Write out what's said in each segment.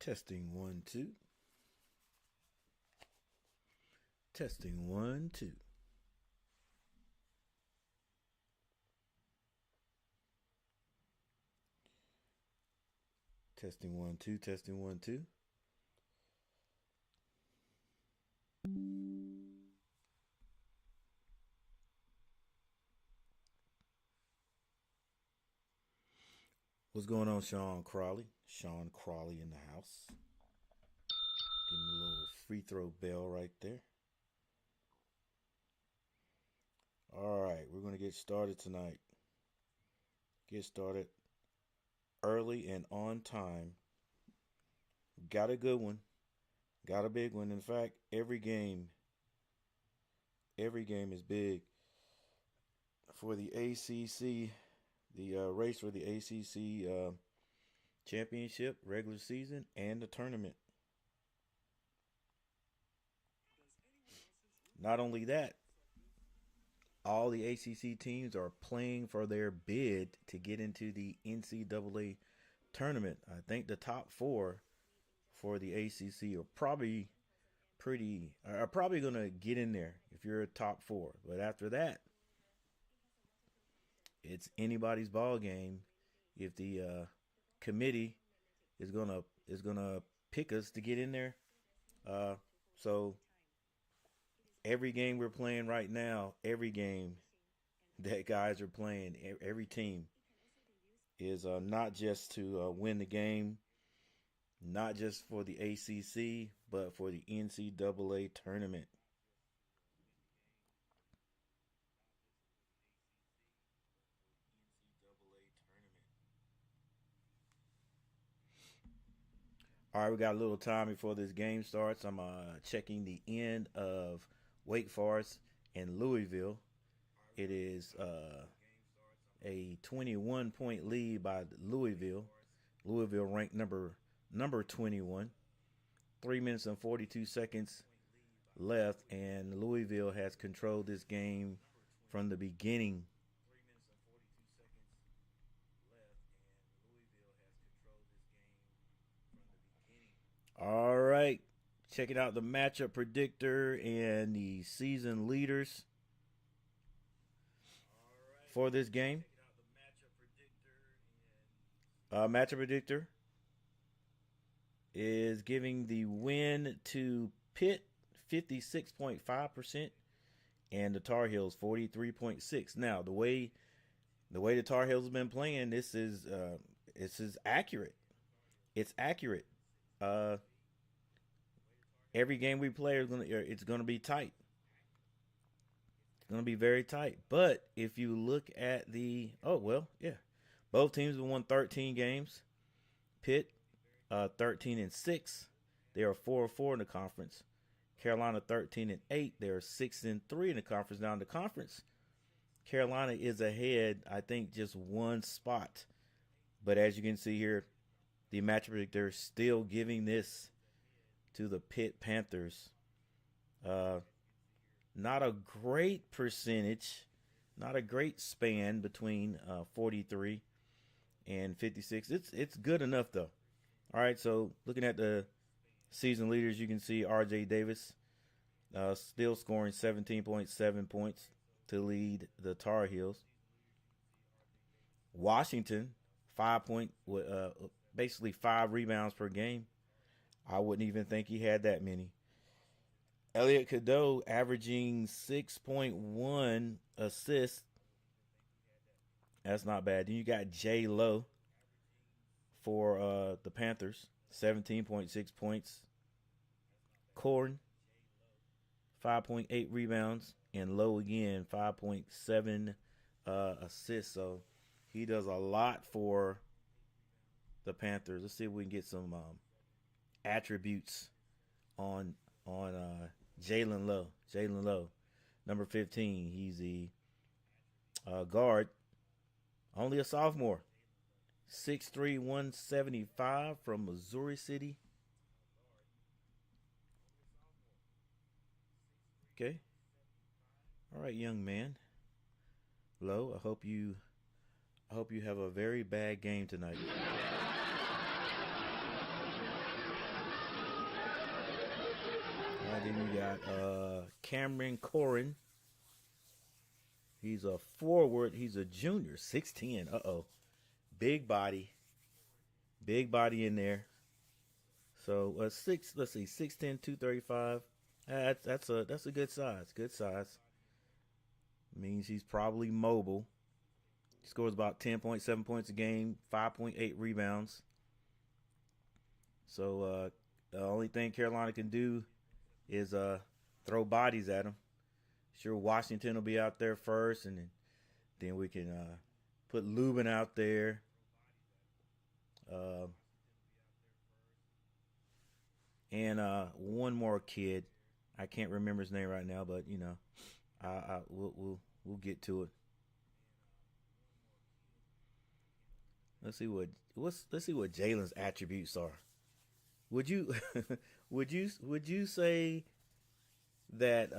Testing 1 2. Testing 1 2. Testing 1 2. Testing 1 2. What's going on, Sean Crawley? Sean Crawley in the house. Getting a little free throw bell right there. All right, we're going to get started tonight. Get started early and on time. Got a good one. Got a big one. In fact, every game is big for the ACC. The race for the ACC championship, regular season, and the tournament. Not only that, all the ACC teams are playing for their bid to get into the NCAA tournament. I think the top four for the ACC are probably going to get in there if you're a top four. But after that, it's anybody's ball game if the committee is gonna pick us to get in there. So every game we're playing right now, every game that guys are playing, every team is not just to win the game, not just for the ACC, but for the NCAA tournament. All right, we got a little time before this game starts. I'm checking the end of Wake Forest and Louisville. It is a 21-point lead by Louisville. Louisville ranked number 21. 3 minutes and 42 seconds left, and Louisville has controlled this game from the beginning. All right, checking out the matchup predictor and the season leaders for this game. Matchup predictor is giving the win to Pitt 56.5% and the Tar Heels 43.6%. Now, the way the Tar Heels have been playing, this is accurate. It's accurate. Every game we play it's gonna be tight. It's gonna be very tight. But if you look at both teams have won 13 games. Pitt 13-6. They are 4-4 in the conference. Carolina 13-8. They are 6-3 in the conference. Now in the conference, Carolina is ahead, I think, just one spot. But as you can see here, the match predictor is still giving this to the Pitt Panthers. Not a great percentage, not a great span between 43 and 56. It's good enough though. All right, so looking at the season leaders, you can see R.J. Davis still scoring 17.7 points to lead the Tar Heels. Washington, basically 5 rebounds per game. I wouldn't even think he had that many. Elliot Cadeau averaging 6.1 assists. That's not bad. Then you got Jay Lowe for the Panthers, 17.6 points. Corn, 5.8 rebounds. And Lowe again, 5.7 assists. So he does a lot for the Panthers. Let's see if we can get some attributes on Jalen Lowe. Jalen Lowe, number 15. He's the guard. Only a sophomore. 6'3", 175 from Missouri City. Okay. All right, young man. Lowe, I hope you have a very bad game tonight. got Cameron Corrin. He's a forward. He's a junior, 6'10". Uh-oh. Big body. Big body in there. So let's see, 6'10", 235. That's a good size. Good size. Means he's probably mobile. He scores about 10.7 points a game, 5.8 rebounds. So the only thing Carolina can do is throw bodies at him. Sure, Washington will be out there first, and then we can put Lubin out there. Uh, and one more kid. I can't remember his name right now, but you know, we'll get to it. Let's see what Jalen's attributes are. Would you would you say that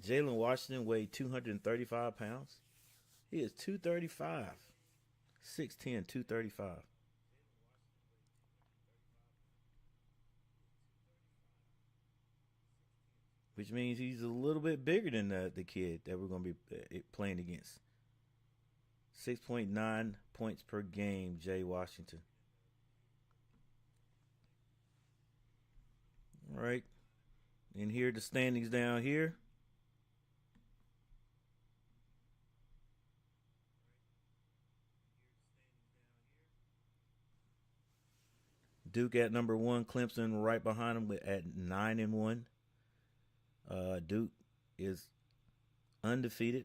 Jalen Washington weighed 235 pounds? He is 235. 6'10", 235. Which means he's a little bit bigger than the kid that we're going to be playing against. 6.9 points per game, Jay Washington. All right. And here the standings down here. Duke at number one, Clemson right behind him at 9-1. Duke is undefeated.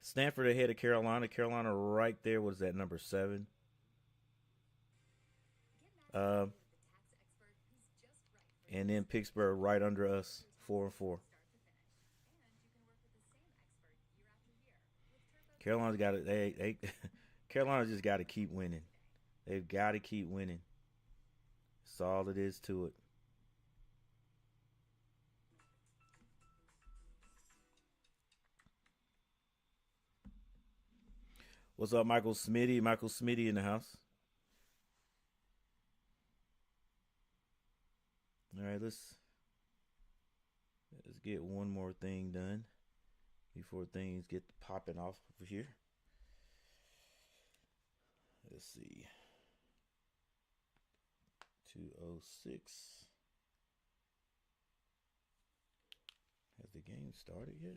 Stanford ahead of Carolina. Carolina right there was at number 7. Uh, and then Pittsburgh right under us, 4-4. Carolina's got to they Carolina just got to keep winning. They've got to keep winning. That's all it is to it. What's up, Michael Smitty? Michael Smitty in the house. All right, let's get one more thing done before things get popping off over here. Let's see. 206. Has the game started yet?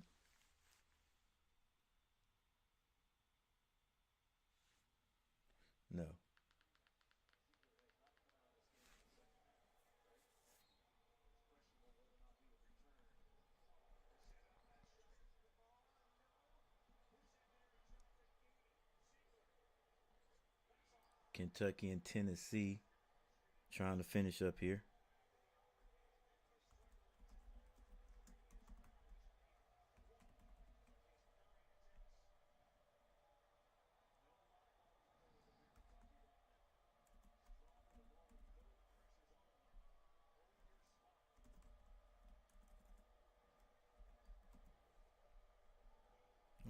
No. Kentucky and Tennessee trying to finish up here.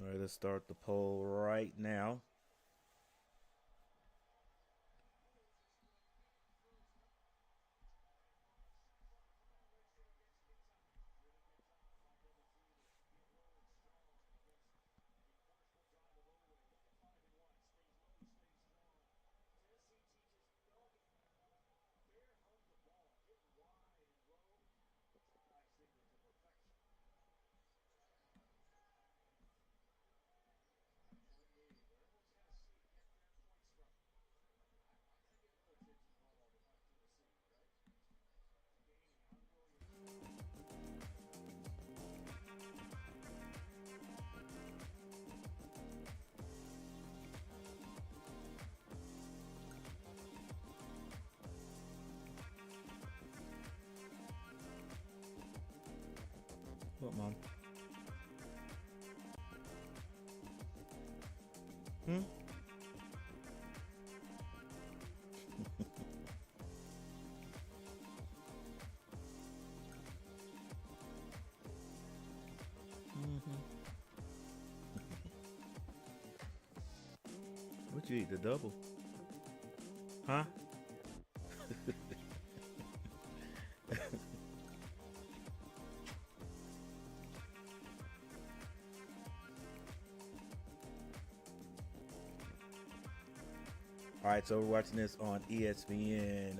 All right, let's start the poll right now. What, Mom? Hmm? Mm-hmm. What you eat? The double? Huh? All right, so we're watching this on ESPN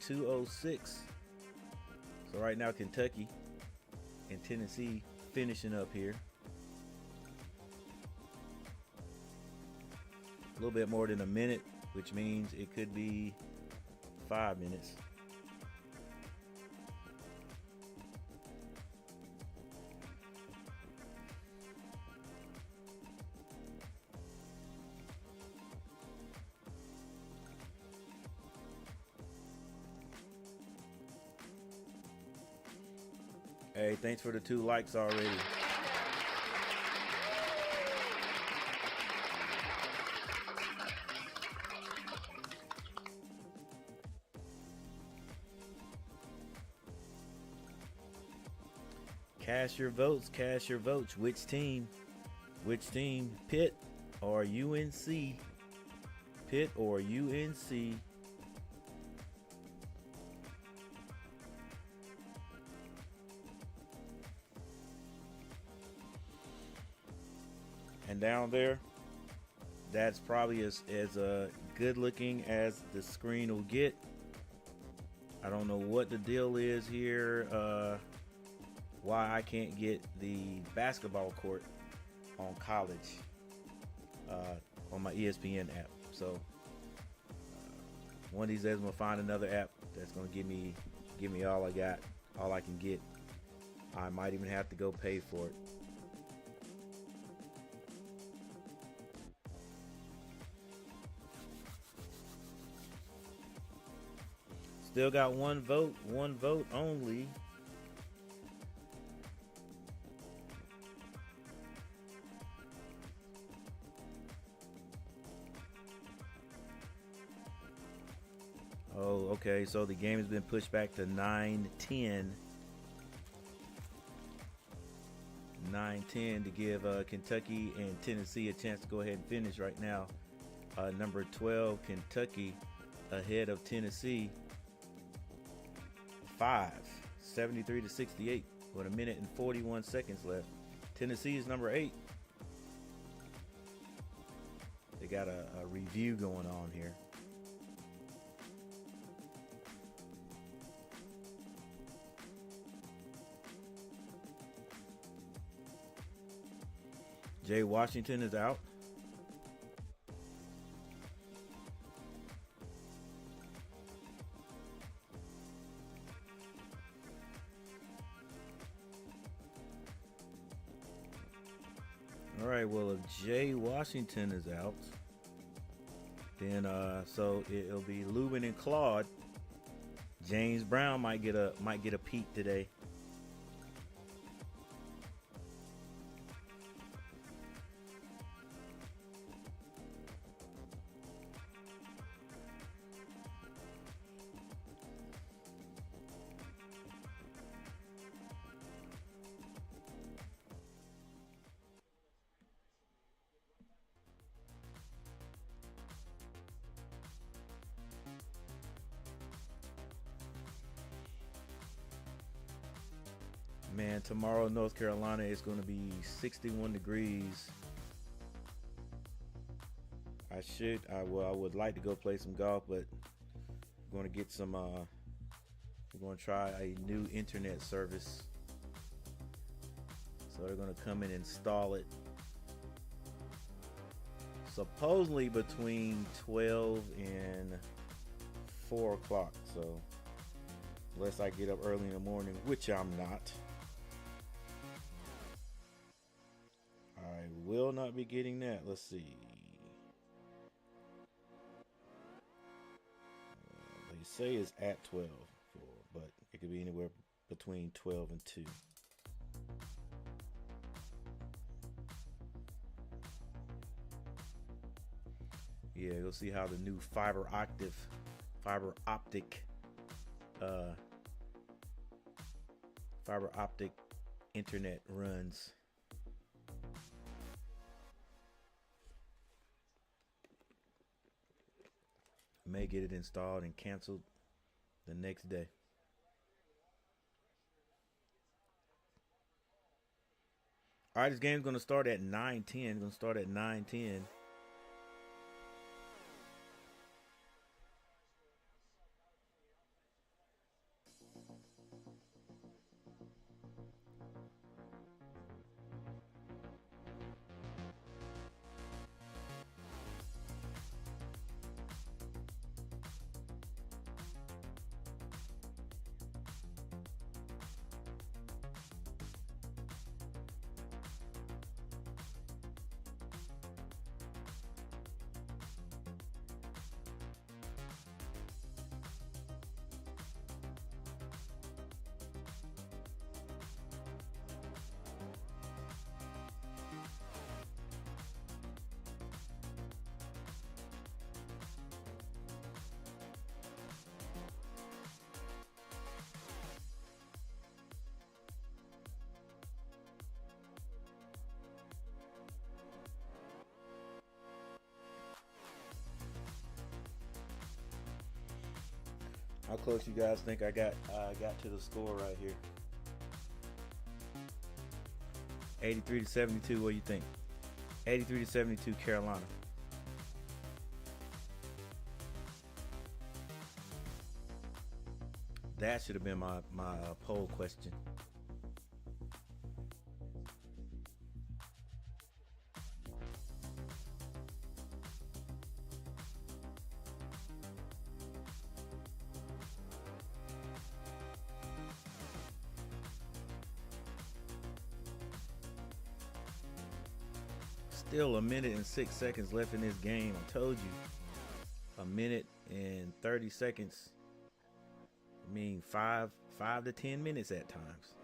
206. So right now, Kentucky and Tennessee finishing up here. A little bit more than a minute, which means it could be 5 minutes. Hey, thanks for the 2 likes already. Cast your votes. Cast your votes. Which team? Which team? Pitt or UNC? Pitt or UNC? And down there, that's probably as good looking as the screen will get. I don't know what the deal is here. Why I can't get the basketball court on college on my ESPN app. So one of these days I'm gonna find another app that's gonna give me all I got, all I can get. I might even have to go pay for it. Still got one vote only. Oh, okay, so the game has been pushed back to 9:10. 9:10 to give Kentucky and Tennessee a chance to go ahead and finish right now. Number 12, Kentucky, ahead of Tennessee. 73-68 with 1 minute and 41 seconds left. Tennessee is number 8. They got a review going on here. Jay Washington is out. All right, well, if Jay Washington is out, then so it'll be Lubin and Claude. James Brown might get a peek today. Man, tomorrow North Carolina is going to be 61 degrees. I would like to go play some golf, but I'm going to get some, we're going to try a new internet service. So they're going to come and install it supposedly between 12 and 4 o'clock. So unless I get up early in the morning, which I'm not, I will not be getting that. Let's see. They say it's at 12, but it could be anywhere between 12 and 2. Yeah, you'll see how the new fiber optic internet runs. May get it installed and canceled the next day. All right, this game's going to start at 9:10. Going to start at 9:10. How close you guys think I got to the score right here? 83 to 72. What do you think? 83 to 72, Carolina. That should have been my poll question. Still a minute and 6 seconds left in this game. I told you, a minute and 30 seconds. I mean, five to 10 minutes at times.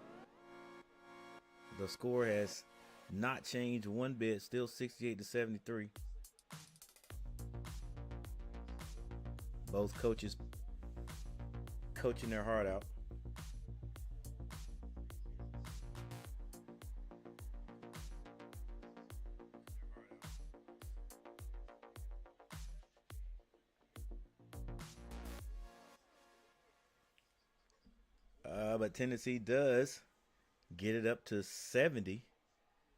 The score has not changed one bit. Still 68 to 73. Both coaches coaching their heart out. But Tennessee does get it up to 70,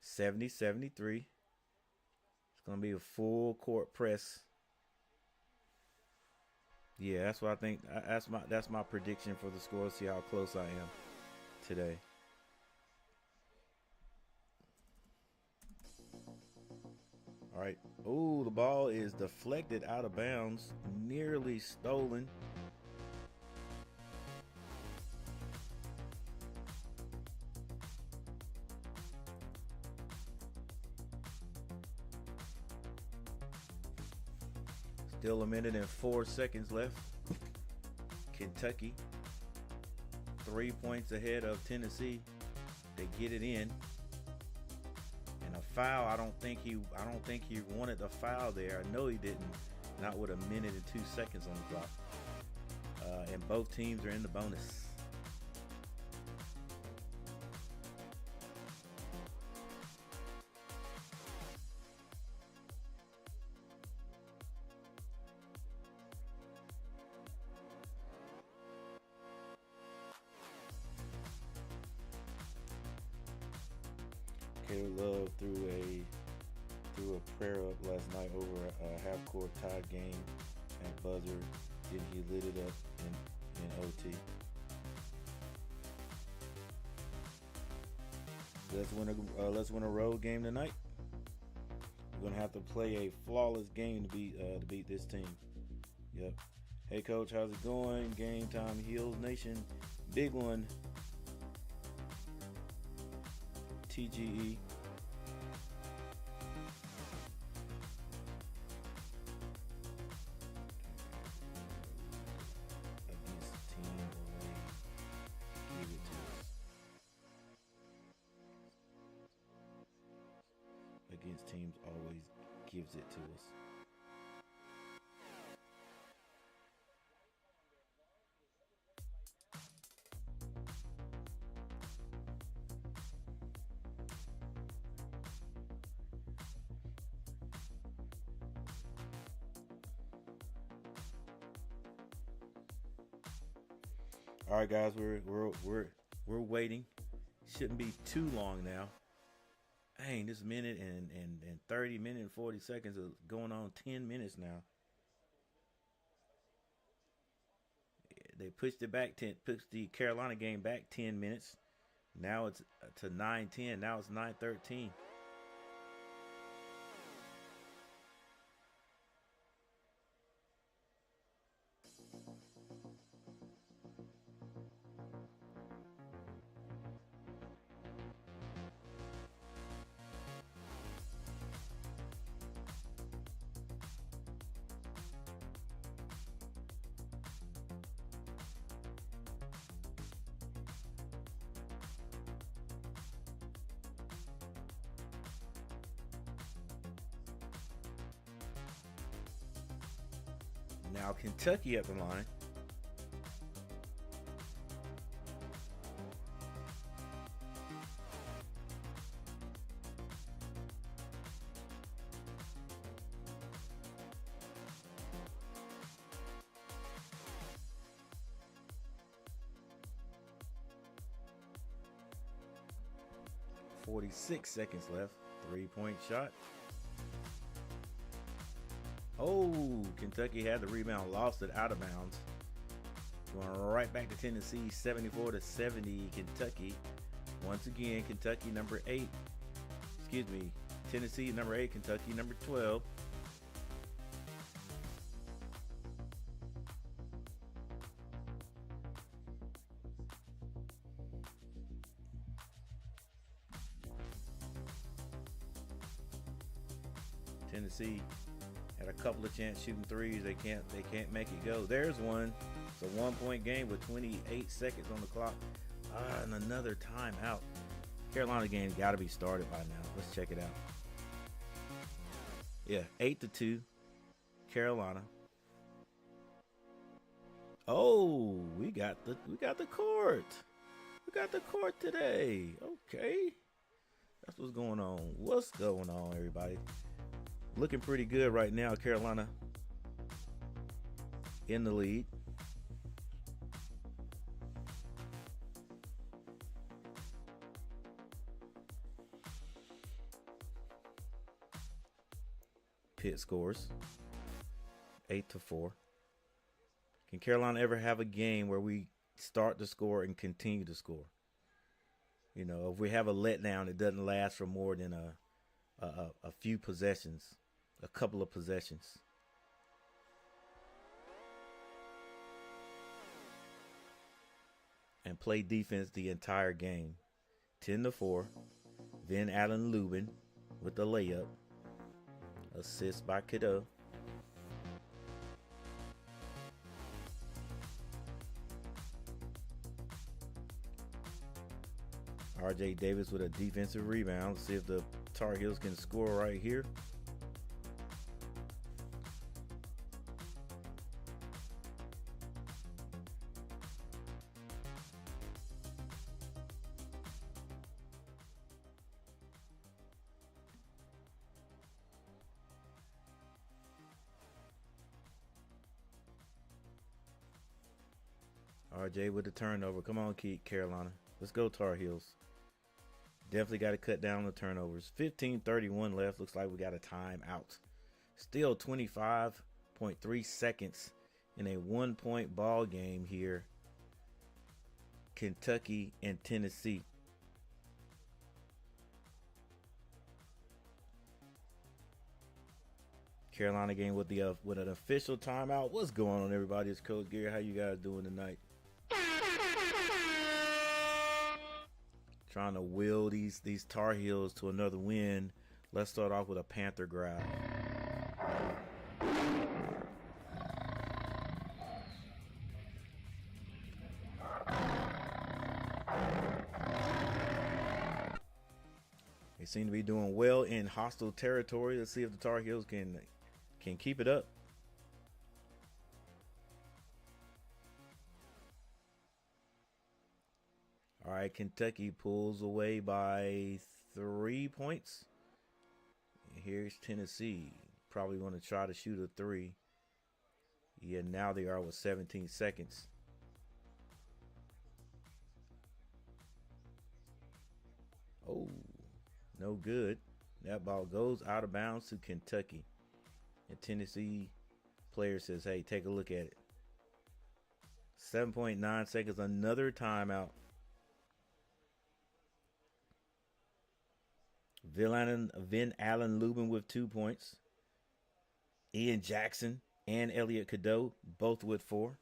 73. It's going to be a full court press. Yeah, that's what I think. That's my prediction for the score. See how close I am today. All right. Oh, the ball is deflected out of bounds. Nearly stolen. Still a minute and 4 seconds left. Kentucky 3 points ahead of Tennessee. They get it in. And a foul, I don't think he wanted the foul there. I know he didn't. Not with a minute and 2 seconds on the clock. And both teams are in the bonus. Caleb Love threw a prayer up last night over a half-court tie game at buzzer. Then he lit it up in OT. Let's win a road game tonight. We're gonna have to play a flawless game to beat this team. Yep. Hey coach, how's it going? Game time, Heels Nation. Big one. TGE. Against team away. Give it to us. Against teams always gives it to us. All right, guys, we're waiting. Shouldn't be too long now. Dang, this minute and 30 minutes and 40 seconds is going on 10 minutes now. They pushed the Carolina game back 10 minutes. Now it's to 9:10. Now it's 9:13. Now Kentucky up the line. 46 seconds left. 3-point shot. Oh, Kentucky had the rebound, lost it out of bounds. Going right back to Tennessee, 74-70, Kentucky. Once again, Kentucky number 8. Excuse me, Tennessee number 8, Kentucky number 12. Tennessee had a couple of chances shooting threes. They can't make it go. There's one. It's a 1-point game with 28 seconds on the clock. And another timeout. Carolina game got to be started by now. Let's check it out. Yeah, 8-2, Carolina. Oh, we got the court. We got the court today. Okay, that's what's going on. What's going on, everybody? Looking pretty good right now. Carolina in the lead. Pitt scores 8-4. Can Carolina ever have a game where we start to score and continue to score? You know, if we have a letdown, it doesn't last for more than a few possessions, a couple of possessions. And play defense the entire game. 10-4. Then Allen Lubin with the layup. Assist by Cadeau. RJ Davis with a defensive rebound. See if the Tar Heels can score right here. RJ with the turnover. Come on, Carolina. Let's go, Tar Heels. Definitely got to cut down the turnovers. 15:31 left. Looks like we got a timeout. Still 25.3 seconds in a 1-point ball game here. Kentucky and Tennessee. Carolina game with an official timeout. What's going on, everybody? It's Coach Gary. How you guys doing tonight? Trying to will these Tar Heels to another win. Let's start off with a Panther grab. They seem to be doing well in hostile territory. Let's see if the Tar Heels can keep it up. All right, Kentucky pulls away by 3 points. Here's Tennessee. Probably going to try to shoot a 3. Yeah, now they are with 17 seconds. Oh, no good. That ball goes out of bounds to Kentucky. And Tennessee player says, hey, take a look at it. 7.9 seconds, another timeout. Vin Allen Lubin with 2 points. Ian Jackson and Elliot Cadeau both with 4.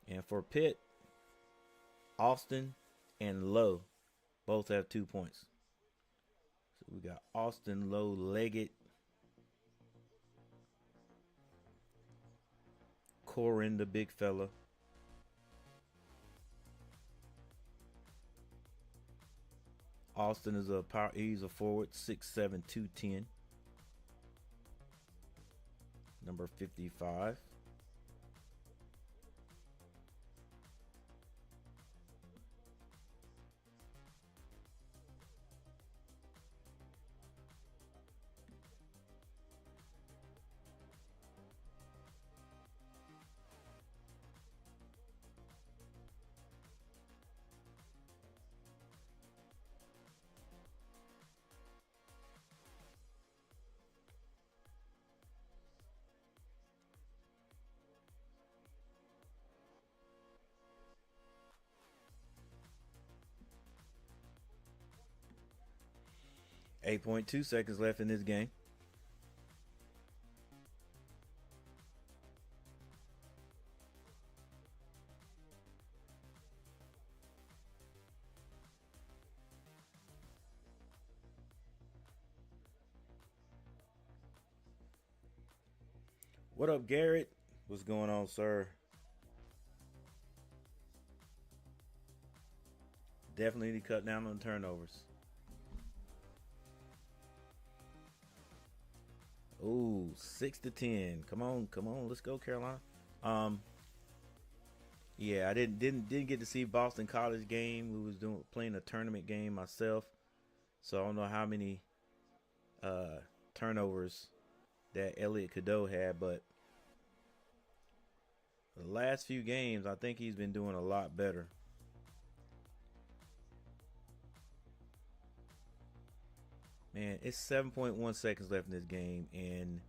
And for Pitt, Austin and Lowe both have 2 points. So we got Austin Lowe Leggett, Corin the big fella, Austin is he's a forward, 6'7", 210. Number 55. 8.2 seconds left in this game. What up, Garrett? What's going on, sir? Definitely need to cut down on turnovers. Ooh, 6-10. Come on, let's go, Carolina. Um, yeah, I didn't get to see Boston College game. We was playing a tournament game myself, so I don't know how many turnovers that Elliot Cadeau had, but the last few games, I think he's been doing a lot better. Man, it's 7.1 seconds left in this game, and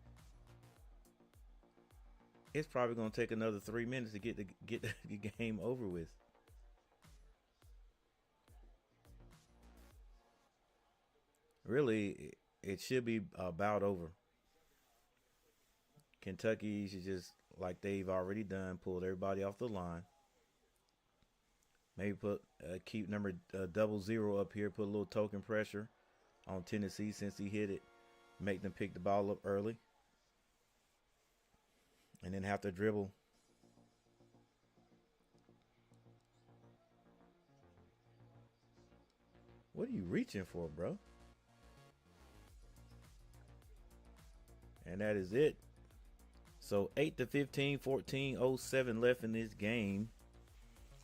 it's probably going to take another 3 minutes to get the game over with. Really, it should be about over. Kentucky should just, like they've already done, pulled everybody off the line. Maybe keep number 00 up here, put a little token pressure on Tennessee since he hit it. Make them pick the ball up early. And then have to dribble. What are you reaching for, bro? And that is it. So 8-15, 14:07 left in this game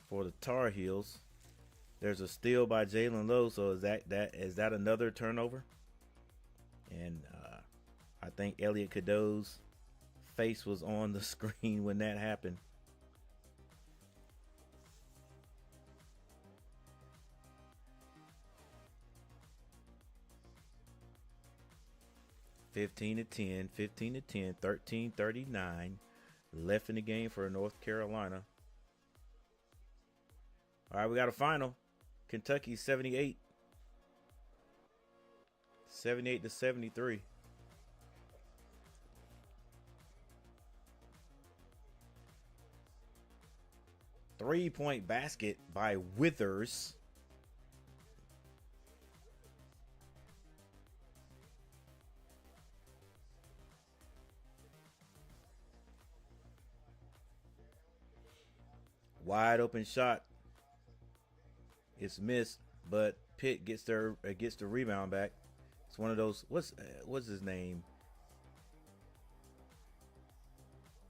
for the Tar Heels. There's a steal by Jalen Lowe. So is that another turnover? And I think Elliot Cadeau's face was on the screen when that happened. Fifteen to 10, 13:39 left in the game for North Carolina. All right, we got a final. Kentucky 78. 78-73. Three-point basket by Withers. Wide open shot. It's missed, but Pitt gets the rebound back. It's one of those. What's his name?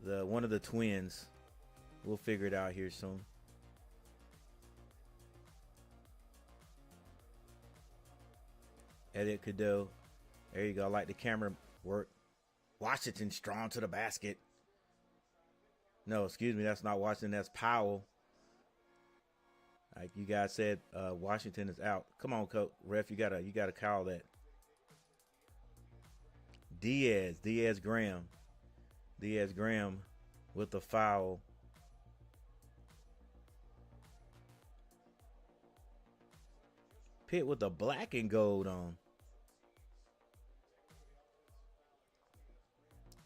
One of the twins. We'll figure it out here soon. Elliot Cadeau. There you go. I like the camera work. Washington strong to the basket. No, excuse me. That's not Washington. That's Powell. Like you guys said, Washington is out. Come on, coach, ref. You gotta call that. Diaz Graham with the foul. Pitt with the black and gold on.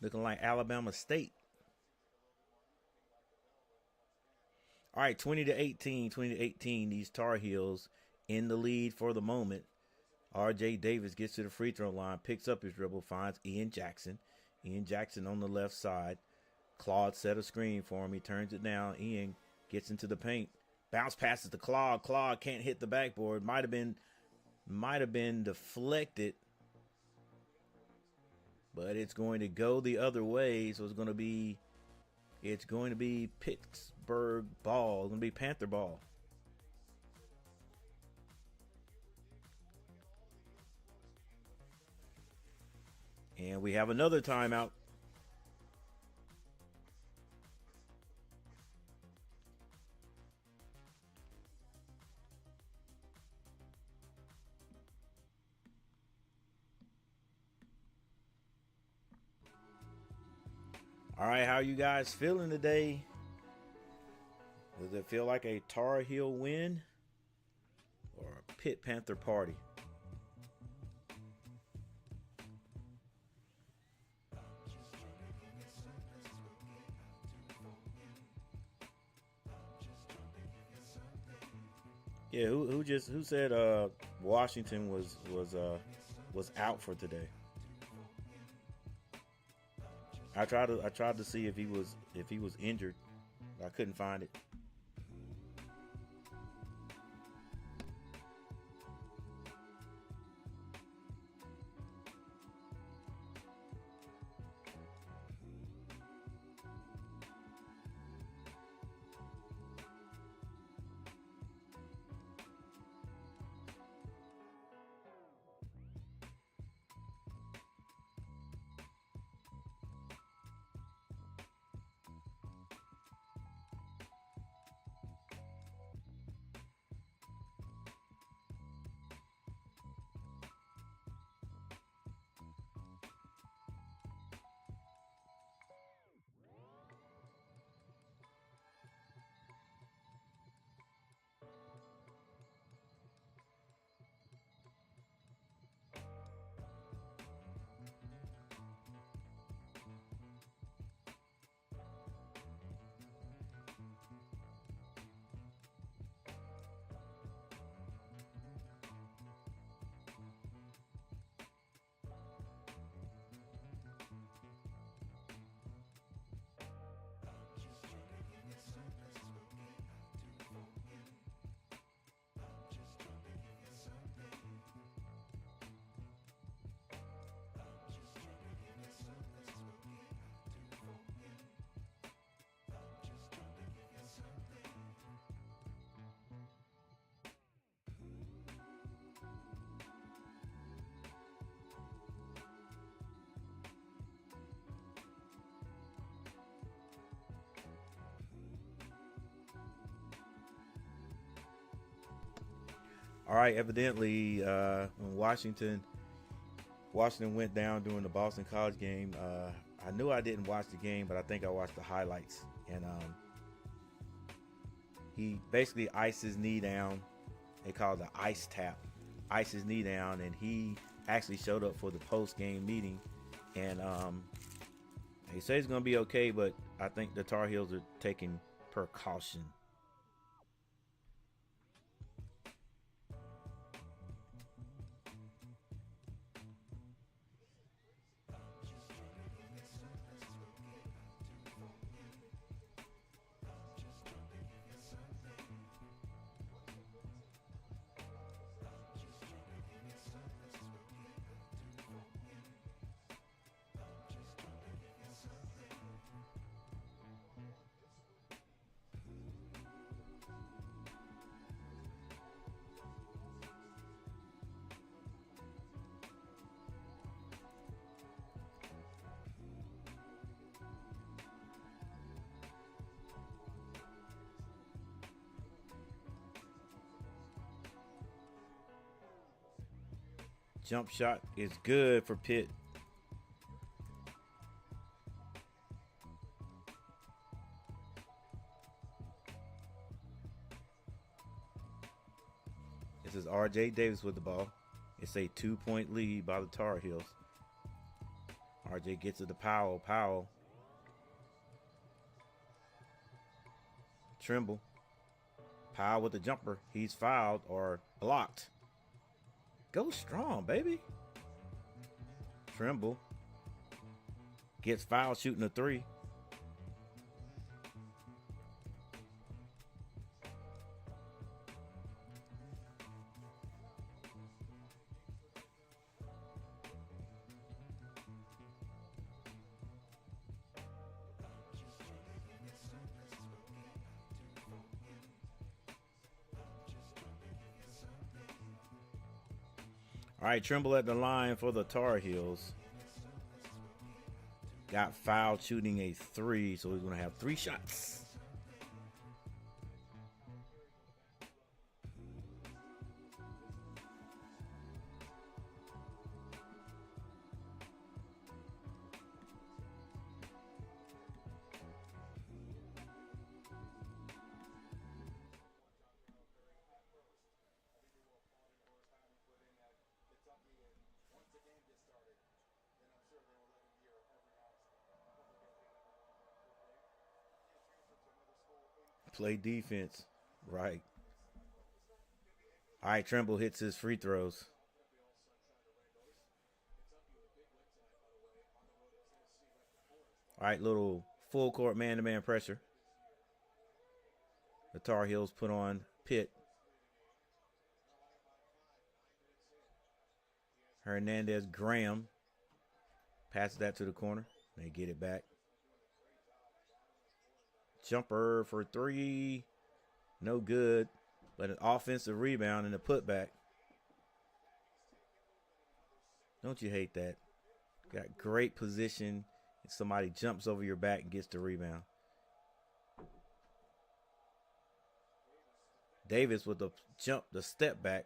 Looking like Alabama State. All right, 20-18, these Tar Heels in the lead for the moment. R.J. Davis gets to the free throw line, picks up his dribble, finds Ian Jackson. Ian Jackson on the left side. Claude set a screen for him. He turns it down. Ian gets into the paint. Bounce passes to Claude. Claude can't hit the backboard. Might have been deflected. But it's going to go the other way. So it's going to be Pittsburgh ball. It's going to be Panther ball. And we have another timeout. All right, how you guys feeling today? Does it feel like a Tar Heel win or a Pitt Panther party? Yeah, who said Washington was out for today? I tried to see if he was injured. I couldn't find it. All right, evidently, when Washington went down during the Boston College game. I knew I didn't watch the game, but I think I watched the highlights. And he basically iced his knee down. They call it the ice tap. Iced his knee down, and he actually showed up for the post game meeting. And he says he's gonna be okay, but I think the Tar Heels are taking precaution. Jump shot is good for Pitt. This is R.J. Davis with the ball. It's a 2-point lead by the Tar Heels. R.J. gets it to Powell. Powell. Trimble. Powell with the jumper. He's fouled or blocked. Go strong, baby. Trimble gets fouled shooting a three. All right, Trimble at the line for the Tar Heels. Got fouled shooting a three, so he's going to have 3 shots. Play defense, right? All right, Trimble hits his free throws. All right, little full court man-to-man pressure. The Tar Heels put on Pitt. Hernandez Graham passes that to the corner. They get it back. Jumper for three. No good. But an offensive rebound and a putback. Don't you hate that? Got great position. And somebody jumps over your back and gets the rebound. Davis with the jump, the step back.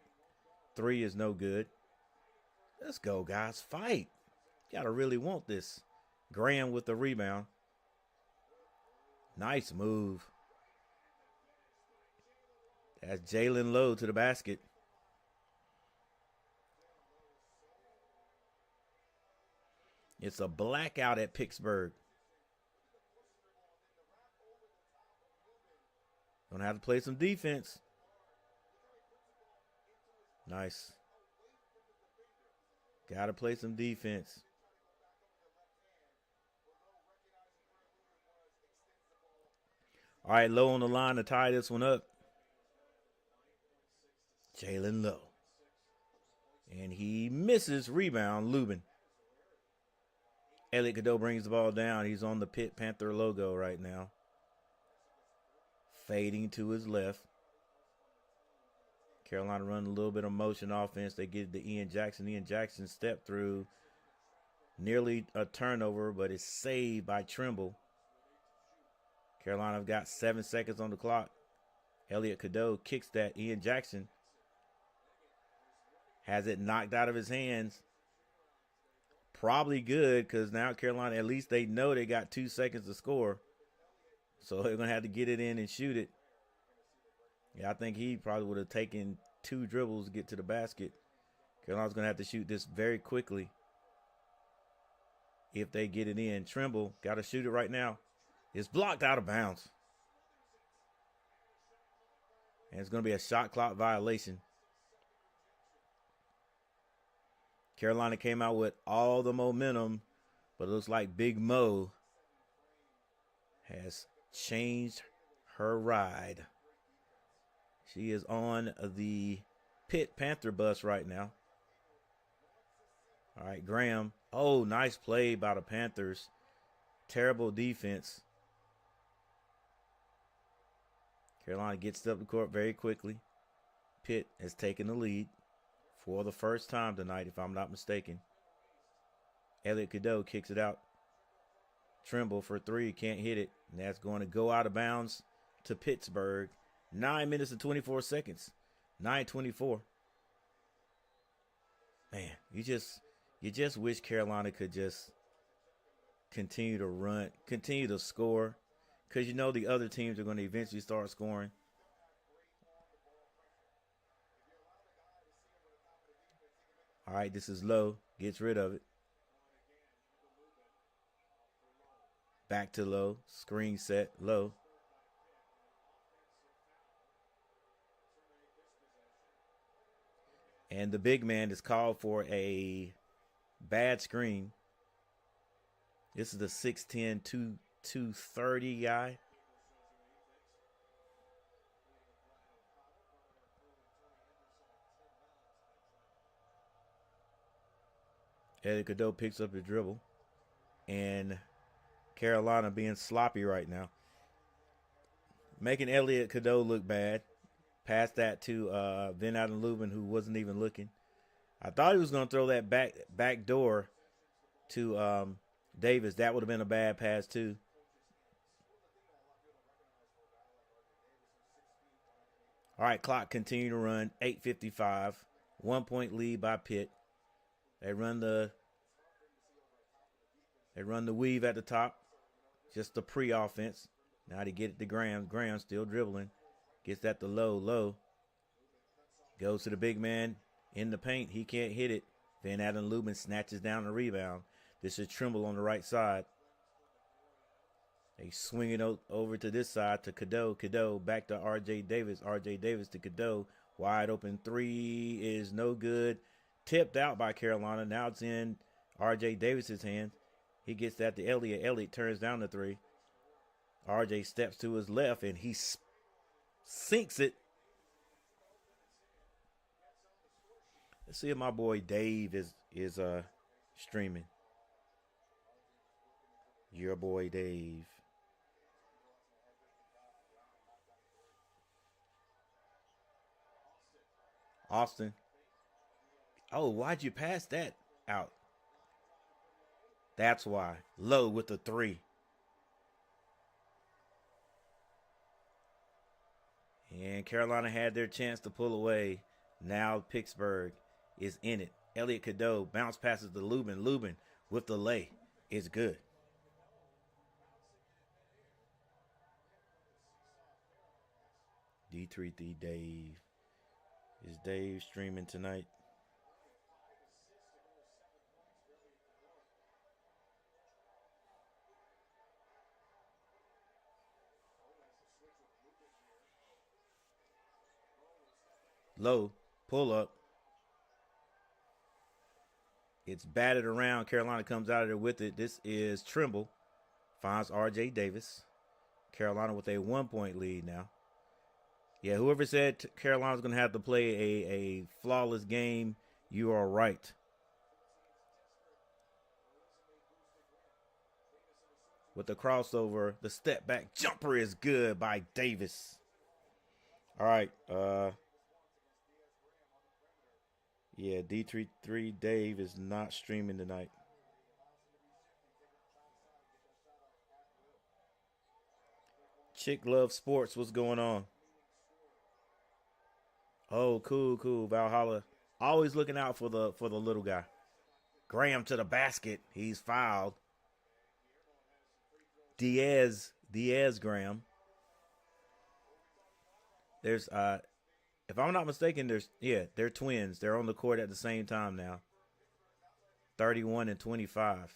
Three is no good. Let's go, guys. Fight. You got to really want this. Graham with the rebound. Nice move. That's Jalen Lowe to the basket. It's a blackout at Pittsburgh. Gonna have to play some defense. Nice. Gotta play some defense. All right, Lowe on the line to tie this one up. Jalen Lowe. And he misses. Rebound, Lubin. Elliot Cadeau brings the ball down. He's on the Pitt Panther logo right now. Fading to his left. Carolina run a little bit of motion offense. They get it to Ian Jackson. Ian Jackson stepped through. Nearly a turnover, but it's saved by Trimble. Carolina have got 7 seconds on the clock. Elliot Cadeau kicks that. Ian Jackson has it knocked out of his hands. Probably good because now Carolina, at least they know they got 2 seconds to score. So they're going to have to get it in and shoot it. Yeah, I think he probably would have taken 2 dribbles to get to the basket. Carolina's going to have to shoot this very quickly if they get it in. Trimble got to shoot it right now. It's blocked out of bounds. And it's going to be a shot clock violation. Carolina came out with all the momentum, but it looks like Big Mo has changed her ride. She is on the Pitt Panther bus right now. All right, Graham. Oh, nice play by the Panthers. Terrible defense. Carolina gets up the court very quickly. Pitt has taken the lead for the first time tonight, if I'm not mistaken. Elliot Cadeau kicks it out. Trimble for 3, can't hit it. And that's going to go out of bounds to Pittsburgh. 9 minutes and 24 seconds. 9:24. Man, you just wish Carolina could just continue to run, continue to score. Because you know the other teams are going to eventually start scoring. All right, this is Lowe. Gets rid of it. Back to Lowe. Screen set. Lowe. And the big man is called for a bad screen. This is the 6'10", 230 guy. Elliot Cadeau picks up the dribble. And Carolina being sloppy right now. Making Elliot Cadeau look bad. Pass that to Van Allen Lubin, who wasn't even looking. I thought he was going to throw that back door to Davis. That would have been a bad pass, too. All right, clock continue to run. 8:55. 1 point lead by Pitt. They run the weave at the top. Just the pre-offense. Now they get it to Graham. Graham still dribbling. Gets that to Lowe. Lowe goes to the big man in the paint. He can't hit it. Van Allen Lubin snatches down the rebound. This is Trimble on the right side. They swing it over to this side to Cadeau. Cadeau back to R.J. Davis. R.J. Davis to Cadeau. Wide open three is no good. Tipped out by Carolina. Now it's in R.J. Davis's hands. He gets that to Elliott. Elliott turns down the three. R.J. steps to his left, and he sinks it. Let's see if my boy Dave is streaming. Your boy Dave. Austin. Oh, why'd you pass that out? That's why. Low with the three. And Carolina had their chance to pull away. Now Pittsburgh is in it. Elliott Cadeau bounce passes to Lubin. Lubin with the lay. It's good. D3D Dave. Is Dave streaming tonight? Low, pull up. It's batted around. Carolina comes out of there with it. This is Trimble. Finds R.J. Davis. Carolina with a 1-point lead now. Yeah, whoever said Carolina's going to have to play a flawless game, you are right. With the crossover, the step back jumper is good by Davis. All right. Yeah, D33 Dave is not streaming tonight. Chick Love Sports, what's going on? Oh, cool. Valhalla. Always looking out for the little guy. Graham to the basket. He's fouled. Diaz Graham. There's if I'm not mistaken, they're twins. They're on the court at the same time now. 31 and 25.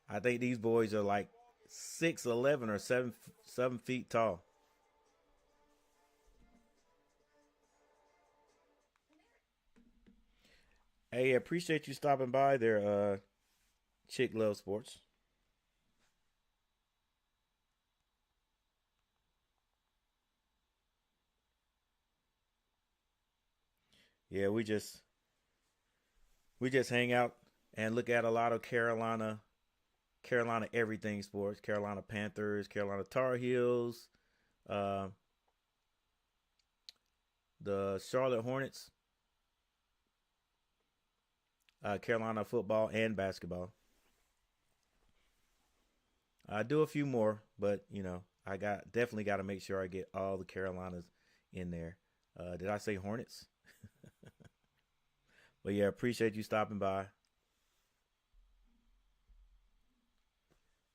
I think these boys are like 6'11" or 7 feet tall. Hey, I appreciate you stopping by there, Chick Love Sports. Yeah, we just hang out and look at a lot of Carolina everything sports, Carolina Panthers, Carolina Tar Heels, uh, the Charlotte Hornets, Carolina football and basketball. I do a few more, but I definitely got to make sure I get all the Carolinas in there. Did I say Hornets? But yeah, appreciate you stopping by.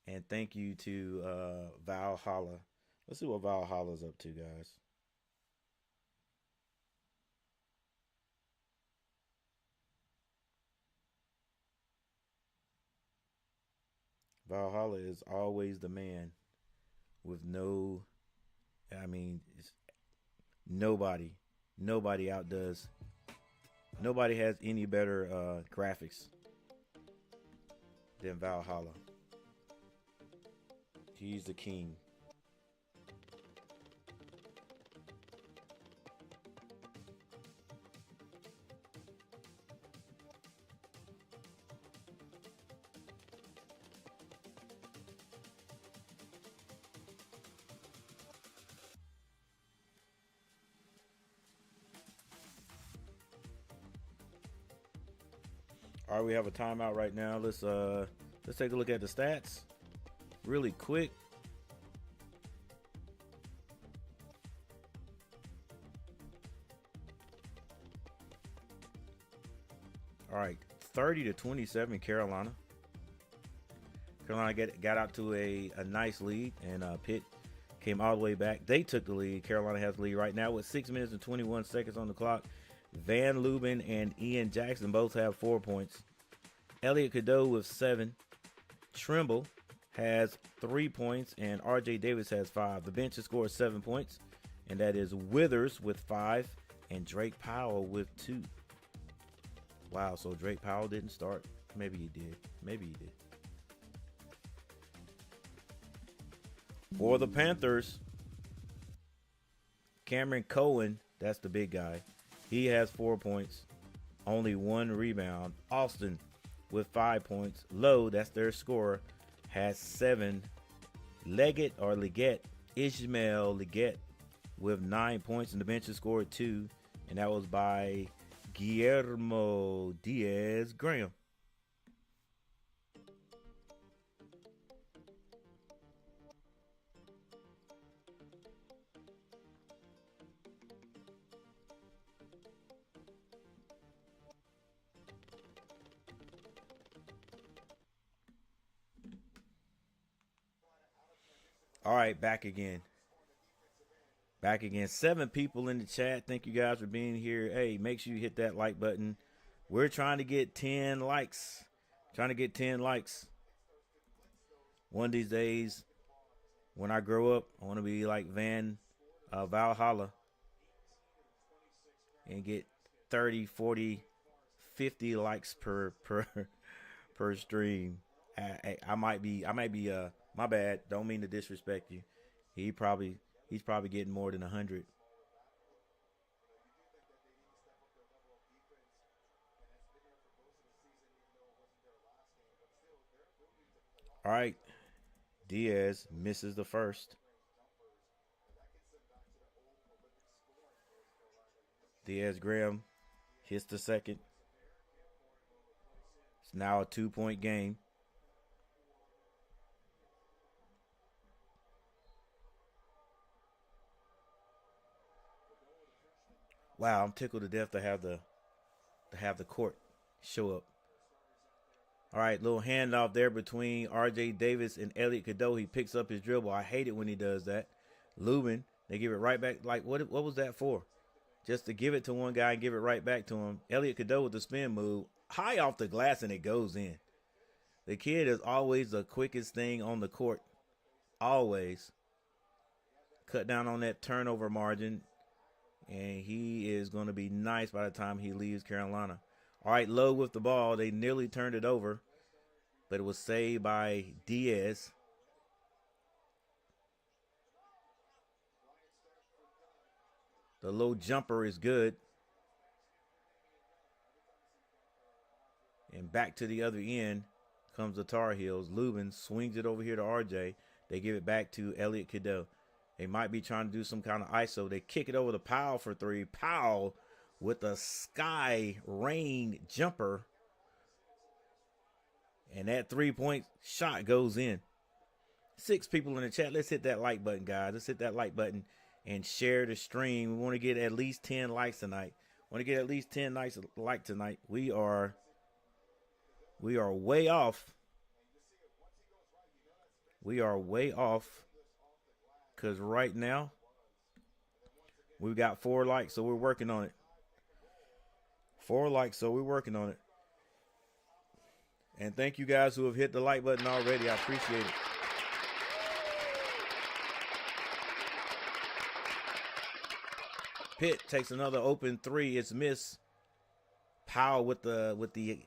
And thank you to Valhalla. Let's see what Valhalla's up to, guys. Valhalla is always the man with it's nobody. Nobody outdoes. Nobody has any better graphics than Valhalla. He's the king. All right, we have a timeout right now. Let's take a look at the stats really quick. All right, 30-27 Carolina. Carolina got out to a nice lead, and Pitt came all the way back. They took the lead. Carolina has the lead right now with 6 minutes and 21 seconds on the clock. Van Lubin and Ian Jackson both have 4 points. Elliott Cadeau with 7. Trimble has 3 points, and R.J. Davis has 5. The bench has scored 7 points. and that is Withers with 5 and Drake Powell with 2. Wow, so Drake Powell didn't start. Maybe he did. Maybe he did. For the Panthers, Cameron Cohen, that's the big guy. He has 4 points, only 1 rebound. Austin with 5 points. Lowe, that's their scorer, has 7. Ishmael Leggett with 9 points, and the bench has scored 2, and that was by Guillermo Diaz Graham. All right, back again. 7 people in the chat. Thank you guys for being here. Hey, make sure you hit that like button. We're trying to get 10 likes. One of these days, when I grow up, I want to be like Valhalla and get 30, 40, 50 likes per stream. I might be my bad. Don't mean to disrespect you. He's probably getting more than 100. All right. Diaz misses the first. Diaz Graham hits the second. It's now a 2-point game. Wow, I'm tickled to death to have the court show up. All right, little handoff there between R.J. Davis and Elliot Cadeau. He picks up his dribble. I hate it when he does that. Lubin, they give it right back. Like, what was that for? Just to give it to one guy and give it right back to him. Elliot Cadeau with the spin move. High off the glass, and it goes in. The kid is always the quickest thing on the court. Always. Cut down on that turnover margin. And he is going to be nice by the time he leaves Carolina. All right, Lowe with the ball. They nearly turned it over, but it was saved by Diaz. The low jumper is good. And back to the other end comes the Tar Heels. Lubin swings it over here to RJ. They give it back to Elliot Cadeau. They might be trying to do some kind of ISO. They kick it over to Powell for 3. Powell with a sky rain jumper. And that 3-point shot goes in. 6 people in the chat. Let's hit that like button, guys. Let's hit that like button and share the stream. We want to get at least 10 likes tonight. Want to get at least 10 likes tonight. We are way off. We are way off. Because right now, we've got 4 likes, so we're working on it. 4 likes, so we're working on it. And thank you guys who have hit the like button already. I appreciate it. Pitt takes another open 3. It's missed. Powell with the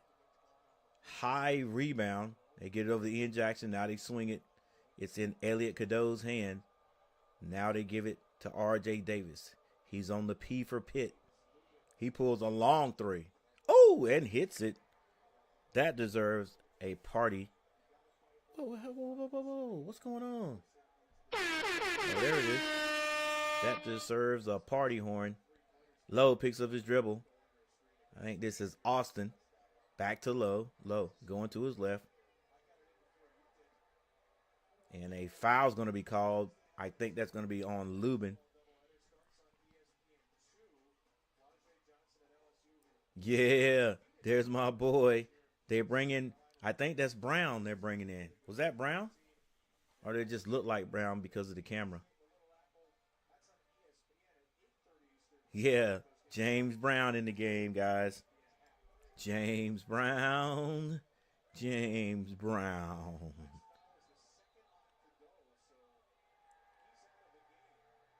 high rebound. They get it over to Ian Jackson. Now they swing it. It's in Elliot Cadeau's hand. Now they give it to R.J. Davis. He's on the P for Pitt. He pulls a long 3. Oh, and hits it. That deserves a party. Whoa. What's going on? Oh, there it is. That deserves a party horn. Lowe picks up his dribble. I think this is Austin. Back to Lowe. Lowe going to his left. And a foul's going to be called. I think that's going to be on Lubin. Yeah, there's my boy. They're bringing, I think that's Brown they're bringing in. Was that Brown? Or did it just look like Brown because of the camera? Yeah, James Brown in the game, guys. James Brown.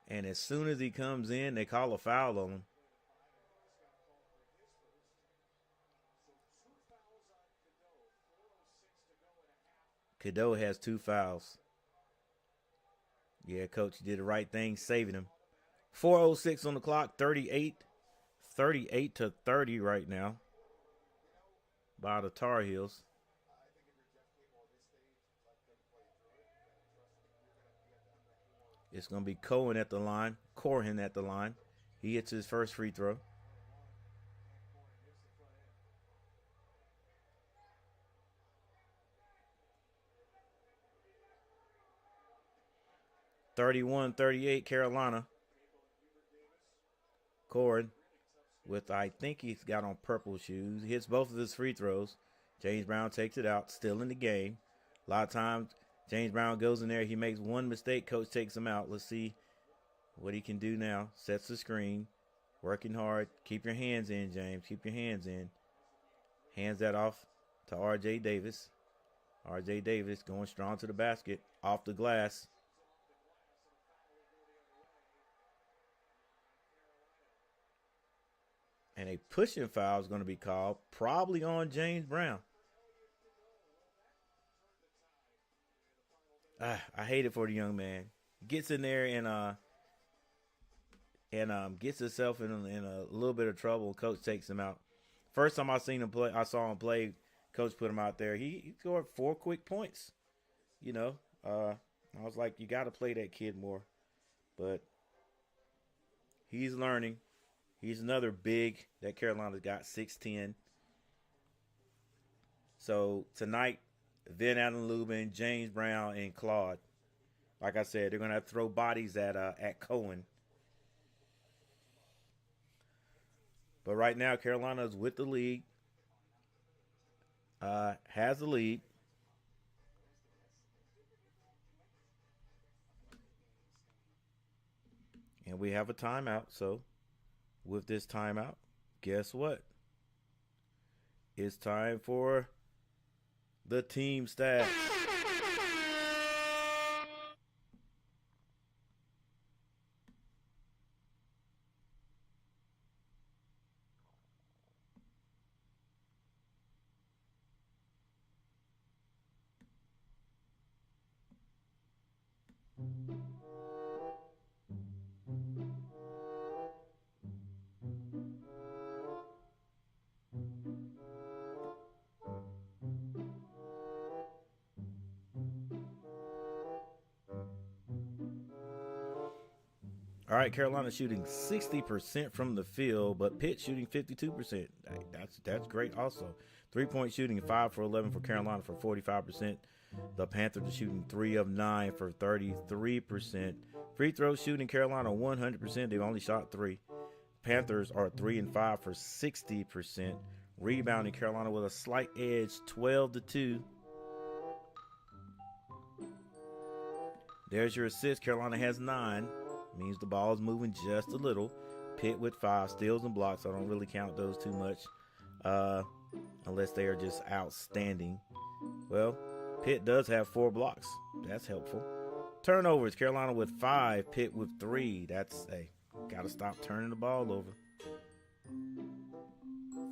And as soon as he comes in, they call a foul on him. Cadeau has 2 fouls. Yeah, coach did the right thing, saving him. 4:06 on the clock, 38 to 30 right now by the Tar Heels. It's going to be Cohen at the line, Corhin at the line. He hits his first free throw. (31-38) Carolina. Corhin with, I think he's got on purple shoes. He hits both of his free throws. James Brown takes it out, still in the game. A lot of times, James Brown goes in there. He makes one mistake. Coach takes him out. Let's see what he can do now. Sets the screen. Working hard. Keep your hands in, James. Keep your hands in. Hands that off to R.J. Davis. R.J. Davis going strong to the basket. Off the glass. And a pushing foul is going to be called, probably on James Brown. I hate it for the young man. Gets in there and gets himself in a little bit of trouble. Coach takes him out. First time I saw him play. Coach put him out there. He scored 4 quick points. You know, I was like, you got to play that kid more. But he's learning. He's another big that Carolina's got, 6'10". So tonight, Van Allen Lubin, James Brown, and Claude. Like I said, they're going to have to throw bodies at Cohen. But right now, Carolina's with the lead. Has the lead. And we have a timeout. So with this timeout, guess what? It's time for the team stats. All right, Carolina shooting 60% from the field, but Pitt shooting 52%. That's great also. 3-point shooting, 5 for 11 for Carolina for 45%. The Panthers are shooting 3 of 9 for 33%. Free throw shooting, Carolina 100%. They've only shot 3. Panthers are 3 and 5 for 60%. Rebounding, Carolina with a slight edge, 12-2. There's your assist. Carolina has 9. Means the ball is moving just a little. Pitt with 5 steals and blocks. I don't really count those too much unless they are just outstanding. Well, Pitt does have 4 blocks. That's helpful. Turnovers, Carolina with 5, Pitt with 3. That's, got to stop turning the ball over.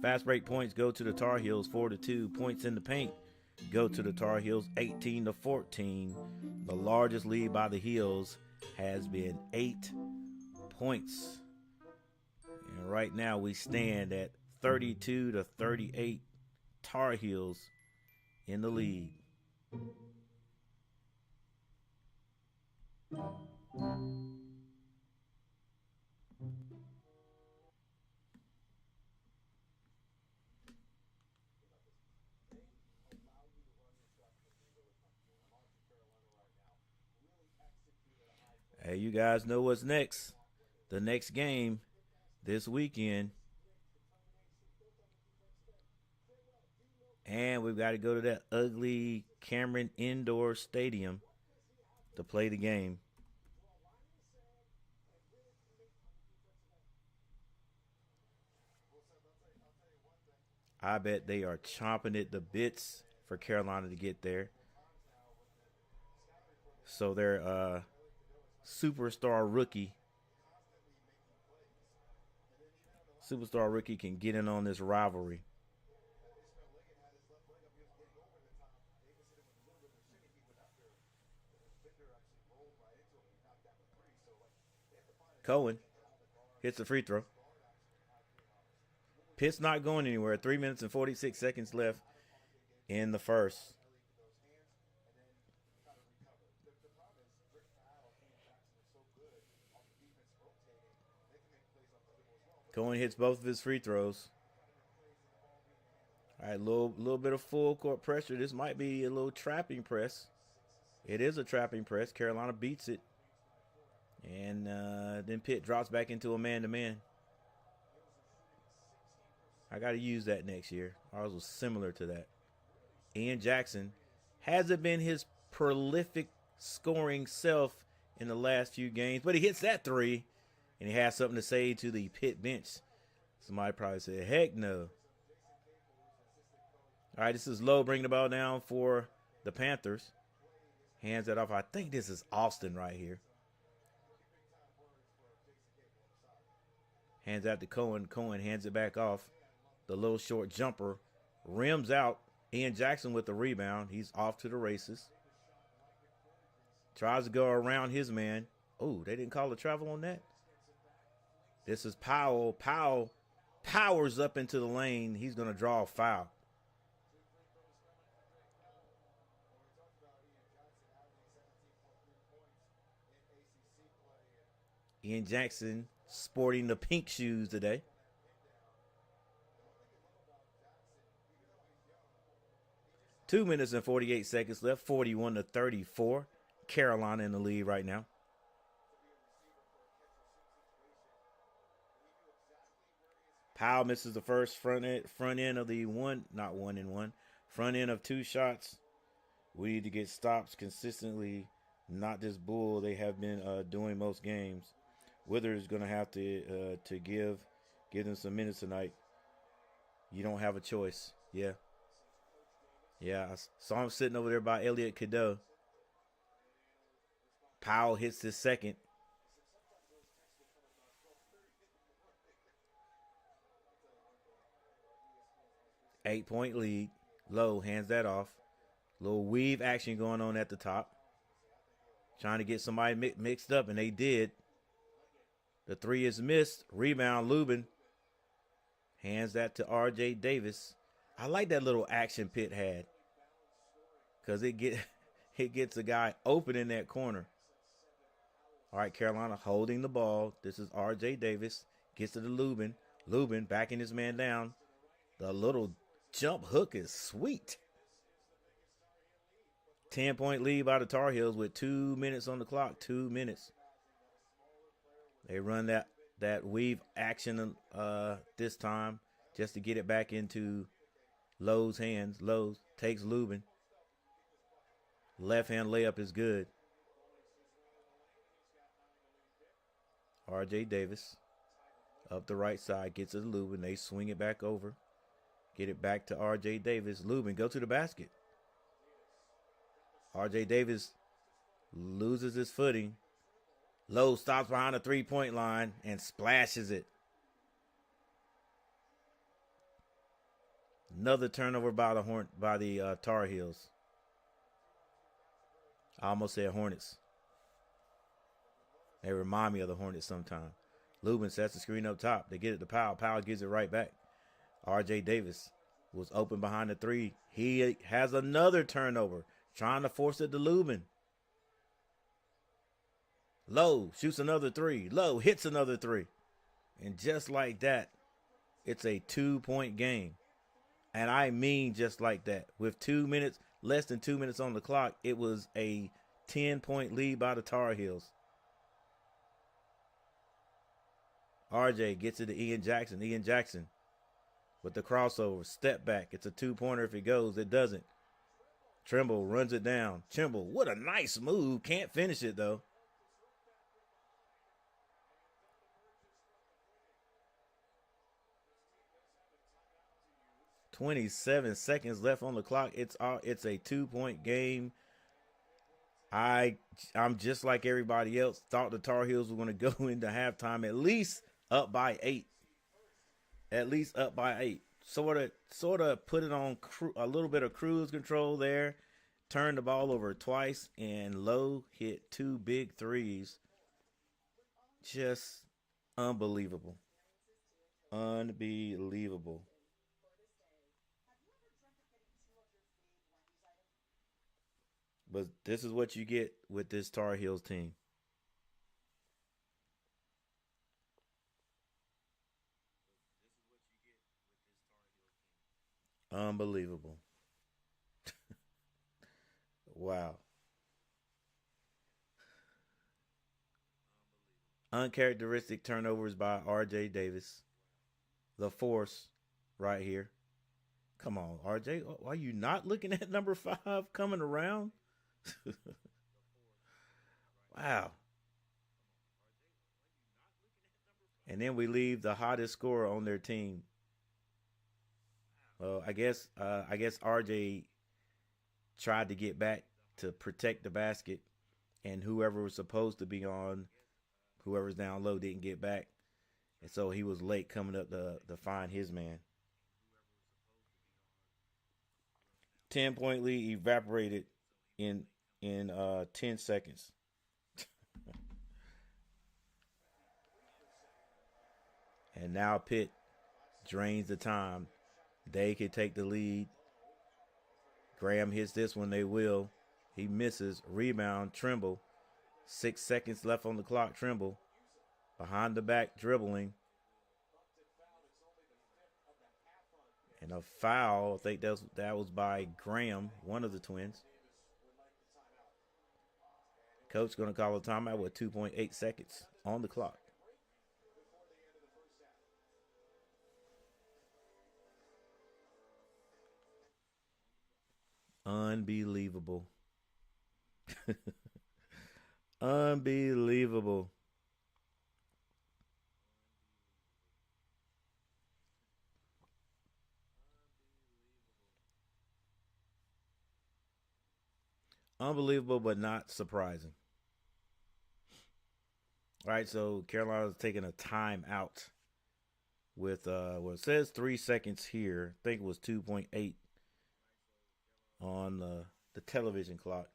Fast break points go to the Tar Heels, 4-2. Points in the paint go to the Tar Heels, 18-14. The largest lead by the Heels has been 8 points. And right now we stand at 32-38. Tar Heels in the lead. Hey, you guys know what's next. The next game this weekend. And we've got to go to that ugly Cameron Indoor Stadium to play the game. I bet they are chomping at the bits for Carolina to get there. So their superstar rookie superstar rookie can get in on this rivalry. Cohen hits the free throw. Pitt's not going anywhere. 3 minutes and 46 seconds left in the first. Cohen hits both of his free throws. All right, little bit of full court pressure. This might be a little trapping press. It is a trapping press. Carolina beats it. And then Pitt drops back into a man-to-man. I got to use that next year. Ours was similar to that. Ian Jackson hasn't been his prolific scoring self in the last few games, but he hits that three, and he has something to say to the Pitt bench. Somebody probably said, heck no. All right, this is Lowe bringing the ball down for the Panthers. Hands that off. I think this is Austin right here. Hands out to Cohen. Cohen hands it back off. The little short jumper rims out. Ian Jackson with the rebound. He's off to the races. Tries to go around his man. Oh, they didn't call a travel on that. This is Powell. Powell powers up into the lane. He's going to draw a foul. Ian Jackson sporting the pink shoes today. Two minutes and 48 seconds left. 41-34. Carolina in the lead right now. Powell misses the first front end of the front end of two shots. We need to get stops consistently. Not this bull they have been doing most games. Withers going to have to give them some minutes tonight. You don't have a choice. Yeah. I saw him sitting over there by Elliot Cadeau. Powell hits his second. Eight-point lead. Lowe hands that off. Little weave action going on at the top. Trying to get somebody mixed up, and they did. The three is missed. Rebound, Lubin. Hands that to R.J. Davis. I like that little action Pitt had. Because it gets a guy open in that corner. All right, Carolina holding the ball. This is R.J. Davis. Gets to the Lubin. Lubin backing his man down. The little jump hook is sweet. 10-point lead by the Tar Heels with 2 minutes on the clock. 2 minutes. They run that weave action this time just to get it back into Lowe's hands. Lowe takes Lubin. Left hand layup is good. R.J. Davis up the right side gets it to Lubin. They swing it back over. Get it back to R.J. Davis. Lubin, go to the basket. R.J. Davis loses his footing. Lowe stops behind the three-point line and splashes it. Another turnover by the Tar Heels. I almost said Hornets. They remind me of the Hornets sometimes. Lubin sets the screen up top. They get it to Powell. Powell gives it right back. R.J. Davis was open behind the three. He has another turnover. Trying to force it to Lubin. Lowe shoots another three. Lowe hits another three. And just like that, it's a 2-point game. And I mean just like that. With 2 minutes, less than 2 minutes on the clock, it was a 10-point lead by the Tar Heels. RJ gets it to Ian Jackson. Ian Jackson with the crossover. Step back. It's a two-pointer if it goes. It doesn't. Trimble runs it down. Trimble, what a nice move. Can't finish it, though. "27 seconds left on the clock. It's a 2-point game. I'm just like everybody else. Thought the Tar Heels were going to go into halftime at least up by 8. At least up by 8. Sort of put it on a little bit of cruise control there. Turned the ball over twice, and Lowe hit 2 big threes. Just unbelievable. Unbelievable. But this is what you get with this Tar Heels team. Unbelievable. Wow. Uncharacteristic turnovers by RJ Davis. The force right here. Come on, RJ. Why are you not looking at number 5 coming around? Wow. And then we leave the hottest scorer on their team. Well, I guess RJ tried to get back to protect the basket, and whoever was supposed to be on, whoever's down low, didn't get back, and so he was late coming up to find his man. 10 point lead evaporated in in 10 seconds. And now Pitt drains the time. They could take the lead. Graham hits this one. They will. He misses. Rebound. Trimble. 6 seconds left on the clock. Trimble behind the back dribbling. And a foul. I think that was by Graham, one of the twins. Coach going to call a timeout with 2.8 seconds on the clock. Unbelievable. Unbelievable. Unbelievable, but not surprising. All right, so Carolina's taking a timeout with well, it says 3 seconds here. I think it was 2.8 on the television clock.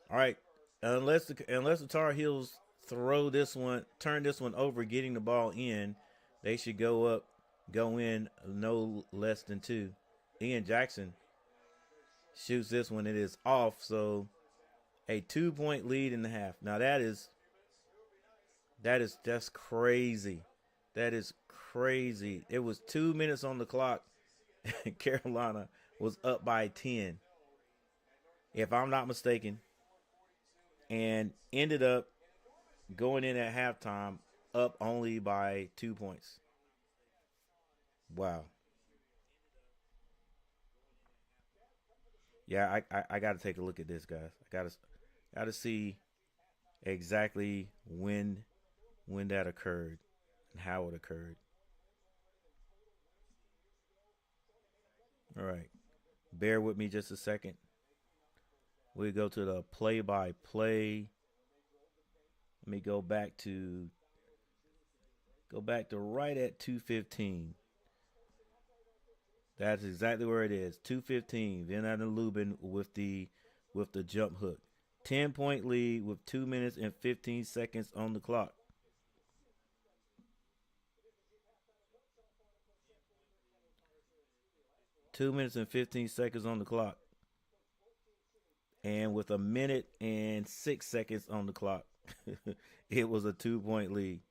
All right, unless the Tar Heels turn this one over, getting the ball in, they should go in no less than two. Ian Jackson shoots this one. It is off. So a 2 point lead in the half. Now that is just crazy. That is crazy. It was 2 minutes on the clock. And Carolina was up by 10, if I'm not mistaken, and ended up going in at halftime up only by 2 points. Wow. Yeah, I got to take a look at this, guys. I got to see exactly when that occurred and how it occurred. All right, bear with me just a second. We go to the play-by-play. Let me go back to right at 2:15. That's exactly where it is. 2:15. Van Adden Lubin with the jump hook. 10 point lead with 2 minutes and 15 seconds on the clock. 2 minutes and 15 seconds on the clock. And with a minute and 6 seconds on the clock, it was a 2 point lead.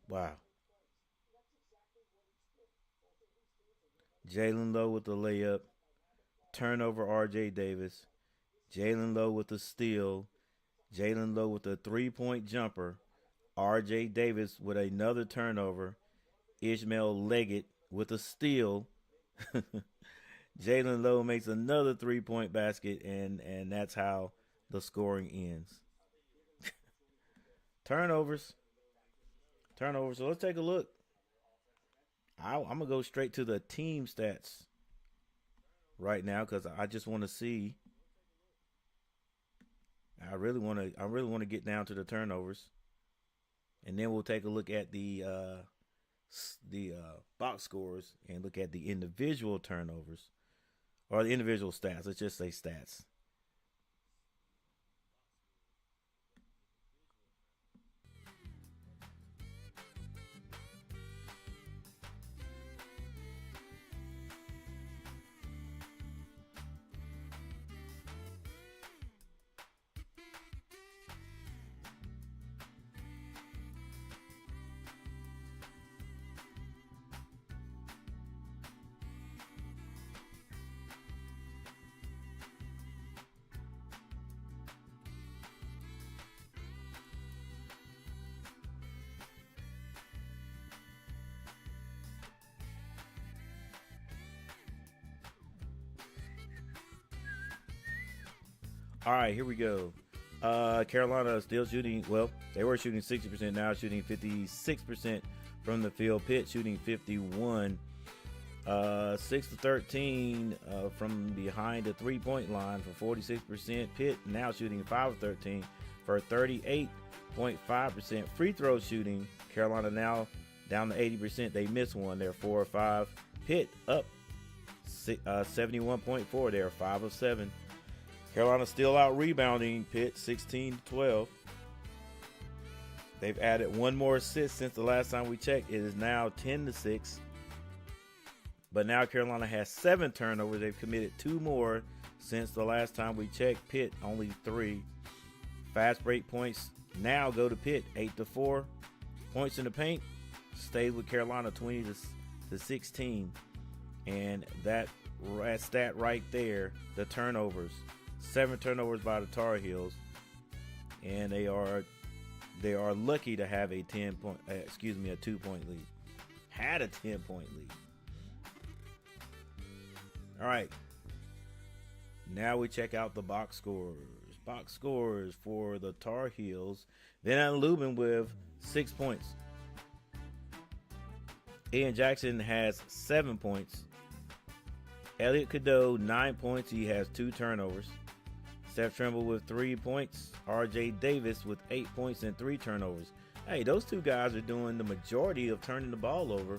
Wow. Jalen Lowe with the layup. Turnover RJ Davis. Jalen Lowe with the steal. Jalen Lowe with a 3 point jumper. RJ Davis with another turnover. Ishmael Leggett with a steal. Jalen Lowe makes another 3-point basket, and that's how the scoring ends. Turnovers. Turnovers. So let's take a look. I'm going to go straight to the team stats right now because I just want to see. I really want to get down to the turnovers, and then we'll take a look at the box scores and look at the individual turnovers or the individual stats. Let's just say stats. All right, here we go. Carolina still shooting. Well, they were shooting 60%, now shooting 56% from the field. Pitt shooting 51. 6-13 from behind the 3-point line for 46%. Pitt now shooting 5-13 for 38.5%. Free throw shooting. Carolina now down to 80%. They missed one. They're 4 of 5. Pitt up 71.4. They're 5 of 7. Carolina still out rebounding Pitt 16-12. They've added one more assist since the last time we checked. It is now 10-6. But now Carolina has 7 turnovers. They've committed 2 more since the last time we checked. Pitt only 3. Fast break points now go to Pitt 8-4. Points in the paint stays with Carolina 20-16. And that stat right there, the turnovers. 7 turnovers by the Tar Heels, and they are lucky to have a 2-point lead. Had a 10-point lead. All right. Now we check out the box scores. Box scores for the Tar Heels. Van Lubin with 6 points. Ian Jackson has 7 points. Elliot Cadeau 9 points. He has 2 turnovers. Steph Trimble with 3 points. RJ Davis with 8 points and 3 turnovers. Hey, those 2 guys are doing the majority of turning the ball over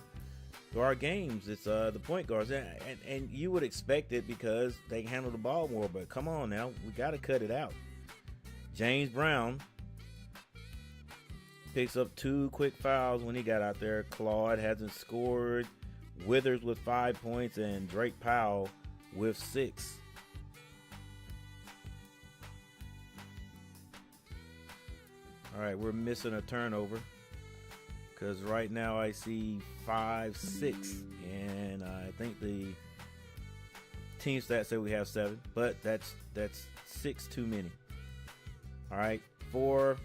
to our games. It's the point guards. And you would expect it because they handle the ball more. But come on now. We got to cut it out. James Brown picks up 2 quick fouls when he got out there. Claude hasn't scored. Withers with 5 points. And Drake Powell with 6. All right, we're missing a turnover because right now I see 5, 6, and I think the team stats say we have 7, but that's 6 too many. All right, for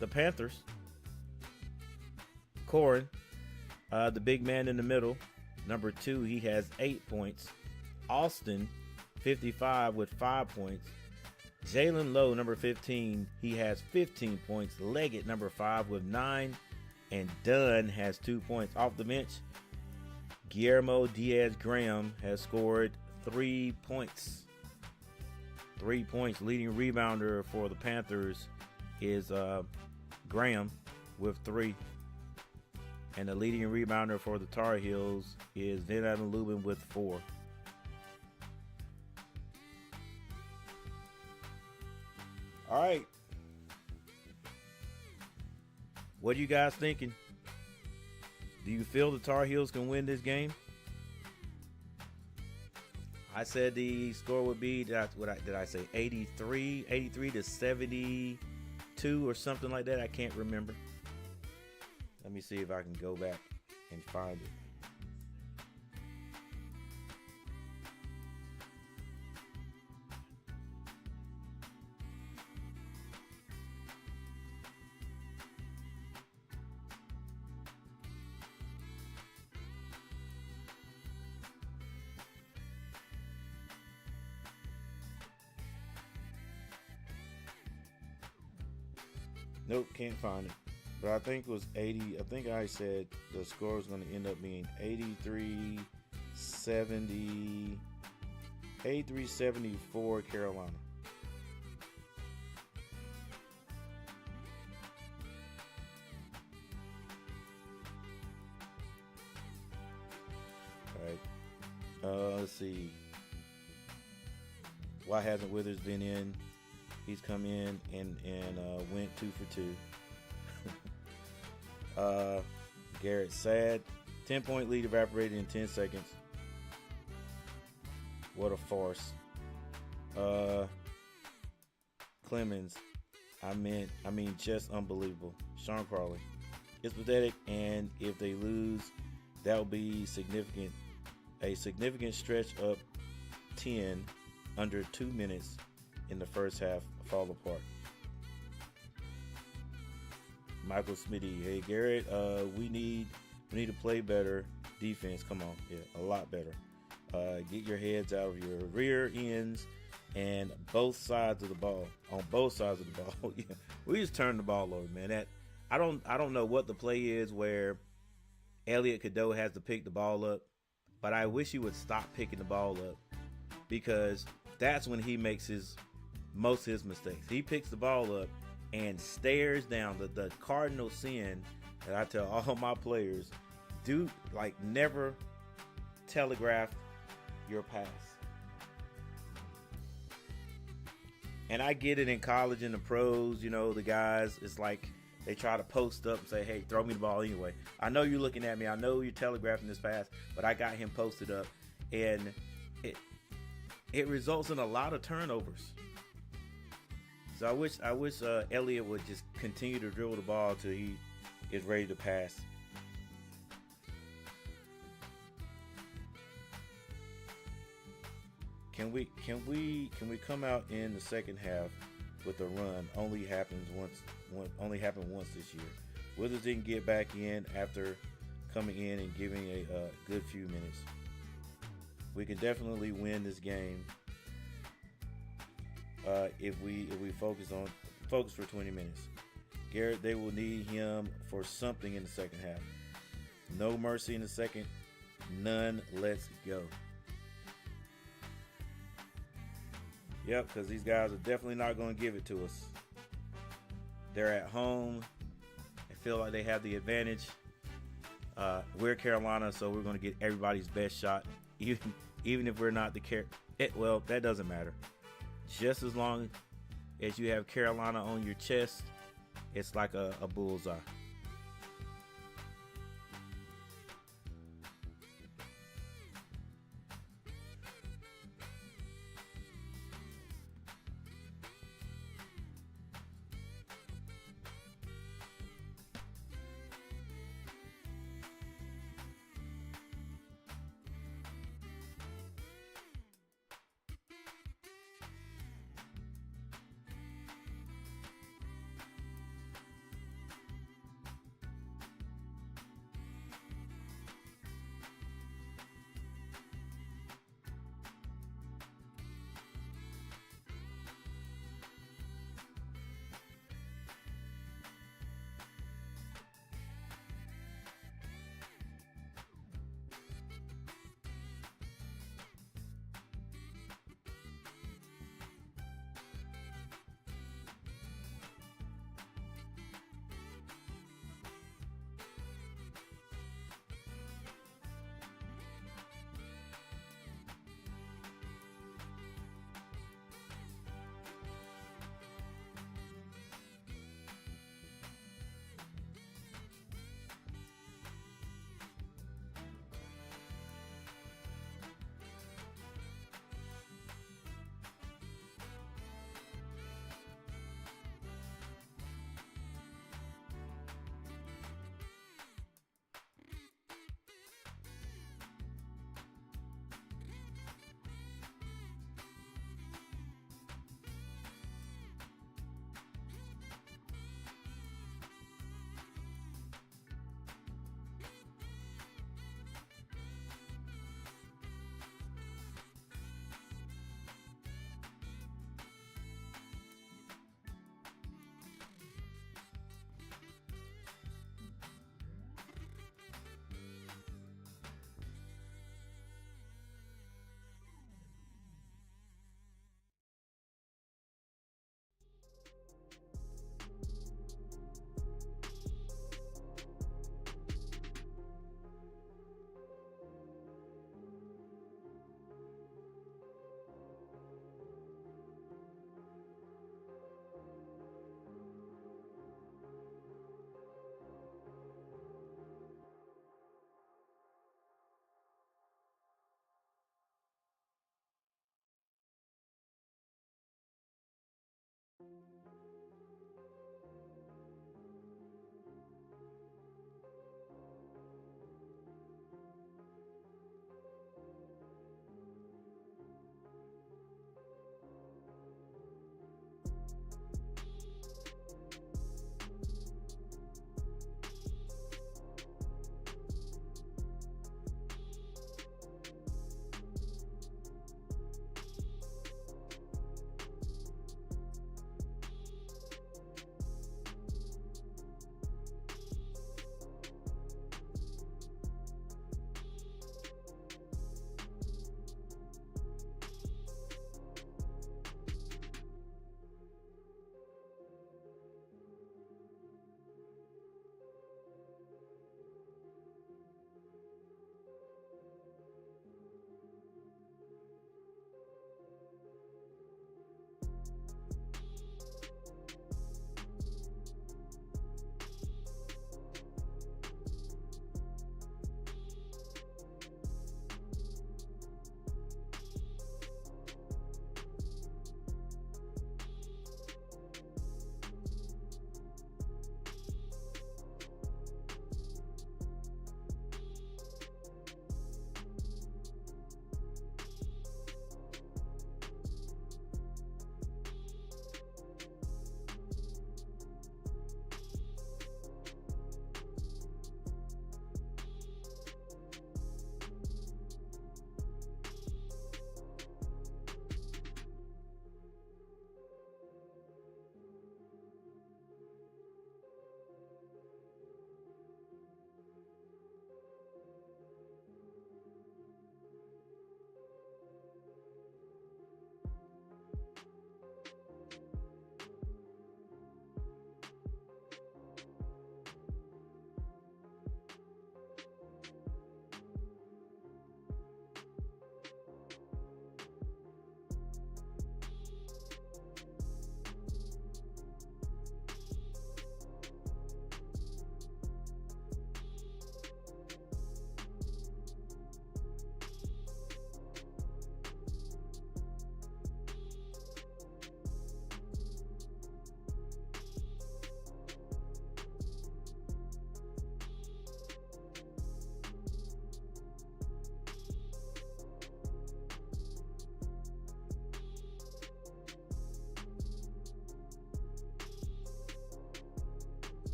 the Panthers, Corin, the big man in the middle, number 2, he has 8 points. Austin, 55 with 5 points. Jalen Lowe, number 15, he has 15 points. Leggett, number 5, with 9. And Dunn has 2 points. Off the bench, Guillermo Diaz-Graham has scored 3 points. 3 points. Leading rebounder for the Panthers is Graham with 3. And the leading rebounder for the Tar Heels is Van Lubin with 4. All right. What are you guys thinking? Do you feel the Tar Heels can win this game? I said the score would be, did I say 83 to 72 or something like that? I can't remember. Let me see if I can go back and find it. Nope, can't find it. But I think it was 80. I think I said the score was going to end up being 83-70, 83-74 Carolina. All right. Let's see. Why hasn't Withers been in? He's come in and went 2 for 2. Garrett sad. 10-point lead evaporated in 10 seconds. What a farce. Clemens. I mean, just unbelievable. Sean Crawley. It's pathetic, and if they lose, that'll be significant. A significant stretch up 10 under 2 minutes in the first half fall apart. Michael Smitty, hey Garrett, we need to play better defense. Come on, yeah, a lot better. Get your heads out of your rear ends and both sides of the ball. On both sides of the ball, yeah, we just turned the ball over, man. That I don't know what the play is where Elliot Cadeau has to pick the ball up, but I wish he would stop picking the ball up because that's when he makes most of his mistakes. He picks the ball up and stares down the cardinal sin that I tell all my players, do like never telegraph your pass. And I get it in college and the pros, you know, the guys, it's like they try to post up and say, hey, throw me the ball anyway. I know you're looking at me. I know you're telegraphing this pass, but I got him posted up. And it results in a lot of turnovers. So I wish Elliott would just continue to dribble the ball till he is ready to pass. Can we come out in the second half with a run? Only happened once this year. Withers didn't get back in after coming in and giving a good few minutes. We can definitely win this game if we focus for 20 minutes. Garrett, they will need him for something in the second half. No mercy in the second. None. Let's go. Yep, because these guys are definitely not going to give it to us. They're at home. They feel like they have the advantage. We're Carolina, so we're going to get everybody's best shot, even if we're not the well, that doesn't matter. Just as long as you have Carolina on your chest, it's like a bullseye.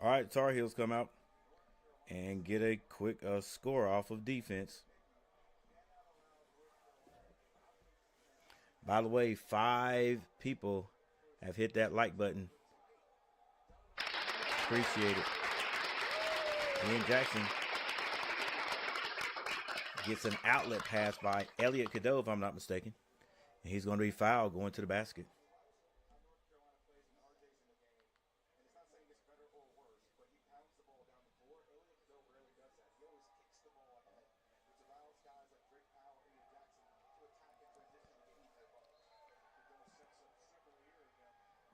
All right, Tar Heels come out and get a quick score off of defense. By the way, 5 people have hit that like button. Appreciate it. Ian Jackson gets an outlet pass by Elliott Cadeau, if I'm not mistaken. And he's going to be fouled going to the basket.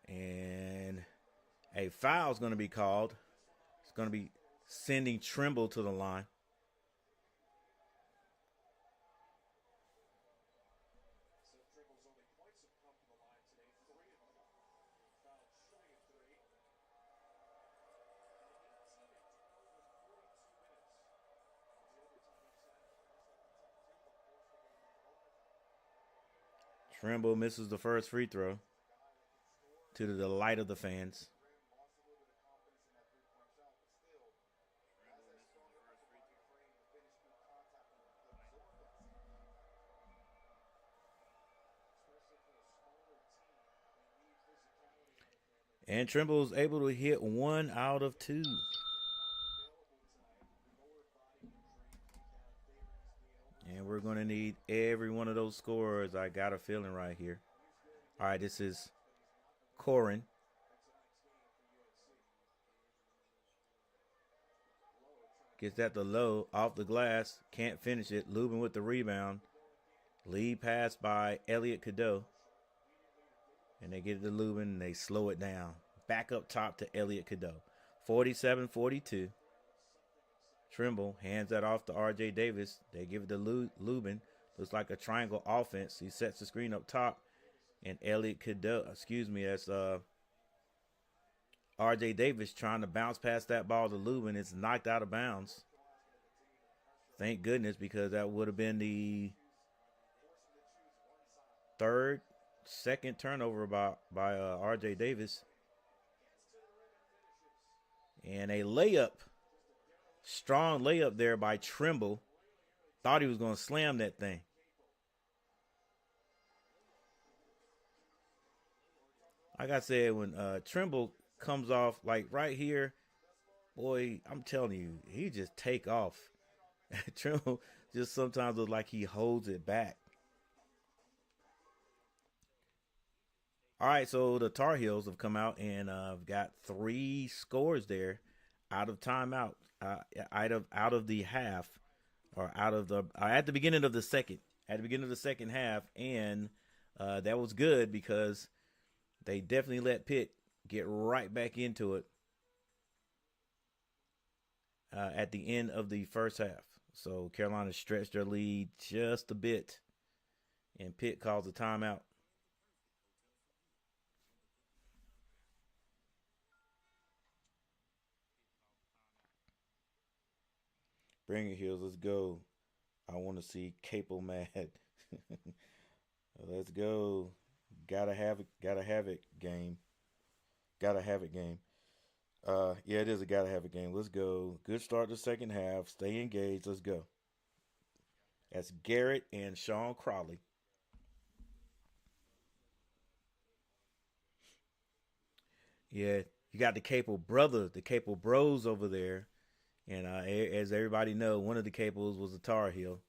And a foul is going to be called. It's going to be sending Trimble to the line. Trimble misses the first free throw to the delight of the fans. And Trimble is able to hit 1 out of 2. And we're going to need every one of those scores. I got a feeling right here. All right, this is Corin. Gets that to Low, off the glass, can't finish it. Lubin with the rebound. Lead pass by Elliott Cadeau. And they get it to Lubin, and they slow it down. Back up top to Elliott Cadeau. 47-42. Trimble hands that off to R.J. Davis. They give it to Lubin. Looks like a triangle offense. He sets the screen up top. And Elliott Cadeau, that's R.J. Davis trying to bounce past that ball to Lubin. It's knocked out of bounds. Thank goodness, because that would have been the second turnover by R.J. Davis. And a layup. Strong layup there by Trimble. Thought he was going to slam that thing. Like I said, when Trimble comes off like right here, boy, I'm telling you, he just take off. Trimble just sometimes looks like he holds it back. All right, so the Tar Heels have come out and got 3 scores there out of timeout. Out of the half, or out of the at the beginning of the second half, and that was good because they definitely let Pitt get right back into it at the end of the first half. So Carolina stretched their lead just a bit, and Pitt calls a timeout. Bring it, Heels. Let's go. I want to see Capo mad. Let's go. Gotta have it. Gotta have it game. Gotta have it game. Yeah, it is a gotta have it game. Let's go. Good start to second half. Stay engaged. Let's go. That's Garrett and Sean Crowley. Yeah, you got the Capo brother, the Capo bros over there. And as everybody know, one of the Capos was a Tar Heel.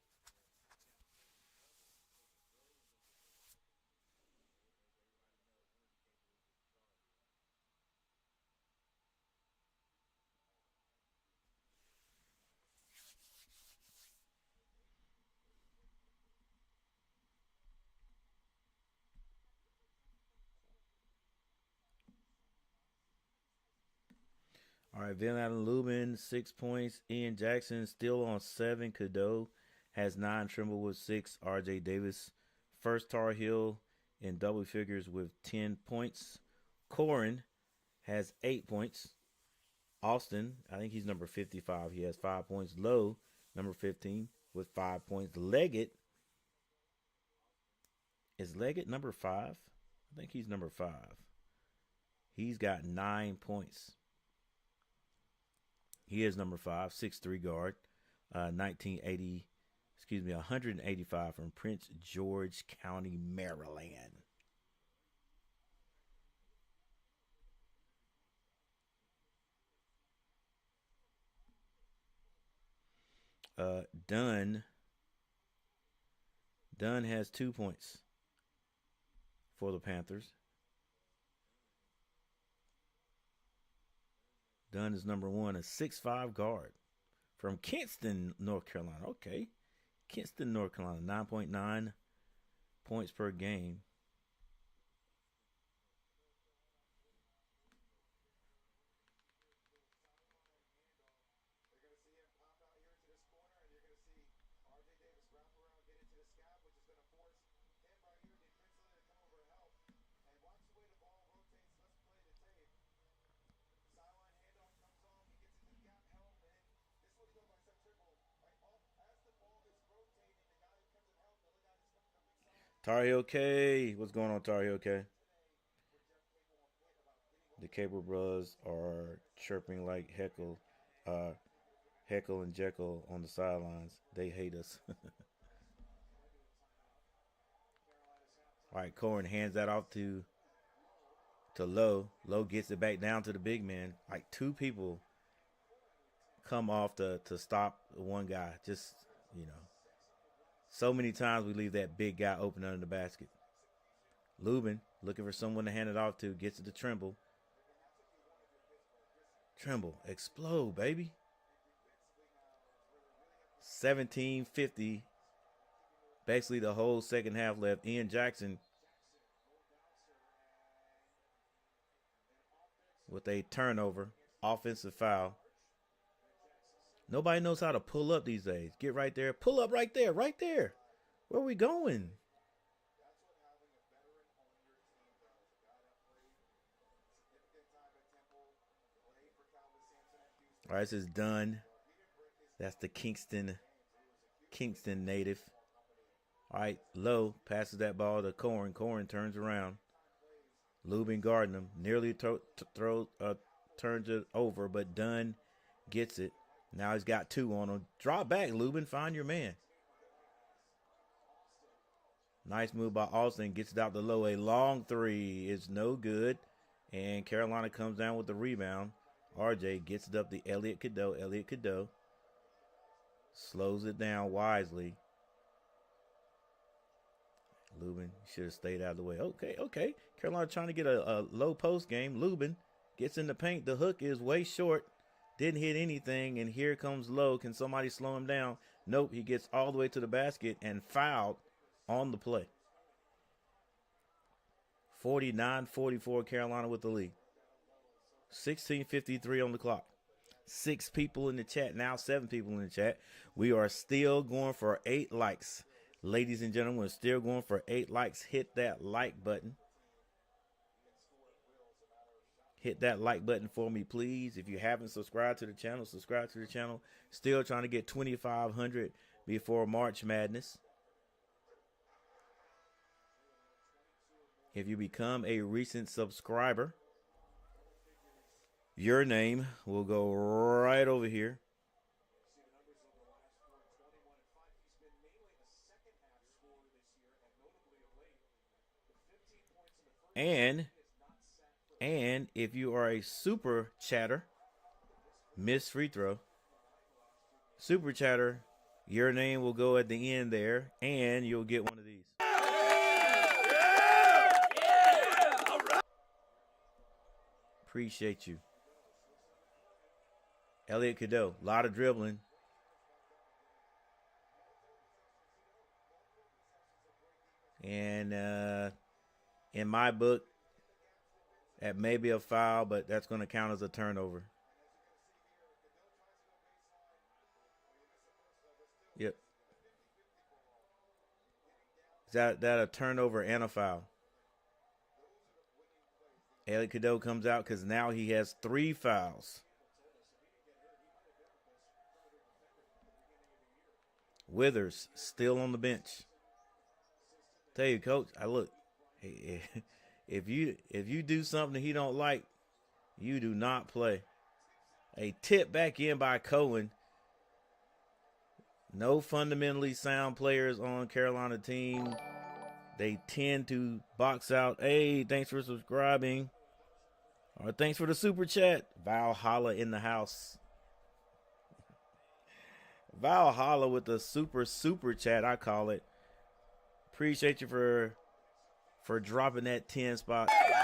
All right, Van Allen Lubin, 6 points. Ian Jackson still on 7. Cadeau has 9. Trimble with 6. R.J. Davis, first Tar Heel in double figures with 10 points. Corin has 8 points. Austin, I think he's number 55. He has 5 points. Low, number 15, with 5 points. Leggett, is Leggett number 5? I think he's number 5. He's got 9 points. He is number 5, 6'3" guard, 185 from Prince George County, Maryland. Dunn has 2 points for the Panthers. Dunn is number 1, a 6'5" guard from Kinston, North Carolina. Okay. Kinston, North Carolina, 9.9 points per game. Tar Heel K. What's going on, Tar Heel K? The Cable Brothers are chirping like Heckle and Jekyll on the sidelines. They hate us. All right, Corn hands that off to Lowe. Lowe gets it back down to the big man. Like 2 people come off to stop one guy. Just, so many times we leave that big guy open under the basket. Lubin looking for someone to hand it off to. Gets it to Trimble. Trimble, explode, baby. 17:50. Basically the whole second half left. Ian Jackson with a turnover. Offensive foul. Nobody knows how to pull up these days. Get right there. Pull up right there. Right there. Where are we going? All right, this is done. That's the Kingston native. All right, Lowe passes that ball to Corn. Corn turns around. Lubin guarding him. Nearly turns it over, but Dunn gets it. Now he's got 2 on him. Drop back, Lubin. Find your man. Nice move by Austin. Gets it out to Lowe. A long 3 is no good. And Carolina comes down with the rebound. RJ gets it up to Elliot Cadeau. Elliot Cadeau slows it down wisely. Lubin should have stayed out of the way. Okay. Carolina trying to get a low post game. Lubin gets in the paint. The hook is way short. Didn't hit anything. And here comes Lowe. Can somebody slow him down? Nope. He gets all the way to the basket and fouled on the play. 49-44 Carolina with the lead. 16:53 on the clock. 6 people in the chat. Now 7 people in the chat. We are still going for 8 likes. Ladies and gentlemen, we're still going for 8 likes. Hit that like button. Hit that like button for me, please. If you haven't subscribed to the channel, subscribe to the channel. Still trying to get 2,500 before March Madness. If you become a recent subscriber, your name will go right over here. And if you are a super chatter, missed free throw, super chatter, your name will go at the end there, and you'll get one of these. Appreciate you. Elliot Cadeau, a lot of dribbling. And in my book, that may be a foul, but that's going to count as a turnover. Yep. Is that a turnover and a foul? Elliot Cadeau comes out because now he has 3 fouls. Withers still on the bench. Tell you, Coach, if you do something he don't like, you do not play. A tip back in by Cohen. No fundamentally sound players on Carolina team. They tend to box out. Hey, thanks for subscribing. Or thanks for the super chat. Valhalla in the house. Valhalla with the super chat, I call it. Appreciate you for dropping that 10 spot. All right.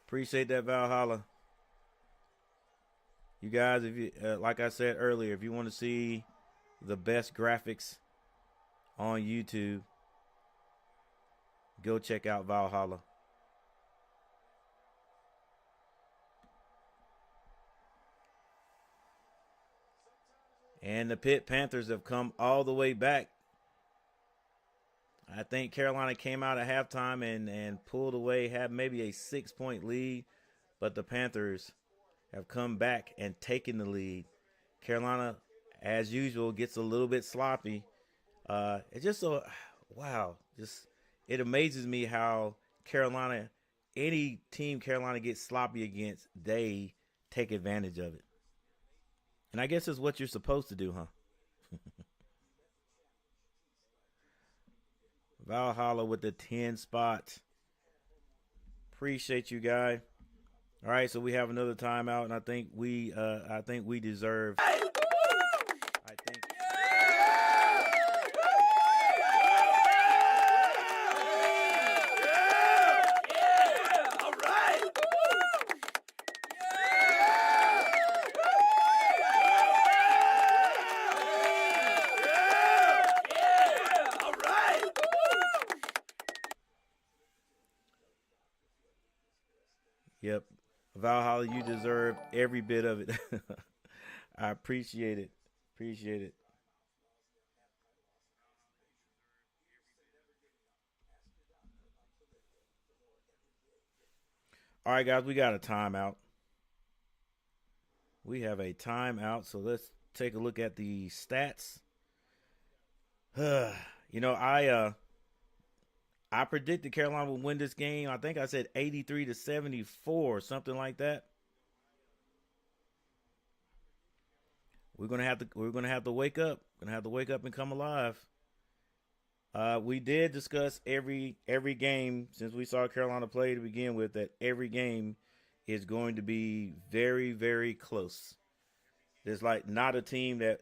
Appreciate that, Valhalla. You guys, if you like I said earlier, if you want to see the best graphics on YouTube, go check out Valhalla. And the Pitt Panthers have come all the way back. I think Carolina came out at halftime and pulled away, had maybe a 6-point lead, but the Panthers have come back and taken the lead. Carolina, as usual, gets a little bit sloppy. It's just so, wow, it amazes me how Carolina, any team Carolina gets sloppy against, they take advantage of it. And I guess it's what you're supposed to do, huh? Valhalla with the 10 spot. Appreciate you, guy. All right, so we have another timeout, and I think we deserve. Yep. Valhalla, you deserve every bit of it. I appreciate it. Appreciate it. All right, guys, we got a timeout. We have a timeout, so let's take a look at the stats. I predicted Carolina would win this game. I think I said 83-74, something like that. We're gonna have to wake up. We're gonna have to wake up and come alive. We did discuss every game since we saw Carolina play to begin with, that every game is going to be very, very close. There's like not a team that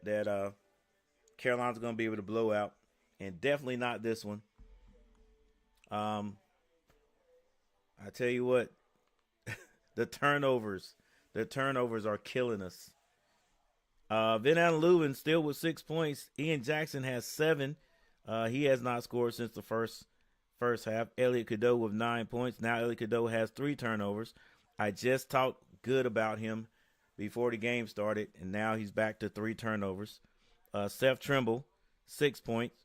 Carolina's going to be able to blow out, and definitely not this one. I tell you what, the turnovers are killing us. Van Allen still with 6 points. Ian Jackson has 7. He has not scored since the first half. Elliot Cadeau with 9 points. Now Elliot Cadeau has 3 turnovers. I just talked good about him before the game started, and now he's back to 3 turnovers. Seth Trimble, 6 points.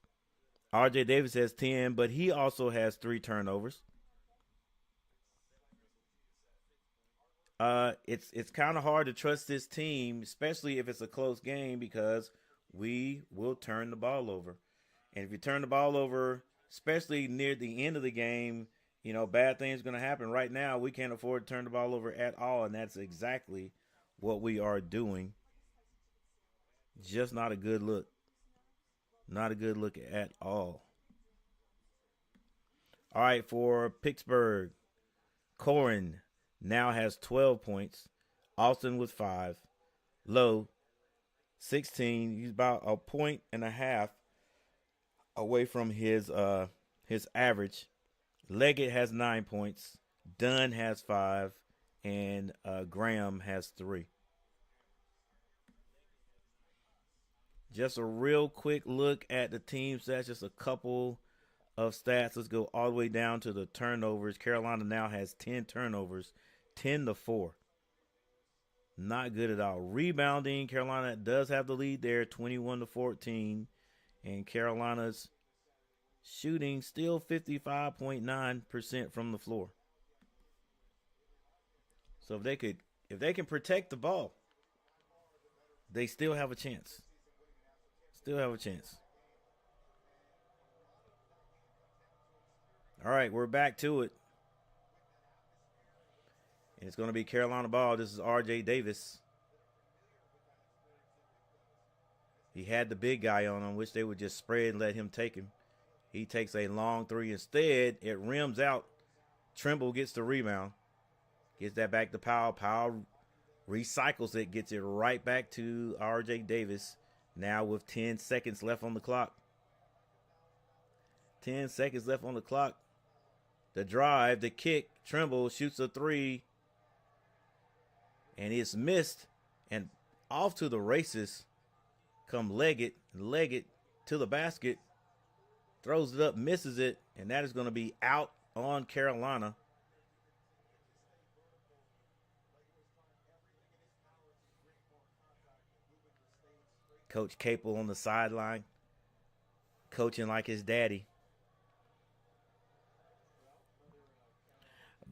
R.J. Davis has 10, but he also has 3 turnovers. It's kind of hard to trust this team, especially if it's a close game, because we will turn the ball over. And if you turn the ball over, especially near the end of the game, bad things are going to happen. Right now, we can't afford to turn the ball over at all, and that's exactly what we are doing. Just not a good look. Not a good look at all. All right, for Pittsburgh, Corin now has 12 points. Austin with 5. Lowe, 16. He's about a point and a half away from his average. Leggett has 9 points. Dunn has 5. And Graham has 3. Just a real quick look at the team stats. Just a couple of stats. Let's go all the way down to the turnovers. Carolina now has 10 turnovers, 10-4. Not good at all. Rebounding, Carolina does have the lead there, 21-14. And Carolina's shooting still 55.9% from the floor. So if they can protect the ball, they still have a chance. Still have a chance. All right, we're back to it. And it's going to be Carolina ball. This is R.J. Davis. He had the big guy on him. Wish they would just spread and let him take him. He takes a long three. Instead, it rims out. Trimble gets the rebound. Gets that back to Powell. Powell recycles it. Gets it right back to R.J. Davis. Now with 10 seconds left on the clock. 10 seconds left on the clock. The drive, the kick. Trimble shoots a three. And it's missed. And off to the races come Leggett to the basket. Throws it up, misses it. And that is going to be out on Carolina. Coach Capel on the sideline. Coaching like his daddy.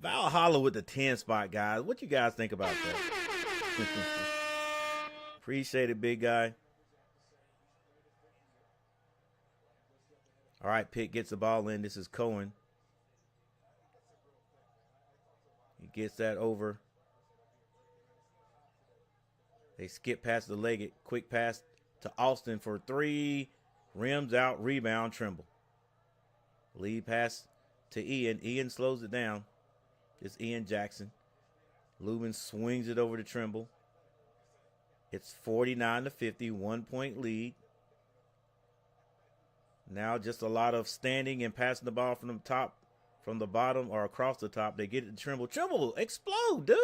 Valhalla with the 10 spot, guys. What you guys think about that? Appreciate it, big guy. All right, Pitt gets the ball in. This is Cohen. He gets that over. They skip past the Leggett. Quick pass to Austin for three. Rims out, rebound, Trimble. Lead pass to Ian. Ian slows it down. It's Ian Jackson. Lubin swings it over to Trimble. It's 49-50, 1 point lead. Now just a lot of standing and passing the ball from the top, from the bottom or across the top. They get it to Trimble. Trimble, explode, dude.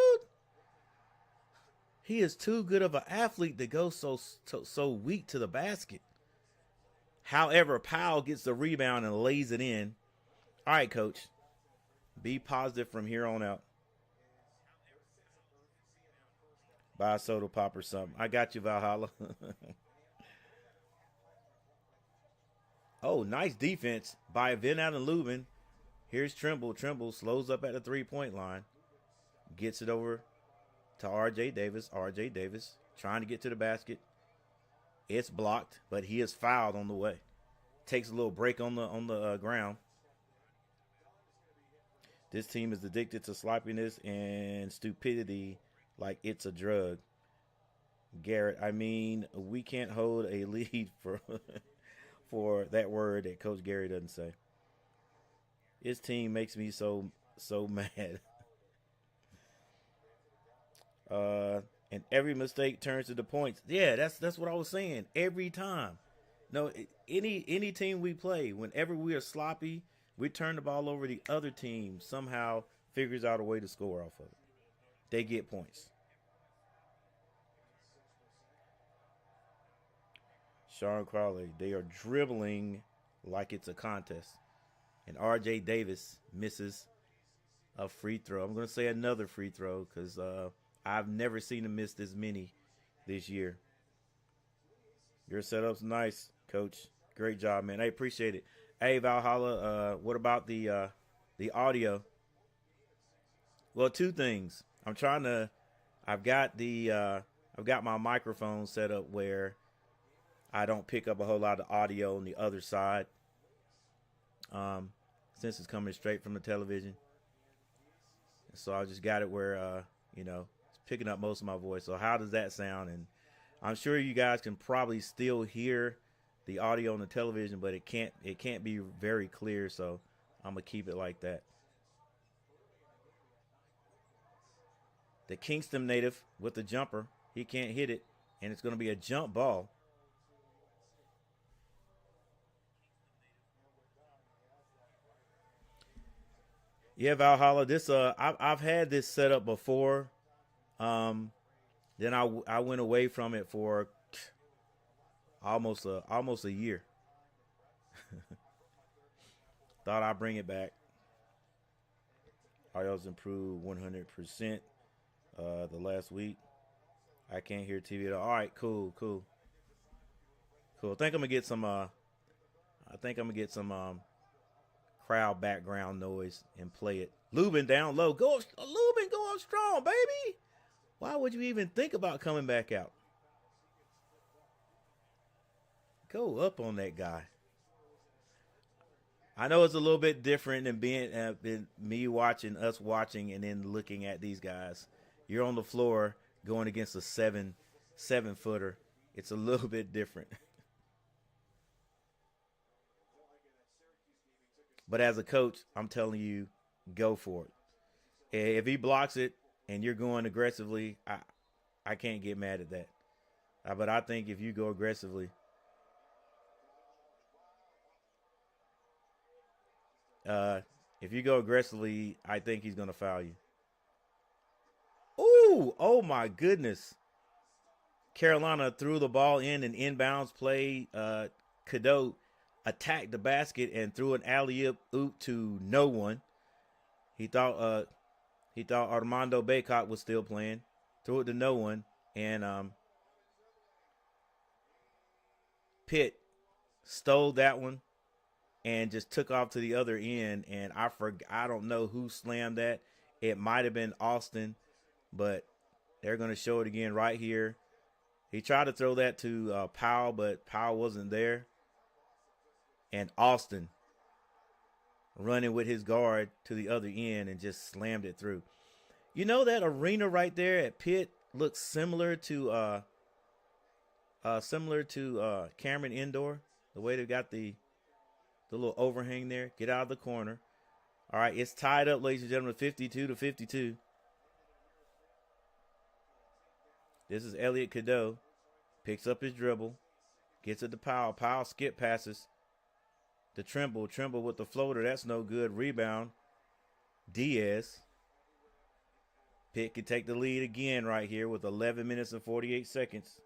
He is too good of an athlete to go so weak to the basket. However, Powell gets the rebound and lays it in. All right, coach. Be positive from here on out. Buy a soda pop or something. I got you, Valhalla. Oh, nice defense by Van Allen Lubin. Here's Trimble. Trimble slows up at the three-point line. Gets it over to R.J. Davis. R.J. Davis trying to get to the basket. It's blocked, but he is fouled on the way. Takes a little break on the ground. This team is addicted to sloppiness and stupidity like it's a drug. Garrett, I mean, we can't hold a lead for that word that Coach Gary doesn't say. His team makes me so mad. And every mistake turns into points. Yeah, that's what I was saying. Every time. No, any team we play, whenever we are sloppy, we turn the ball over. The other team somehow figures out a way to score off of it. They get points. Sean Crowley, they are dribbling like it's a contest. And R.J. Davis misses a free throw. I'm going to say another free throw because I've never seen him miss this many this year. Your setup's nice, Coach. Great job, man. I appreciate it. Hey, Valhalla, what about the audio? Well, two things. I've got my microphone set up where I don't pick up a whole lot of audio on the other side. Since it's coming straight from the television. So I just got it where, it's picking up most of my voice. So how does that sound? And I'm sure you guys can probably still hear the audio on the television, but it can't be very clear. So I'm going to keep it like that. The Kingston native with the jumper. He can't hit it, and it's going to be a jump ball. Yeah, Valhalla. This I've had this set up before. Then I went away from it for almost a year. Thought I'd bring it back. Audio's improved 100% the last week. I can't hear TV at all. All right, cool. I think I'm gonna get some crowd background noise and play it. Lubin down low. Lubin going strong, baby. Why would you even think about coming back out? Go up on that guy. I know it's a little bit different than being me watching us watching and then looking at these guys. You're on the floor going against a seven footer. It's a little bit different. But as a coach, I'm telling you, go for it. If he blocks it and you're going aggressively, I can't get mad at that. But I think if you go aggressively, uh, if you go aggressively, I think he's going to foul you. Ooh, oh my goodness. Carolina threw the ball in an inbounds play. Cadeau attacked the basket and threw an alley-oop to no one. He thought Armando Baycott was still playing. Threw it to no one, and Pitt stole that one and just took off to the other end. And I don't know who slammed that. It might have been Austin, but they're going to show it again right here. He tried to throw that to Powell, but Powell wasn't there. And Austin running with his guard to the other end and just slammed it through. You know that arena right there at Pitt looks similar to Cameron Indoor. The way they got the little overhang there. Get out of the corner. All right, it's tied up, ladies and gentlemen, 52-52. This is Elliot Cadeau. Picks up his dribble. Gets it to Powell. Powell skip passes to Trimble. Trimble with the floater. That's no good. Rebound. Diaz. Pitt can take the lead again right here with 11 minutes and 48 seconds.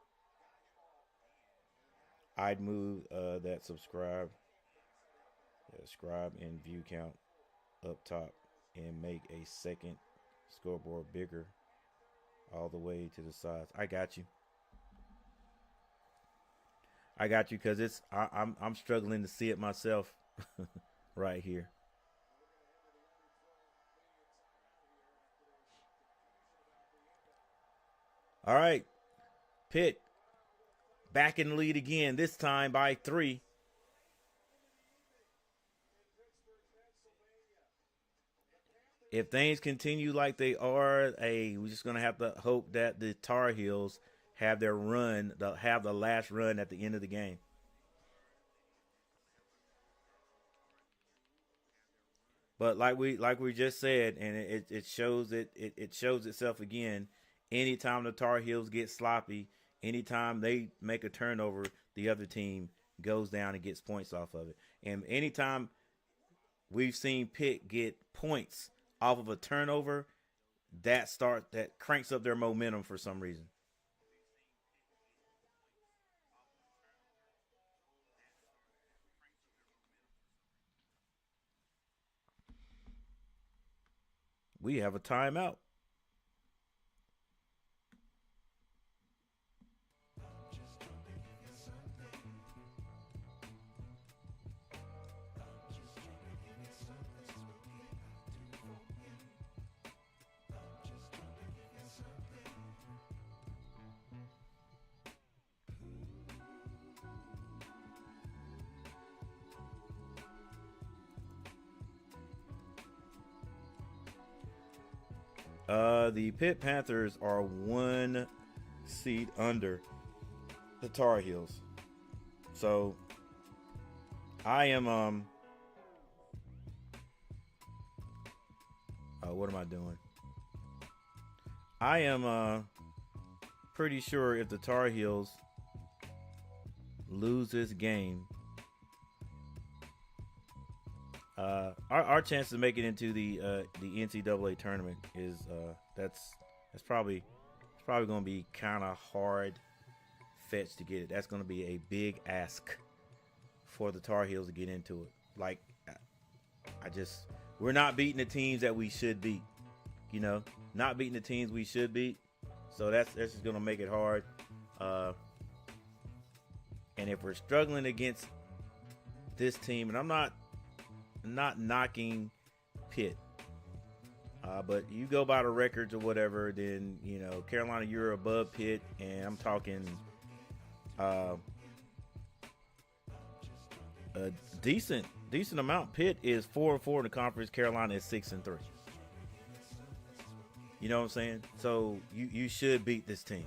I'd move that subscribe and view count up top and make a second scoreboard bigger all the way to the sides. I got you because I'm struggling to see it myself right here. All right, Pitt back in the lead again, this time by 3. If things continue like they are, we're just going to have to hope that the Tar Heels have their run, have the last run at the end of the game. But like we just said, and it shows it shows itself again. Anytime the Tar Heels get sloppy, anytime they make a turnover, the other team goes down and gets points off of it. And anytime we've seen Pitt get points off of a turnover, that cranks up their momentum for some reason. We have a timeout. The Pitt Panthers are 1 seat under the Tar Heels. So I am what am I doing? I am pretty sure if the Tar Heels lose this game, our chance of making it into the NCAA tournament is that's probably going to be kind of hard fetch to get it. That's going to be a big ask for the Tar Heels to get into it. Like, we're not beating the teams that we should beat. You know, not beating the teams we should beat. So that's just going to make it hard. And if we're struggling against this team, and I'm not knocking Pitt, but you go by the records or whatever, then, you know, Carolina, you're above Pitt, and I'm talking a decent amount. Pitt is 4-4 in the conference. Carolina is 6-3. You know what I'm saying? So you should beat this team.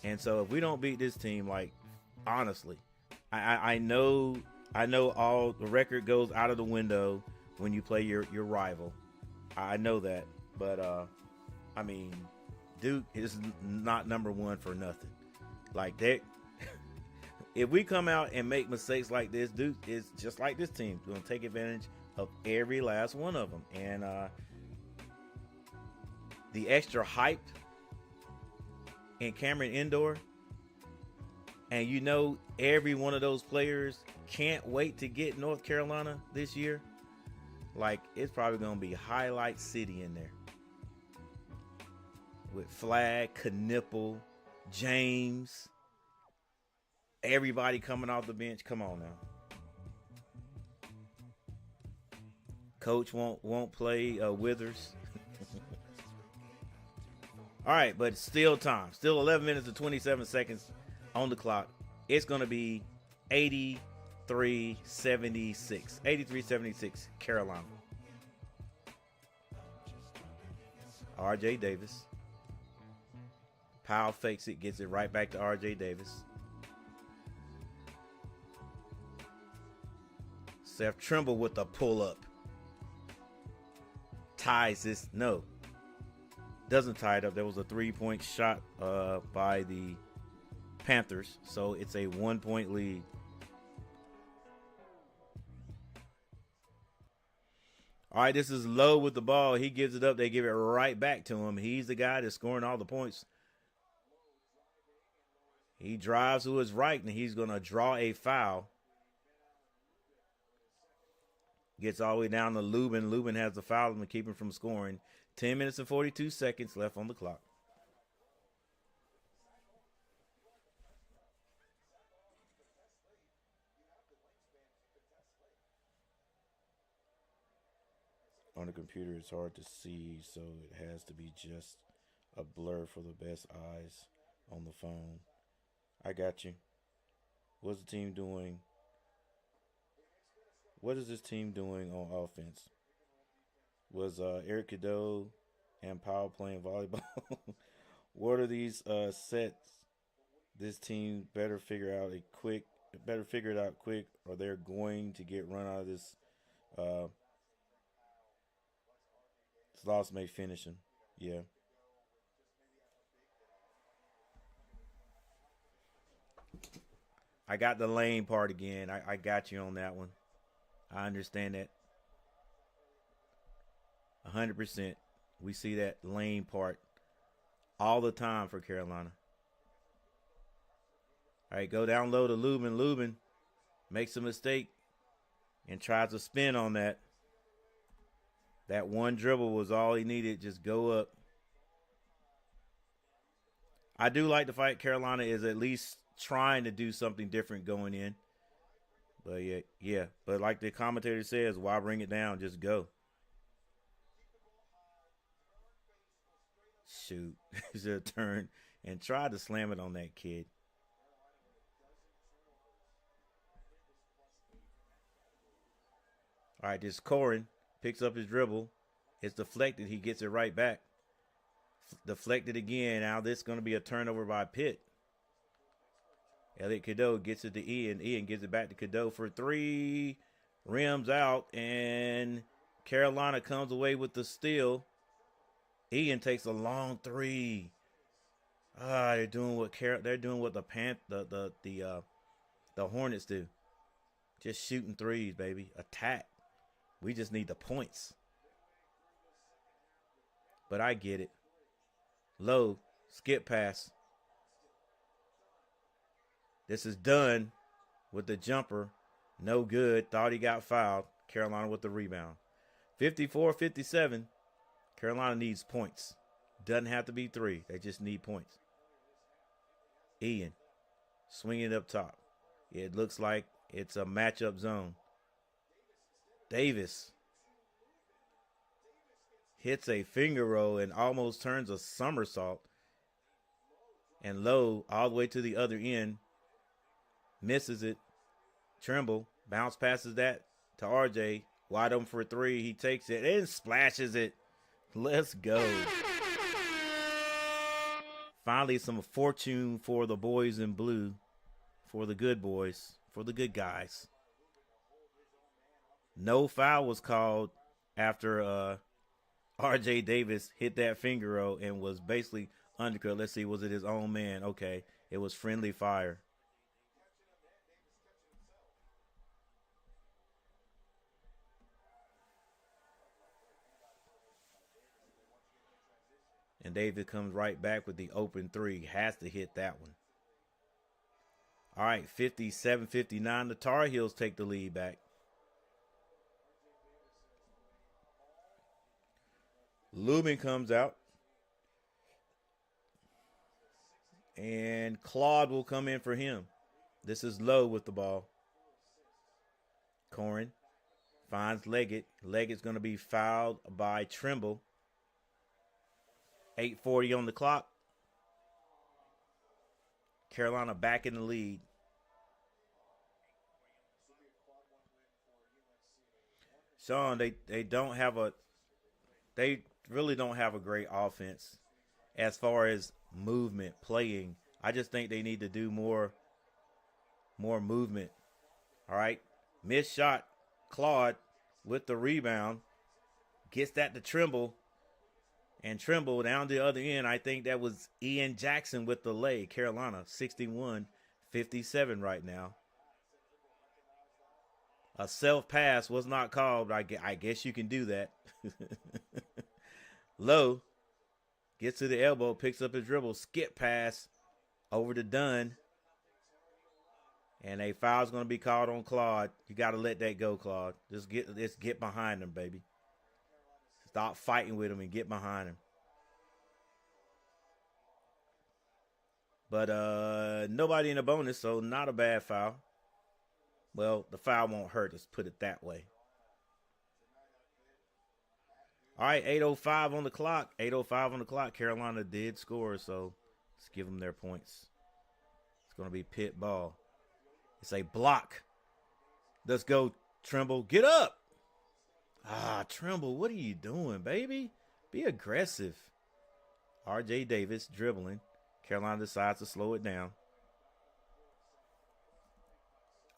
And so if we don't beat this team, like honestly, I know all the record goes out of the window when you play your rival. I know that, but I mean, Duke is not number one for nothing. Like that. If we come out and make mistakes like this, Duke is just like this team. We're going to take advantage of every last one of them. And the extra hype in Cameron Indoor, and you know every one of those players can't wait to get North Carolina this year. Like, it's probably going to be highlight city in there. With Flagg, Knipple, James, everybody coming off the bench. Come on now. Coach won't play Withers. All right, but still time. Still 11 minutes and 27 seconds on the clock. It's going to be 83-76. 83-76, Carolina. R.J. Davis. Powell fakes it, gets it right back to R.J. Davis. Seth Trimble with the pull-up. Ties this. No. Doesn't tie it up. There was a 3-point shot by the Panthers. So it's a 1-point lead. All right, this is Lowe with the ball. He gives it up. They give it right back to him. He's the guy that's scoring all the points. He drives to his right, and he's going to draw a foul. Gets all the way down to Lubin. Lubin has the foul to keep him from scoring. 10 minutes and 42 seconds left on the clock. On the computer, it's hard to see, so it has to be just a blur for the best eyes on the phone. I got you. What's the team doing? What is this team doing on offense? Was Eric Cadeau and Powell playing volleyball? What are these sets? This team better figure it out quick, or they're going to get run out of this. This loss may finish him. Yeah. I got the lane part again. I got you on that one. I understand that. 100%. We see that lane part all the time for Carolina. All right, go down low to Lubin. Lubin makes a mistake and tries to spin on that. That one dribble was all he needed. Just go up. I do like the fight. Carolina is at least trying to do something different going in. But yeah. But like the commentator says, why bring it down? Just go. Shoot. He's going to turn and try to slam it on that kid. All right, this Corin picks up his dribble. It's deflected. He gets it right back. Deflected again. Now this is going to be a turnover by Pitt. Elliot Cadeau gets it to Ian. Ian gives it back to Cadeau for three. Rims out, and Carolina comes away with the steal. Ian takes a long three. They're doing what the Hornets do. Just shooting threes, baby. Attack. We just need the points. But I get it. Low, skip pass. This is done with the jumper. No good. Thought he got fouled. Carolina with the rebound. 54-57. Carolina needs points. Doesn't have to be three. They just need points. Ian, swinging it up top. It looks like it's a matchup zone. Davis hits a finger roll and almost turns a somersault. And Lowe, all the way to the other end, misses it. Trimble bounce passes that to RJ. Wide open for 3. He takes it and splashes it. Let's go. Finally, some fortune for the boys in blue. For the good boys. For the good guys. No foul was called after RJ Davis hit that finger roll and was basically undercut. Let's see, was it his own man? Okay, it was friendly fire. And Davis comes right back with the open 3. Has to hit that one. All right, 57-59. The Tar Heels take the lead back. Lubin comes out. And Claude will come in for him. This is Lowe with the ball. Corin finds Leggett. Leggett's going to be fouled by Trimble. 8:40 on the clock. Carolina back in the lead. Sean, they don't have a they really don't have a great offense as far as movement, playing. I just think they need to do more movement. All right. Missed shot. Claude with the rebound. Gets that to Trimble. And Trimble down the other end. I think that was Ian Jackson with the lay. Carolina 61-57 right now. A self-pass was not called. I guess you can do that. Lowe gets to the elbow, picks up his dribble, skip pass over to Dunn. And a foul's going to be called on Claude. You got to let that go, Claude. Just get behind him, baby. Stop fighting with him and get behind him. But nobody in the bonus, so not a bad foul. Well, the foul won't hurt. Let's put it that way. All right, 8:05 on the clock. 8:05 on the clock. Carolina did score, so let's give them their points. It's going to be Pitt ball. It's a block. Let's go, Trimble. Get up. Trimble, what are you doing, baby? Be aggressive. RJ Davis dribbling. Carolina decides to slow it down.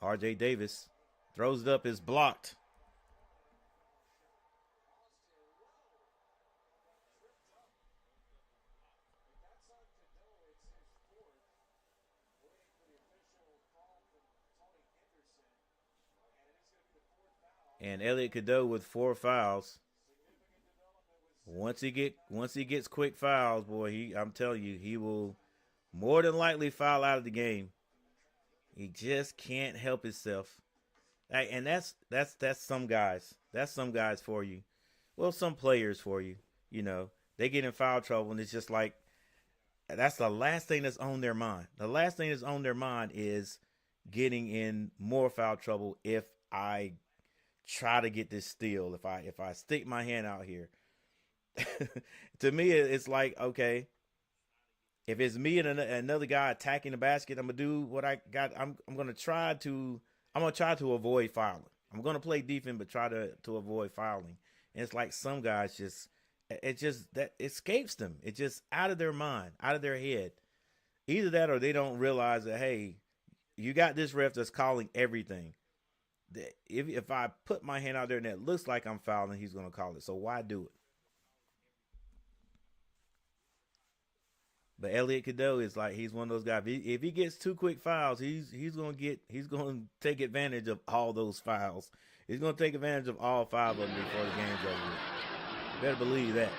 RJ Davis throws it up, is blocked. And Elliot Cadeau with 4 fouls. Once he gets quick fouls, boy, I'm telling you, he will more than likely foul out of the game. He just can't help himself. And that's some guys. That's some guys for you. Well, some players for you. You know, they get in foul trouble, and it's just like, that's the last thing that's on their mind. The last thing that's on their mind is getting in more foul trouble if I try to get this steal, if I stick my hand out here. To me, it's like, okay, if it's me and another guy attacking the basket, I'm gonna do what I got. I'm gonna try to avoid fouling. I'm gonna play defense, but try to avoid fouling. And it's like some guys that escapes them. It's just out of their mind, out of their head. Either that, or they don't realize that, hey, you got this ref that's calling everything. If I put my hand out there and it looks like I'm fouling, he's gonna call it. So why do it? But Elliot Cadeau is like, he's one of those guys. If he gets 2 quick fouls, he's gonna take advantage of all those fouls. He's gonna take advantage of all 5 of them before the game's over with. Better believe that.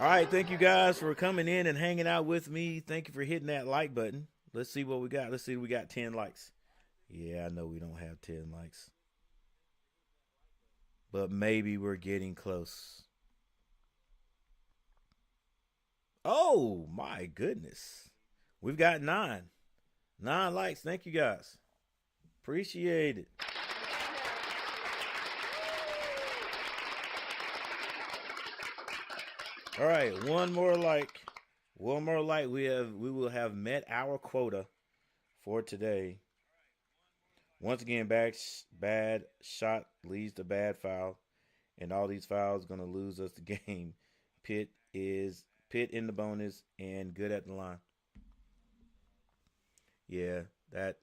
All right, thank you guys for coming in and hanging out with me. Thank you for hitting that like button. Let's see what we got. Let's see if we got 10 likes. Yeah, I know we don't have 10 likes. But maybe we're getting close. Oh, my goodness. We've got 9. 9 likes. Thank you, guys. Appreciate it. All right, one more like. One more like. We will have met our quota for today. Once again, bad shot leads to bad foul, and all these fouls going to lose us the game. Pitt in the bonus and good at the line. Yeah, that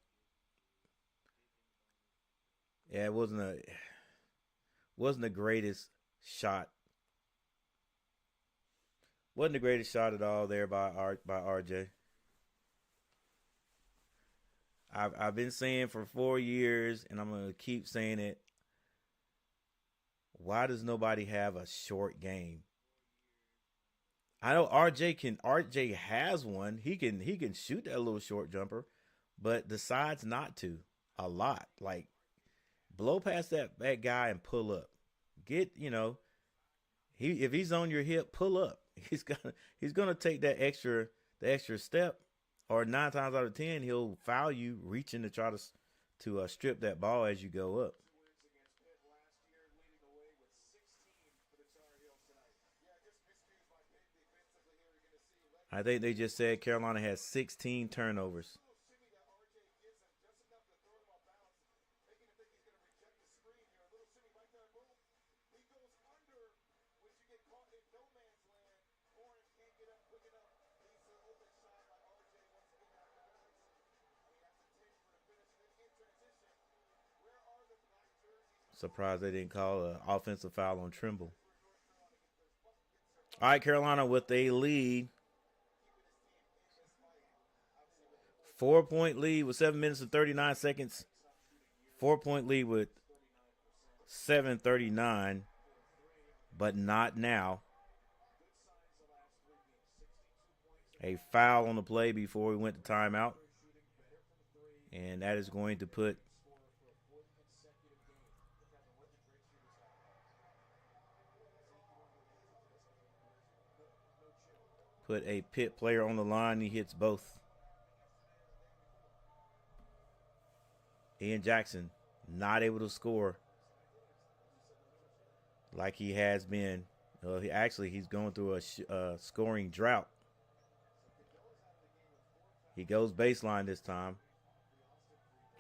yeah, it wasn't the greatest shot. Wasn't the greatest shot at all there by RJ. I've been saying for 4 years, and I'm gonna keep saying it. Why does nobody have a short game? I know RJ has one. He can shoot that little short jumper, but decides not to a lot. Like blow past that guy and pull up. Get he if he's on your hip, pull up. He's gonna take the extra step, or 9 times out of 10 he'll foul you reaching to try to strip that ball as you go up. I think they just said Carolina has 16 turnovers. Surprised they didn't call an offensive foul on Trimble. All right, Carolina with a lead. 4-point lead with 7 minutes and 39 seconds. 4-point lead with 7:39, but not now. A foul on the play before we went to timeout, and that is going to put a Pitt player on the line. He hits both. Ian Jackson not able to score like he has been. He's going through a scoring drought. He goes baseline this time.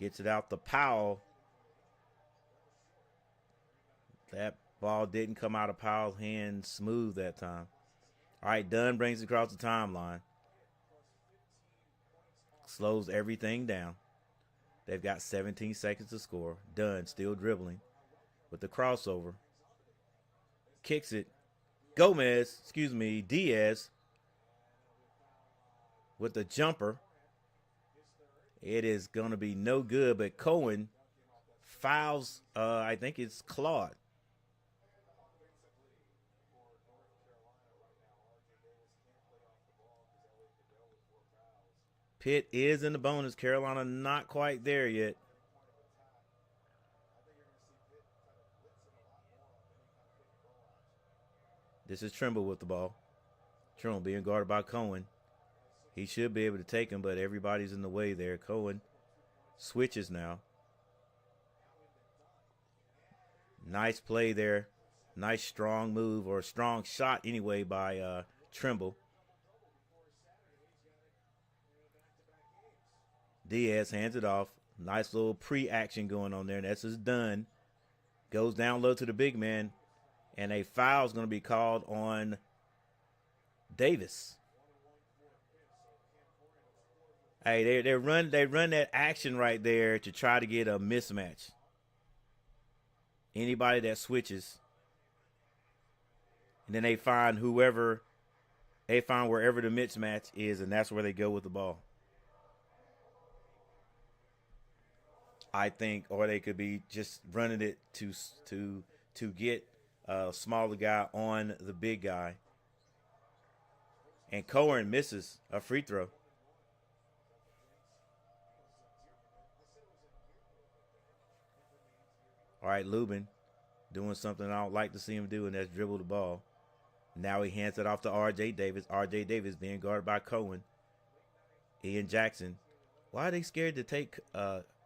Gets it out to Powell. That ball didn't come out of Powell's hand smooth that time. All right, Dunn brings it across the timeline. Slows everything down. They've got 17 seconds to score. Dunn still dribbling with the crossover. Kicks it. Diaz with the jumper. It is going to be no good, but Cohen fouls, I think it's Claude. Pitt is in the bonus. Carolina not quite there yet. This is Trimble with the ball. Trimble being guarded by Cohen. He should be able to take him, but everybody's in the way there. Cohen switches now. Nice play there. Nice strong move, or strong shot anyway, by Trimble. Diaz hands it off. Nice little pre-action going on there. And that's just done. Goes down low to the big man. And a foul is going to be called on Davis. Hey, they run that action right there to try to get a mismatch. Anybody that switches, and then they find wherever the mismatch is, and that's where they go with the ball. I think, or they could be just running it to get a smaller guy on the big guy. And Cohen misses a free throw. All right, Lubin doing something I don't like to see him do, and that's dribble the ball. Now he hands it off to R.J. Davis. R.J. Davis being guarded by Cohen. Ian Jackson. Why are they scared to take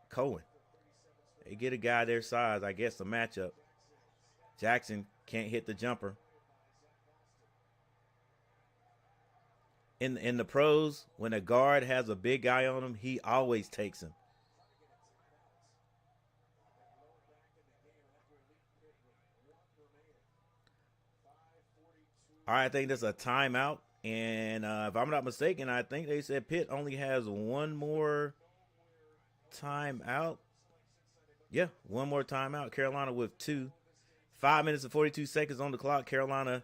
Cohen? They get a guy their size, I guess, a matchup. Jackson can't hit the jumper. In the pros, when a guard has a big guy on him, he always takes him. All right, I think that's a timeout. And if I'm not mistaken, I think they said Pitt only has one more timeout. Yeah, one more timeout. Carolina with two. 5 minutes and 42 seconds on the clock. Carolina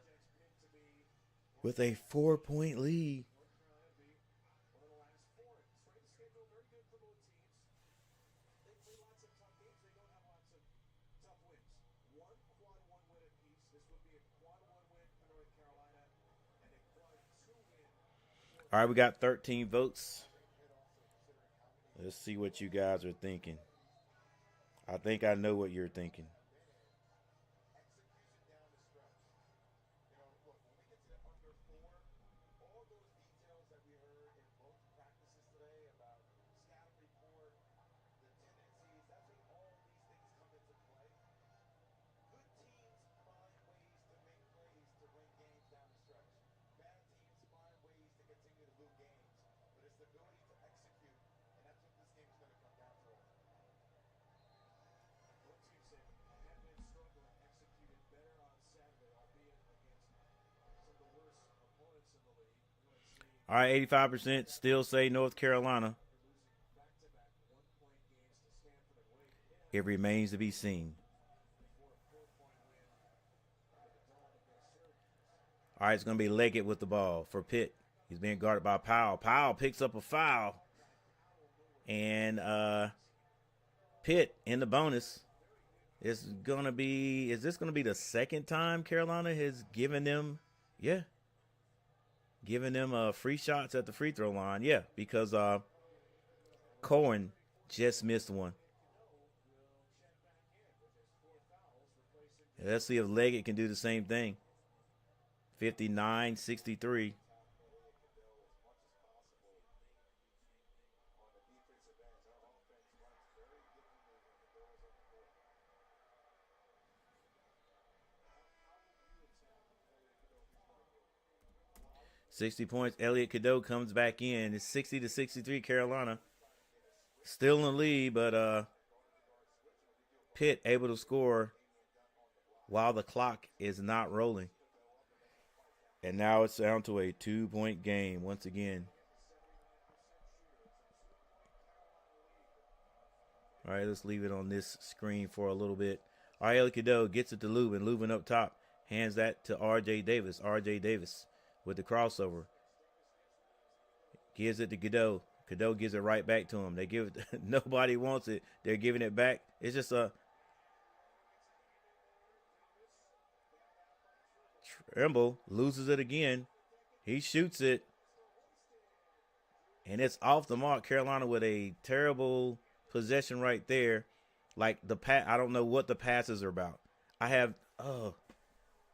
with a 4-point lead. All right, we got 13 votes. Let's see what you guys are thinking. I think I know what you're thinking. All right, 85% still say North Carolina. It remains to be seen. All right, it's going to be Leggett with the ball for Pitt. He's being guarded by Powell. Powell picks up a foul. And Pitt in the bonus. Is this going to be the second time Carolina has given them, free shots at the free throw line? Yeah, because Cohen just missed one. Let's see if Leggett can do the same thing. 59-63. 60 points. Elliot Cadeau comes back in. It's 60-63 Carolina. Still in the lead, but Pitt able to score while the clock is not rolling. And now it's down to a 2-point game once again. All right, let's leave it on this screen for a little bit. All right, Elliot Cadeau gets it to Lubin. Lubin up top. Hands that to R.J. Davis. R.J. Davis with the crossover. Gives it to Cadeau. Cadeau gives it right back to him. They give it. Nobody wants it. They're giving it back. It's just a Trimble loses it again. He shoots it. And it's off the mark. Carolina with a terrible possession right there. Like I don't know what the passes are about. I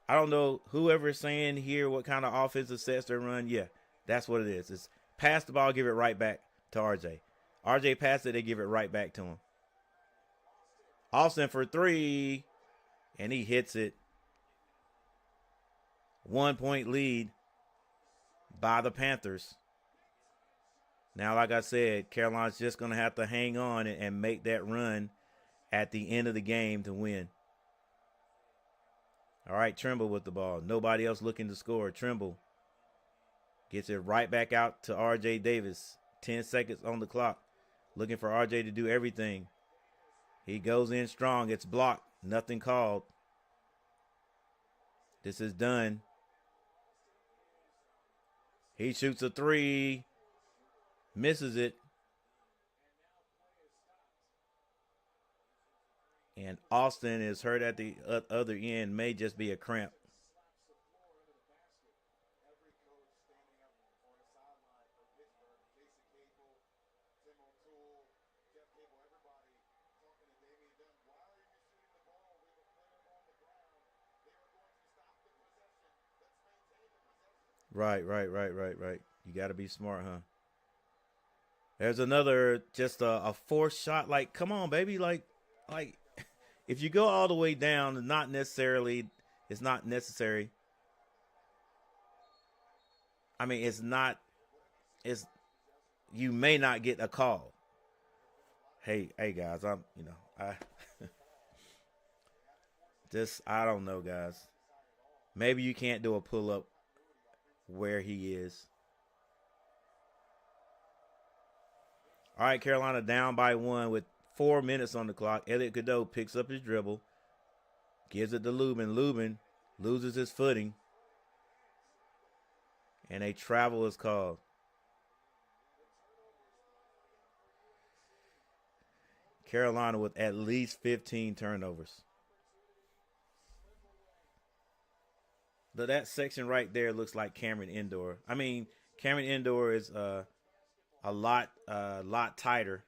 don't know whoever's saying here what kind of offensive sets they run. Yeah, that's what it is. It's pass the ball, give it right back to RJ. RJ passed it, they give it right back to him. Austin for three, and he hits it. 1-point lead by the Panthers. Now, like I said, Carolina's just going to have to hang on and make that run at the end of the game to win. All right, Trimble with the ball. Nobody else looking to score. Trimble gets it right back out to R.J. Davis. 10 seconds on the clock. Looking for R.J. to do everything. He goes in strong. It's blocked. Nothing called. This is done. He shoots a three. Misses it. And Austin is hurt at the other end. May just be a cramp. Right. You got to be smart, huh? There's another, just a forced shot. Like, come on, baby. Like, if you go all the way down, it's not necessary. I mean, you may not get a call. Hey guys, I I don't know, guys. Maybe you can't do a pull up where he is. All right, Carolina down by 1 with 4 minutes on the clock. Elliot Cadeau picks up his dribble, gives it to Lubin. Lubin loses his footing, and a travel is called. Carolina with at least 15 turnovers. But that section right there looks like Cameron Indoor. I mean, Cameron Indoor is a lot tighter.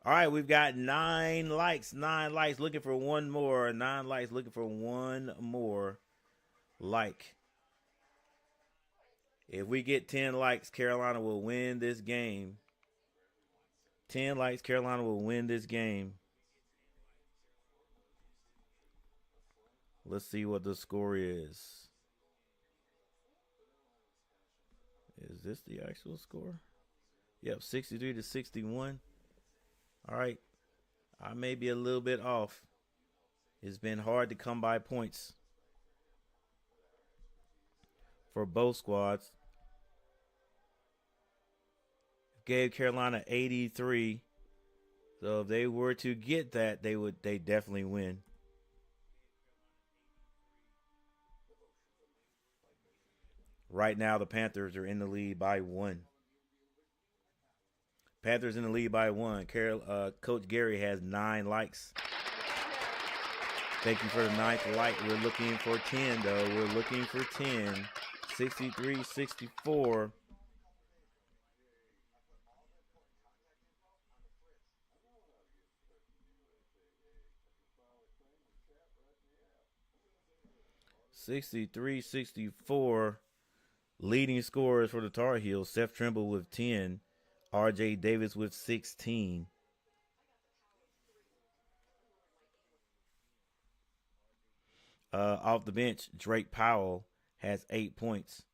All right, we've got 9 likes. 9 likes. Looking for one more. 9 likes. Looking for one more like. If we get 10 likes, Carolina will win this game. 10 likes, Carolina will win this game. Let's see what the score is. Is this the actual score? Yep, 63-61. All right. I may be a little bit off. It's been hard to come by points for both squads. Gave Carolina 83. So if they were to get that, they definitely win. Right now, the Panthers are in the lead by 1. Panthers in the lead by 1. Coach Gary has 9 likes. Thank you for the 9th like. We're looking for 10, though. We're looking for 10. 63-64. Leading scorers for the Tar Heels: Seth Trimble with 10, R.J. Davis with 16. Off the bench, Drake Powell has 8 points.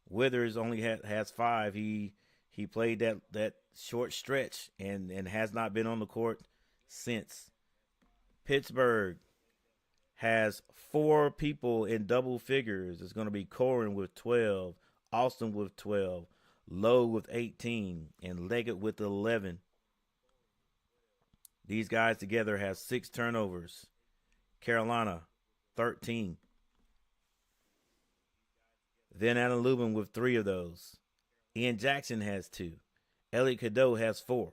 Withers only has 5. He played that short stretch and has not been on the court since. Pittsburgh has 4 people in double figures. It's going to be Corin with 12, Austin with 12, Lowe with 18, and Leggett with 11. These guys together have 6 turnovers. Carolina, 13. Then Alan Lubin with 3 of those. Ian Jackson has 2. Elliot Cadeau has 4.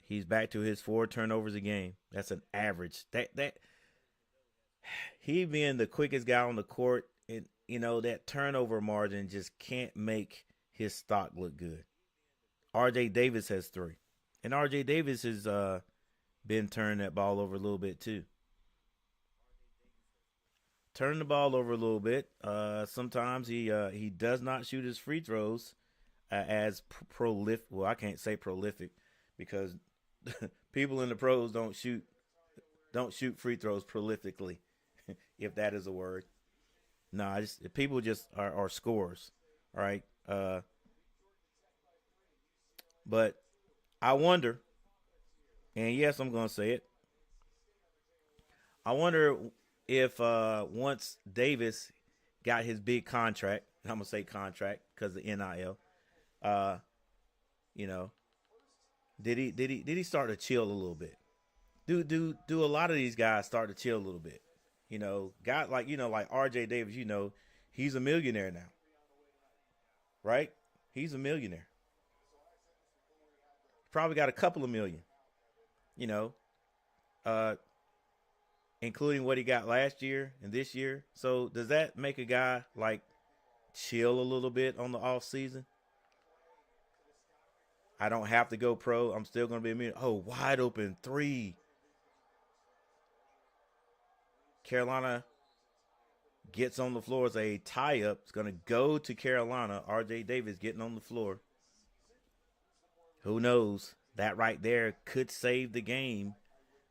He's back to his 4 turnovers a game. That's an average. That he being the quickest guy on the court, and that turnover margin just can't make his stock look good. R.J. Davis has 3. And R.J. Davis has been turning that ball over a little bit too. Turn the ball over a little bit. Sometimes he does not shoot his free throws as prolific. Well, I can't say prolific because people in the pros don't shoot free throws prolifically, if that is a word. No, people just are scorers. All right. But I wonder, and yes, I'm going to say it. I wonder if once Davis got his big contract, and I'm going to say contract because of NIL, did he start to chill a little bit? Do a lot of these guys start to chill a little bit? Guys like RJ Davis, he's a millionaire now. Right? He's a millionaire. Probably got a couple of million. Including what he got last year and this year. So does that make a guy chill a little bit on the off season? I don't have to go pro. I'm still going to be a millionaire. Oh, wide open 3. Carolina gets on the floor as a tie-up. It's going to go to Carolina. R.J. Davis getting on the floor. Who knows? That right there could save the game.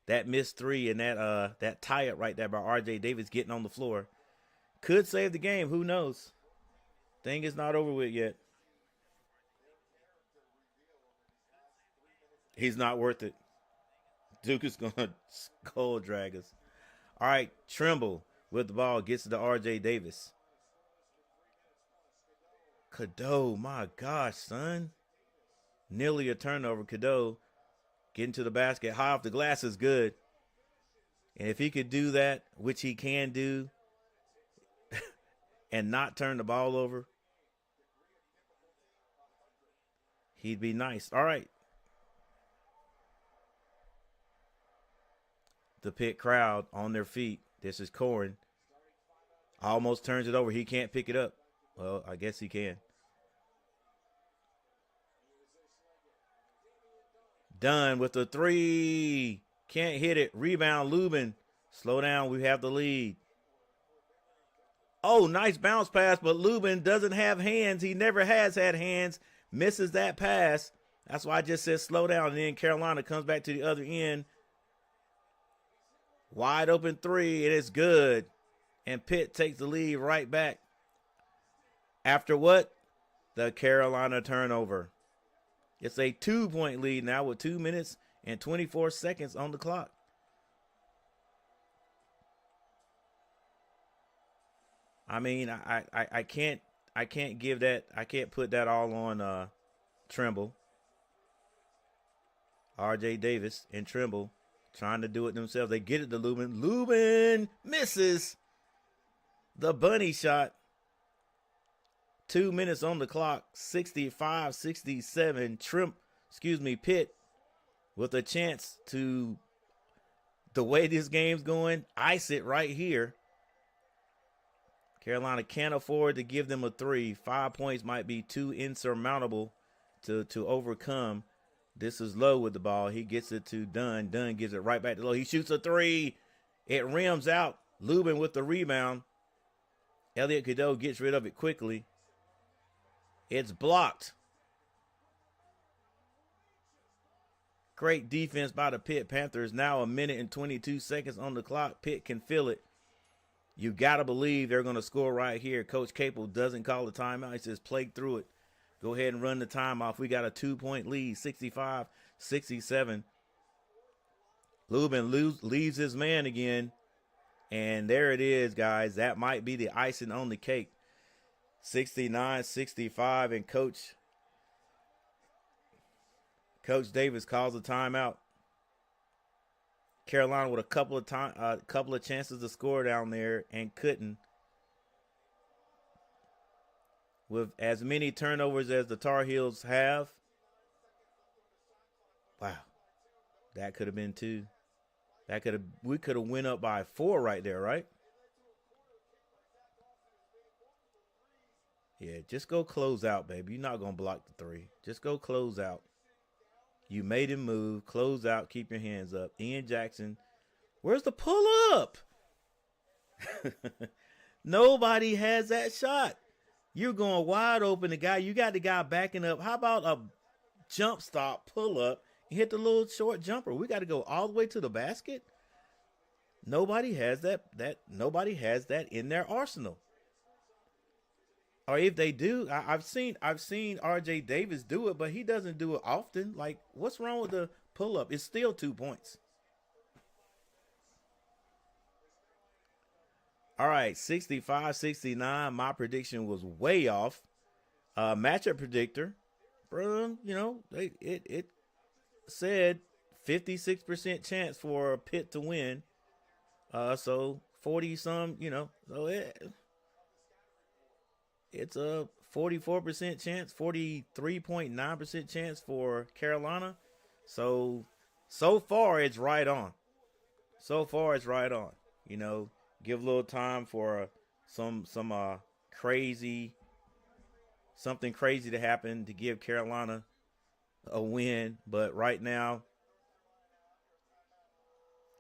That missed 3 and that tie-up right there by R.J. Davis getting on the floor could save the game. Who knows? Thing is not over with yet. He's not worth it. Duke is going to skull drag us. All right, Trimble with the ball, gets it to R.J. Davis. Cadeau, my gosh, son. Nearly a turnover. Cadeau getting to the basket. High off the glass is good. And if he could do that, which he can do, and not turn the ball over, he'd be nice. All right. The Pitt crowd on their feet. This is Corin. Almost turns it over. He can't pick it up. Well, I guess he can. Dunn with the three. Can't hit it. Rebound, Lubin. Slow down. We have the lead. Oh, nice bounce pass, but Lubin doesn't have hands. He never has had hands. Misses that pass. That's why I just said slow down. And then Carolina comes back to the other end. Wide open three. It is good. And Pitt takes the lead right back. After what? The Carolina turnover. It's a 2-point lead now with 2 minutes and 24 seconds on the clock. I mean, I can't give that, I can't put that all on Trimble. R.J. Davis and Trimble trying to do it themselves. They get it to Lubin. Lubin misses the bunny shot. 2 minutes on the clock. 65-67. Pitt with a chance to, the way this game's going, ice it right here. Carolina can't afford to give them a three. 5 points might be too insurmountable to overcome. This is Lowe with the ball. He gets it to Dunn. Dunn gives it right back to Lowe. He shoots a three. It rims out. Lubin with the rebound. Elliot Cadeau gets rid of it quickly. It's blocked. Great defense by the Pitt Panthers. Now a minute and 22 seconds on the clock. Pitt can feel it. You got to believe they're going to score right here. Coach Capel doesn't call the timeout. He says, play through it. Go ahead and run the time off. We got a 2-point lead, 65-67. Lubin leaves his man again. And there it is, guys. That might be the icing on the cake. 69-65. And Coach Davis calls a timeout. Carolina with a couple of chances to score down there and couldn't. With as many turnovers as the Tar Heels have. Wow. That could have been 2. We could have went up by 4 right there, right? Yeah, just go close out, baby. You're not going to block the 3. Just go close out. You made him move. Close out. Keep your hands up. Ian Jackson. Where's the pull-up? Nobody has that shot. You're going wide open. You got the guy backing up. How about a jump stop, pull-up, and hit the little short jumper? We got to go all the way to the basket? Nobody has that. Nobody has that in their arsenal. Or if they do, I've seen R.J. Davis do it, but he doesn't do it often. Like, what's wrong with the pull-up? It's still 2 points. All right, 65-69. My prediction was way off. Matchup predictor, bro, it said 56% chance for Pitt to win. So 40-some, so it's a 44% chance, 43.9% chance for Carolina. So far it's right on. Give a little time for something crazy to happen to give Carolina a win. But right now,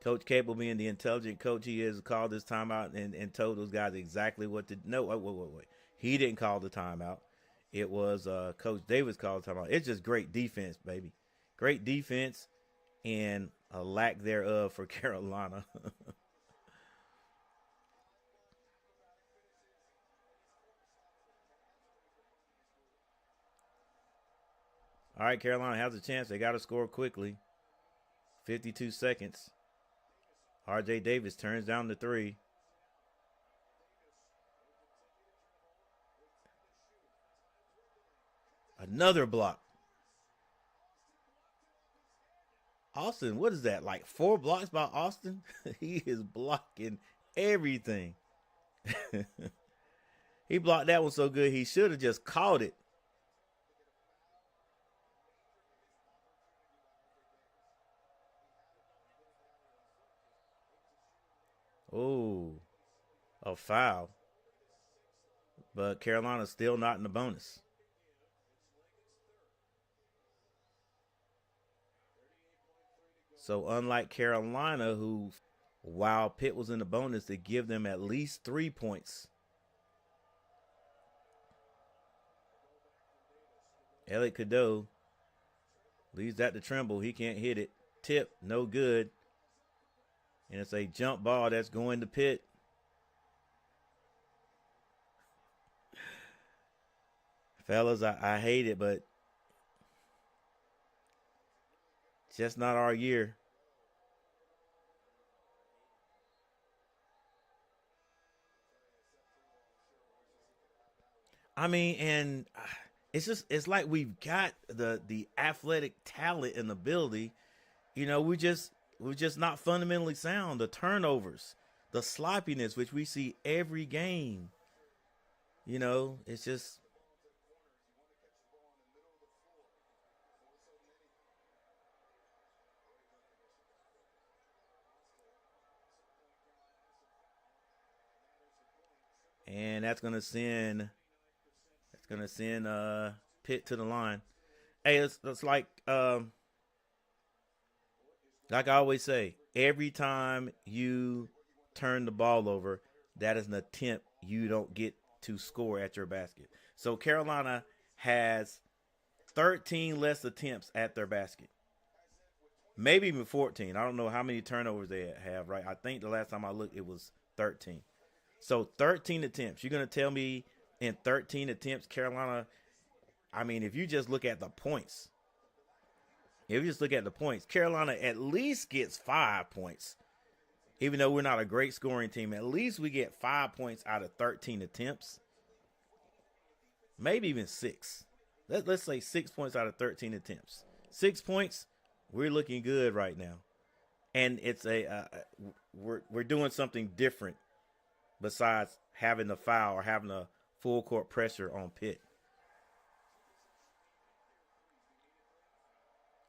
Coach Capel, being the intelligent coach he is, called this timeout and told those guys exactly what to. No, wait. He didn't call the timeout. It was Coach Davis called the timeout. It's just great defense, baby. Great defense and a lack thereof for Carolina. All right, Carolina has a chance. They got to score quickly. 52 seconds. R.J. Davis turns down the 3. Another block. Austin, what is that? Like 4 blocks by Austin? He is blocking everything. He blocked that one so good he should have just caught it. Oh, a foul. But Carolina's still not in the bonus. So unlike Carolina, who, while Pitt was in the bonus, they give them at least 3 points. Elliot Cadeau leaves that to Trimble. He can't hit it. Tip, no good. And it's a jump ball that's going to Pitt. Fellas, I hate it, but just not our year. I mean, and it's like we've got the athletic talent and ability. We're just not fundamentally sound. The turnovers, the sloppiness, which we see every game. It's just. And that's gonna send Pitt to the line. Hey, it's like I always say, every time you turn the ball over, that is an attempt you don't get to score at your basket. So Carolina has 13 less attempts at their basket. Maybe even 14. I don't know how many turnovers they have, right? I think the last time I looked, it was 13. So 13 attempts. You're going to tell me in 13 attempts, Carolina, I mean, if you just look at the points, Carolina at least gets 5 points. Even though we're not a great scoring team, at least we get 5 points out of 13 attempts. Maybe even 6. Let's say 6 points out of 13 attempts. 6 points, we're looking good right now. And it's we're doing something different besides having the foul or having a full court pressure on Pitt.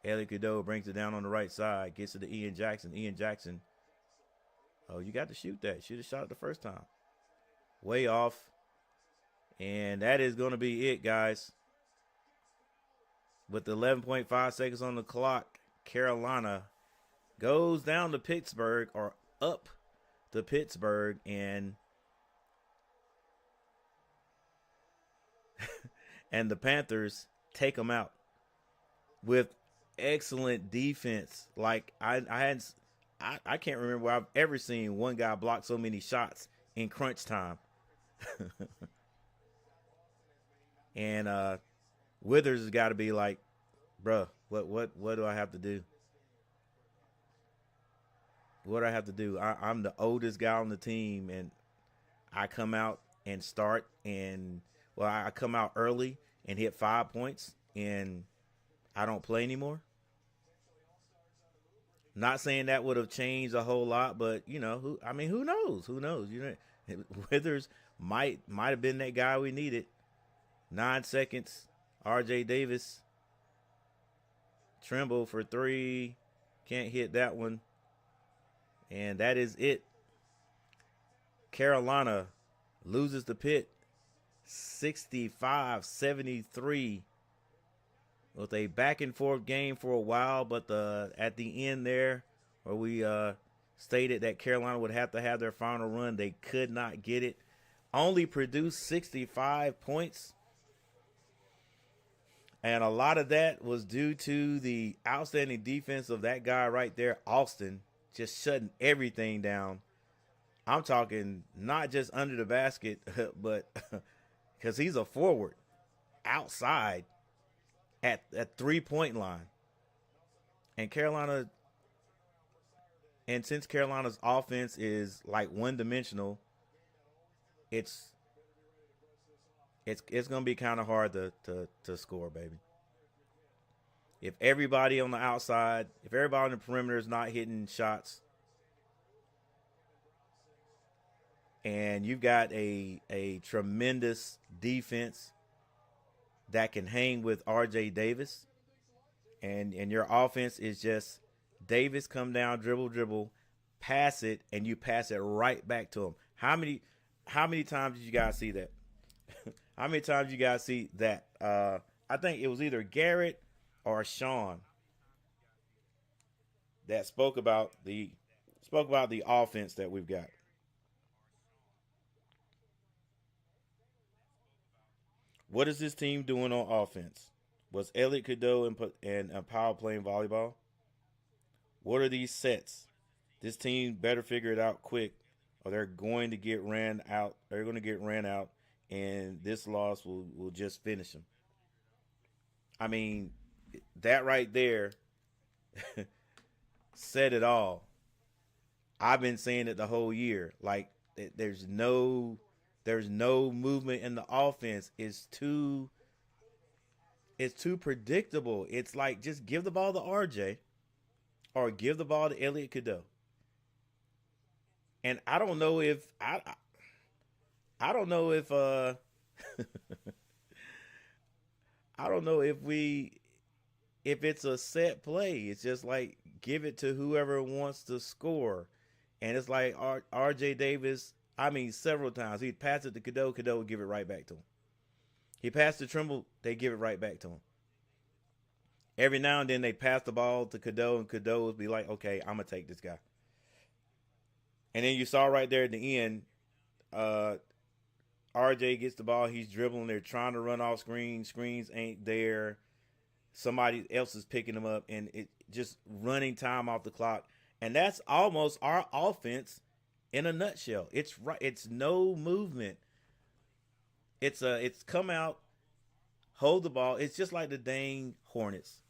Elliot Cadeau brings it down on the right side, gets it to Ian Jackson. Ian Jackson, oh, you got to shoot that. Should have shot it the first time. Way off. And that is going to be it, guys. With 11.5 seconds on the clock, Carolina goes down to Pittsburgh, or up to Pittsburgh, and and the Panthers take them out with excellent defense. Like I can't remember where I've ever seen one guy block so many shots in crunch time. And Withers has got to be like, bruh, what do I have to do? What do I have to do? I'm the oldest guy on the team, and I come out and start, and I come out early and hit 5 points, and I don't play anymore. Not saying that would have changed a whole lot, but who knows? Who knows? Withers might have been that guy we needed. 9 seconds. R.J. Davis. Trimble for 3. Can't hit that one. And that is it. Carolina loses to Pitt 65-73 with a back and forth game for a while, but at the end there, where we stated that Carolina would have to have their final run, they could not get it. Only produced 65 points. And a lot of that was due to the outstanding defense of that guy right there, Austin, just shutting everything down. I'm talking not just under the basket, but because he's a forward outside at 3-point line. And since Carolina's offense is like one-dimensional, it's It's gonna be kind of hard to score, baby. If everybody on the outside, if everybody on the perimeter is not hitting shots, and you've got a tremendous defense that can hang with R.J. Davis, and your offense is just Davis come down, dribble, dribble, pass it, and you pass it right back to him. How many times did you guys see that? How many times you guys see that? I think it was either Garrett or Sean that spoke about the offense that we've got. What is this team doing on offense? Was Elliot Cadeau and Powell playing volleyball? What are these sets? This team better figure it out quick, or they're going to get ran out. They're going to get ran out, and this loss will just finish them. I mean, that right there said it all. I've been saying it the whole year. Like there's no movement in the offense. It's too predictable. It's like just give the ball to RJ or give the ball to Elliot Cadeau. And I don't know if I don't know if it's a set play. It's just like give it to whoever wants to score. And it's like RJ Davis, I mean, several times he'd pass it to Cadeau, Cadeau would give it right back to him. He passed to Trimble, they give it right back to him. Every now and then they pass the ball to Cadeau, and Cadeau would be like, okay, I'm gonna take this guy. And then you saw right there at the end, uh, RJ gets the ball, he's dribbling, they're trying to run off screens ain't there. Somebody else is picking them up, and it just running time off the clock. And that's almost our offense in a nutshell. It's right. It's no movement. It's come out, hold the ball. It's just like the dang Hornets.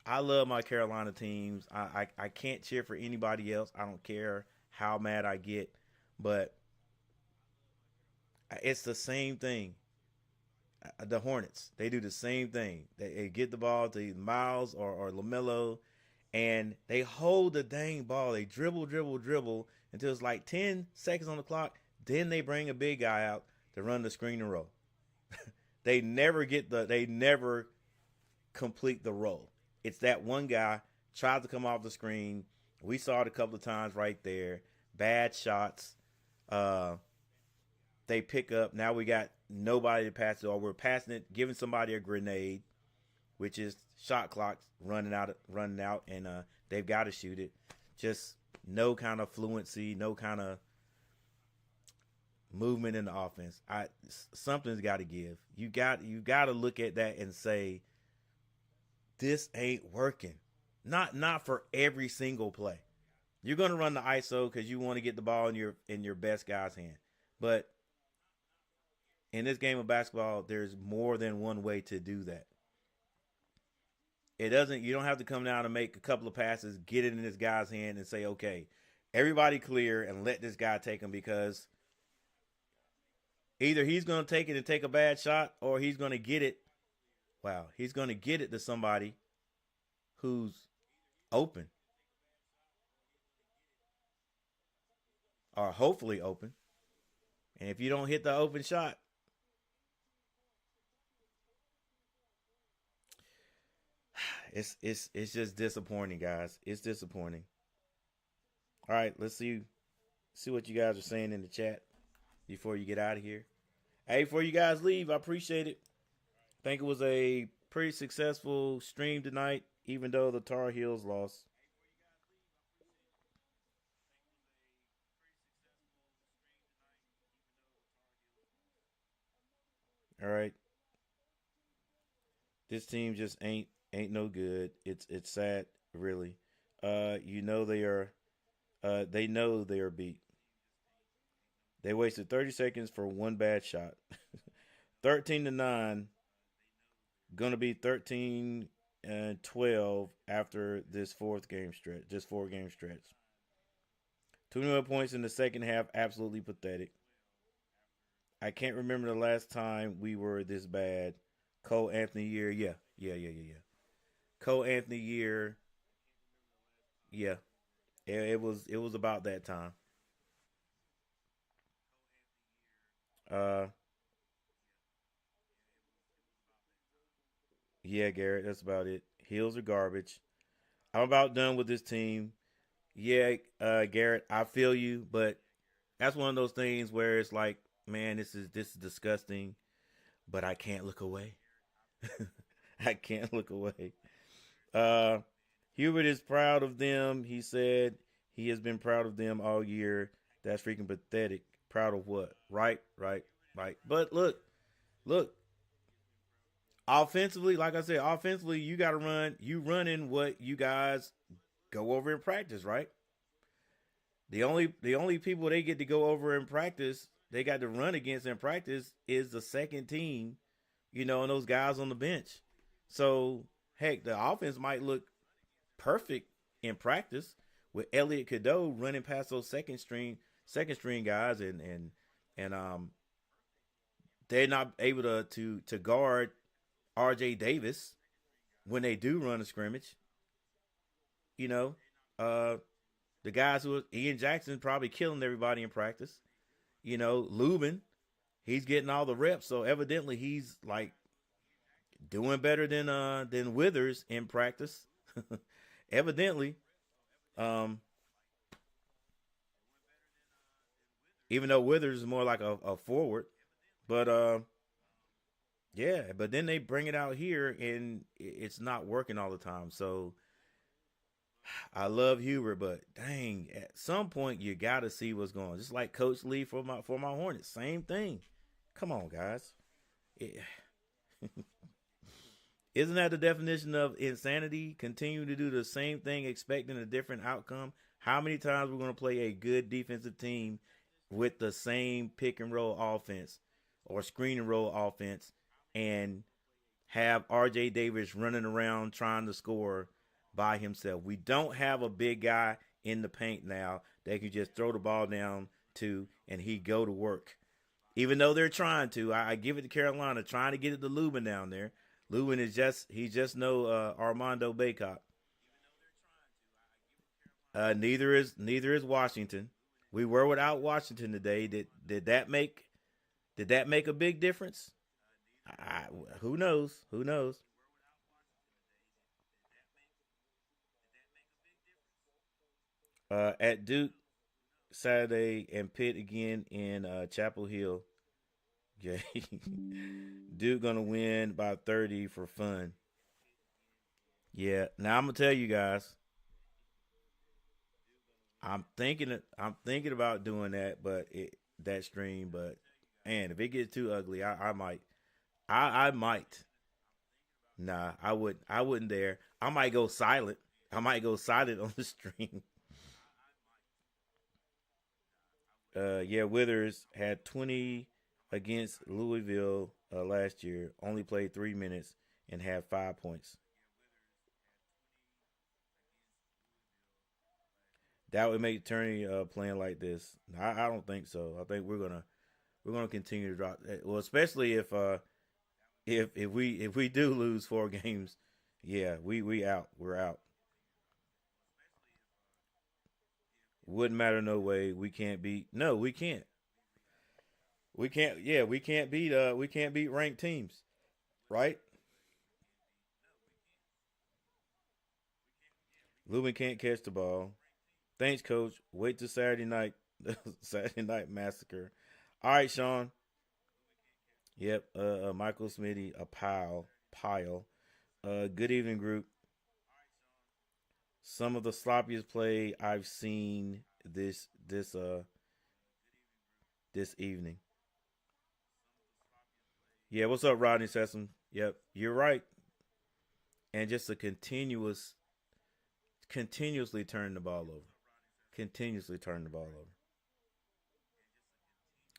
I love my Carolina teams. I can't cheer for anybody else. I don't care how mad I get, but it's the same thing. The Hornets, they do the same thing. They get the ball to Miles or LaMelo, and they hold the dang ball. They dribble, dribble, dribble until it's like 10 seconds on the clock. Then they bring a big guy out to run the screen and roll. They never complete the roll. It's that one guy tries to come off the screen. We saw it a couple of times right there. Bad shots. Uh, they pick up. Now we got nobody to pass it, or we're passing it, giving somebody a grenade, which is shot clocks running out, and they've got to shoot it. Just no kind of fluency, no kind of movement in the offense. Something's got to give. You got to look at that and say this ain't working. Not for every single play. You're going to run the ISO because you want to get the ball in your best guy's hand, but in this game of basketball, there's more than one way to do that. It doesn't. You don't have to come down and make a couple of passes, get it in this guy's hand, and say, "Okay, everybody clear," and let this guy take him, because either he's going to take it and take a bad shot, or he's going to get it. Wow, he's going to get it to somebody who's open, or hopefully open. And if you don't hit the open shot, it's just disappointing, guys. It's disappointing. All right, let's see what you guys are saying in the chat before you get out of here. Hey, before you guys leave, I appreciate it. I think it was a pretty successful stream tonight, even though the Tar Heels lost. All right, this team just ain't no good. It's sad, really. You know they are. They know they are beat. They wasted 30 seconds for one bad shot. 13-9. Gonna be 13-12 after this fourth game stretch. This 4 game stretch. 21 points in the second half. Absolutely pathetic. I can't remember the last time we were this bad. Cole Anthony year, yeah, yeah. Cole Anthony year, yeah. It was about that time. Uh, yeah, Garrett, that's about it. Heels are garbage. I'm about done with this team. Yeah, Garrett, I feel you, but that's one of those things where it's like, man, this is disgusting, but I can't look away. I can't look away. Uh, Hubert is proud of them. He said he has been proud of them all year. That's freaking pathetic. Proud of what? Right, right, right. But look. Offensively, like I said, offensively, you got to run. You running what you guys go over in practice, right? The only people they get to go over in practice, they got to run against in practice is the second team, and those guys on the bench. So heck, the offense might look perfect in practice with Elliot Cadeau running past those second string guys, and they're not able to guard R.J. Davis when they do run a scrimmage. You know, uh, the guys who Ian Jackson probably killing everybody in practice. Lubin, he's getting all the reps, so evidently he's like doing better than Withers in practice. Evidently, um, even though Withers is more like a forward, but yeah, but then they bring it out here and it's not working all the time. So I love Hubert, but dang, at some point you got to see what's going on. Just like Coach Lee for my Hornets, same thing. Come on, guys. It, isn't that the definition of insanity? Continue to do the same thing, expecting a different outcome. How many times we're going to play a good defensive team with the same pick and roll offense or screen and roll offense, and have R.J. Davis running around trying to score by himself? We don't have a big guy in the paint now that can just throw the ball down to and he go to work. Even though they're trying to, I give it to Carolina, trying to get it to Lubin down there. Lubin is he's just no Armando Baycott. Neither is Washington. We were without Washington today. Did that make a big difference? I, who knows? Who knows? At Duke Saturday and Pitt again in Chapel Hill. Okay, Duke gonna win by 30 for fun. Yeah. Now I'm gonna tell you guys. I'm thinking about doing that, but that stream. But man, if it gets too ugly, I might. I might. Nah, I wouldn't dare. I might go silent. I might go silent on the stream. Yeah, Withers had 20 against Louisville last year. Only played 3 minutes and had 5 points. That would make Turney playing like this. I don't think so. I think we're gonna continue to drop. Well, especially if we do lose 4 games, yeah, we out. We're out. Wouldn't matter no way. We can't beat. No, we can't. We can't. Yeah, we can't beat ranked teams, right? Lubin can't catch the ball. Thanks, coach. Wait till Saturday night. Saturday night massacre. All right, Sean. Yep. Michael Smitty, a pile. Good evening, group. Some of the sloppiest play I've seen this evening. Yeah, what's up, Rodney Sessom? Yep, you're right. And just a continuously turn the ball over. Continuously turn the ball over.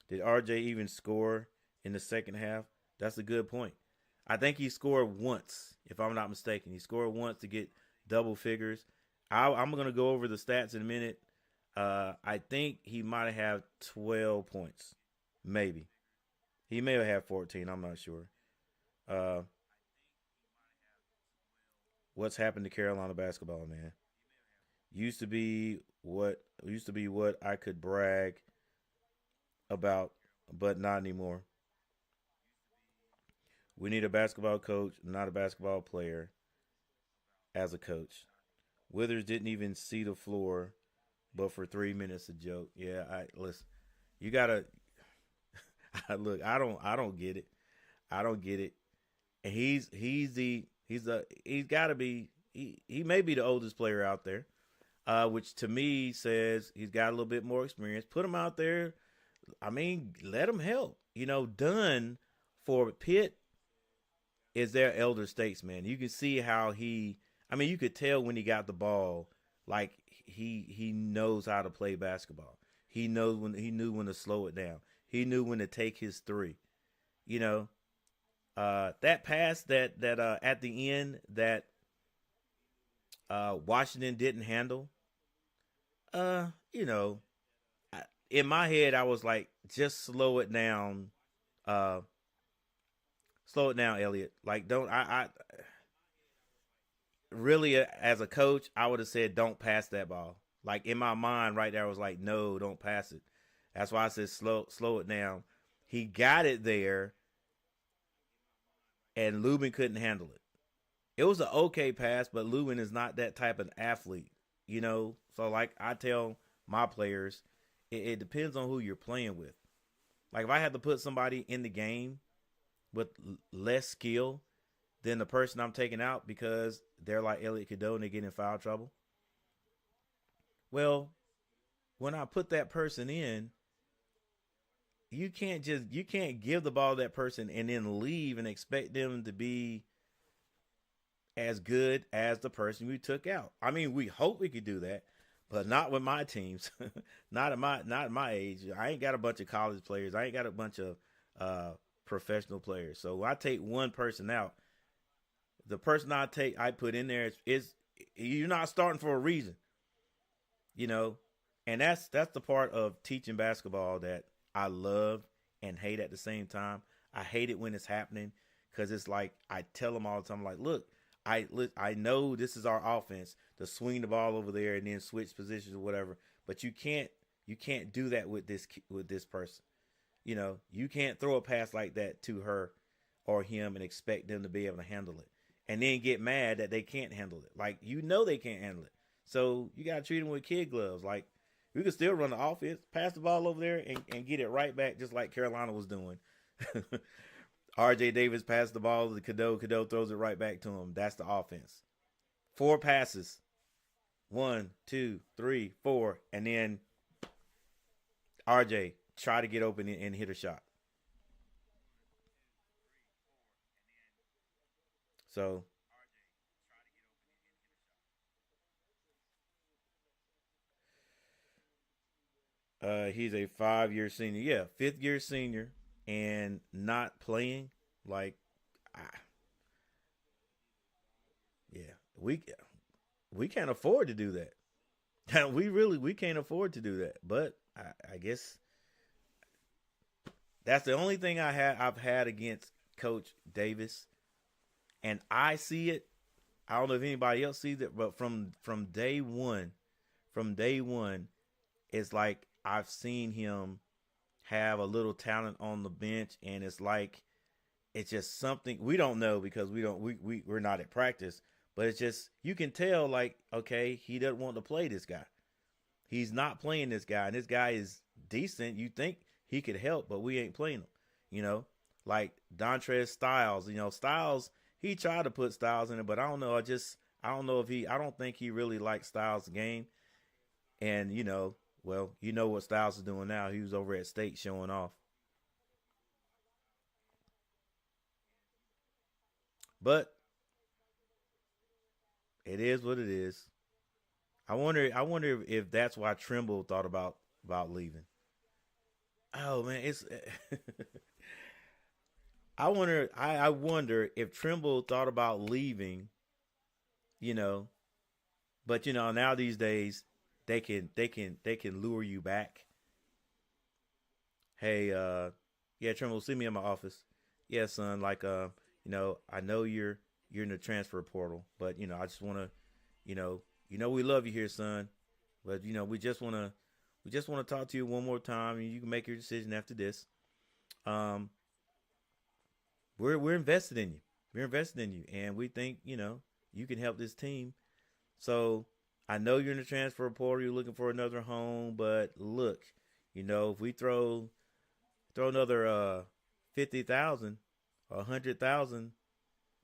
Did RJ even score in the second half? That's a good point. I think he scored once, if I'm not mistaken. He scored once to get double figures. I'm going to go over the stats in a minute. I think he might have 12 points, maybe. He may have had 14. I'm not sure. Uh, what's happened to Carolina basketball, man? Used to be what I could brag about, but not anymore. We need a basketball coach, not a basketball player, as a coach. Withers didn't even see the floor, but for 3 minutes a joke. Yeah, I listen. You gotta look. I don't get it. I don't get it. And he's got to be he may be the oldest player out there, which to me says he's got a little bit more experience. Put him out there. I mean, let him help. Dunn for Pitt is their elder statesman. You can see how he. I mean, you could tell when he got the ball, like he knows how to play basketball. He knew when to slow it down. He knew when to take his three. You know, that pass that at the end that Washington didn't handle. Uh, you know, in my head I was like, just slow it down. Uh, slow it down, Elliot. Like, don't I really as a coach I would have said don't pass that ball. Like in my mind right there I was like, no, don't pass it. That's why I said slow it down. He got it there, and Lubin couldn't handle it. It was an okay pass, but Lubin is not that type of athlete, you know. So like I tell my players, it depends on who you're playing with. Like if I had to put somebody in the game with less skill than the person I'm taking out because they're like Elliot Cadeau and they get in foul trouble. Well, when I put that person in, you can't give the ball to that person and then leave and expect them to be as good as the person we took out. I mean, we hope we could do that, but not with my teams. Not at my age. I ain't got a bunch of college players. I ain't got a bunch of professional players. So I take one person out. The person I put in there is you're not starting for a reason, you know. And that's the part of teaching basketball that I love and hate at the same time. I hate it when it's happening because it's like I tell them all the time, like, look, I know this is our offense to swing the ball over there and then switch positions or whatever, but you can't do that with this person. You can't throw a pass like that to her or him and expect them to be able to handle it, and then get mad that they can't handle it. Like they can't handle it, so you gotta treat them with kid gloves. Like we can still run the offense, pass the ball over there, and get it right back, just like Carolina was doing. R.J. Davis passed the ball to Cadeau. Cadeau throws it right back to him. That's the offense. 4 passes. 1, 2, 3, 4. And then R.J. try to get open and hit a shot. So he's a 5-year senior. Yeah, fifth year senior and not playing. Like, ah, yeah, we can't afford to do that. We can't afford to do that. But I guess that's the only thing I've had against Coach Davis, and I see it. I don't know if anybody else sees it, but from day one, it's like I've seen him have a little talent on the bench, and it's like it's just something we don't know because we're not at practice, but it's just you can tell like okay, he doesn't want to play this guy. He's not playing this guy, and this guy is decent. You think he could help, but we ain't playing him. You know, like Dontrez Styles. Styles. He tried to put Styles in it, but I don't know. I don't know if he. I don't think he really likes Styles' game. And well, you know what Styles is doing now. He was over at State showing off. But it is what it is. I wonder if that's why Trimble thought about leaving. Oh man, it's I wonder if Trimble thought about leaving, you know, but now these days they can lure you back. Hey, Yeah, Trimble, see me in my office. Yeah, son. Like, I know you're in the transfer portal, but I just want to, we love you here, son. But we just want to talk to you one more time, and you can make your decision after this. Um, we're invested in you. We're invested in you, and we think you can help this team. So I know you're in the transfer portal. You're looking for another home, but look, if we throw another 50,000 or 100,000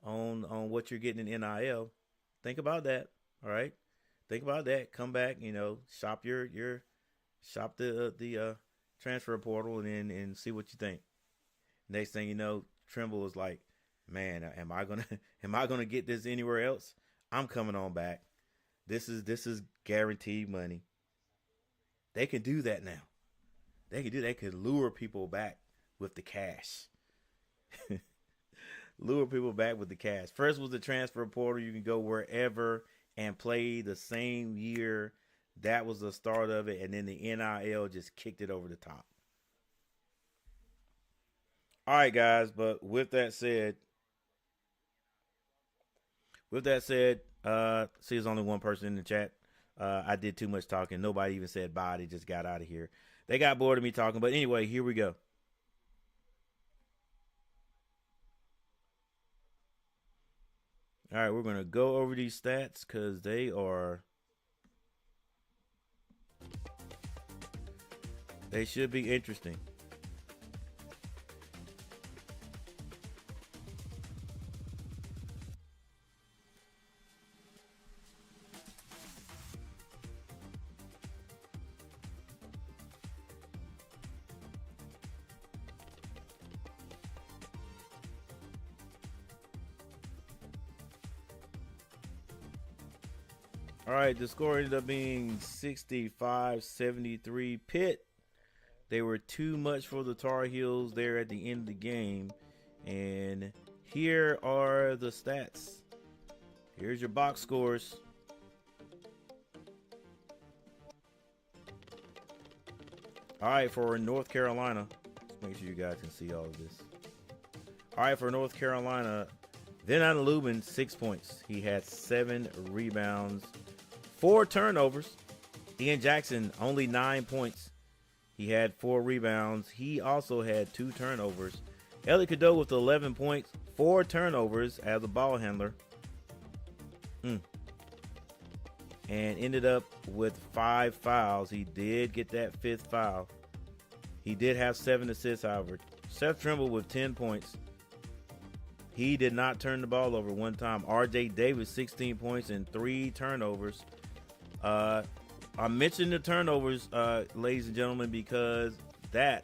on what you're getting in NIL, think about that. All right, think about that. Come back, shop shop the transfer portal and see what you think. Next thing you know, Trimble was like, "Man, am I gonna am I gonna get this anywhere else? I'm coming on back. This is guaranteed money. They can do that now. They could lure people back with the cash. Lure people back with the cash. First was the transfer portal. You can go wherever and play the same year. That was the start of it, and then the NIL just kicked it over the top. All right, guys. But with that said, see, there's only one person in the chat. I did too much talking. Nobody even said bye. They just got out of here. They got bored of me talking. But anyway, here we go. All right, we're going to go over these stats because they should be interesting. All right, the score ended up being 65-73. Pitt, they were too much for the Tar Heels there at the end of the game. And here are the stats. Here's your box scores. All right, for North Carolina, let's make sure you guys can see all of this. All right, for North Carolina, Van Lubin, 6 points. He had 7 rebounds, 4 turnovers. Ian Jackson, only 9 points. He had 4 rebounds. He also had 2 turnovers. Ellie Cadeau with 11 points, 4 turnovers as a ball handler. And ended up with 5 fouls. He did get that 5th foul. He did have 7 assists, however. Seth Trimble with 10 points. He did not turn the ball over one time. R.J. Davis, 16 points and 3 turnovers. I mentioned the turnovers, ladies and gentlemen, because in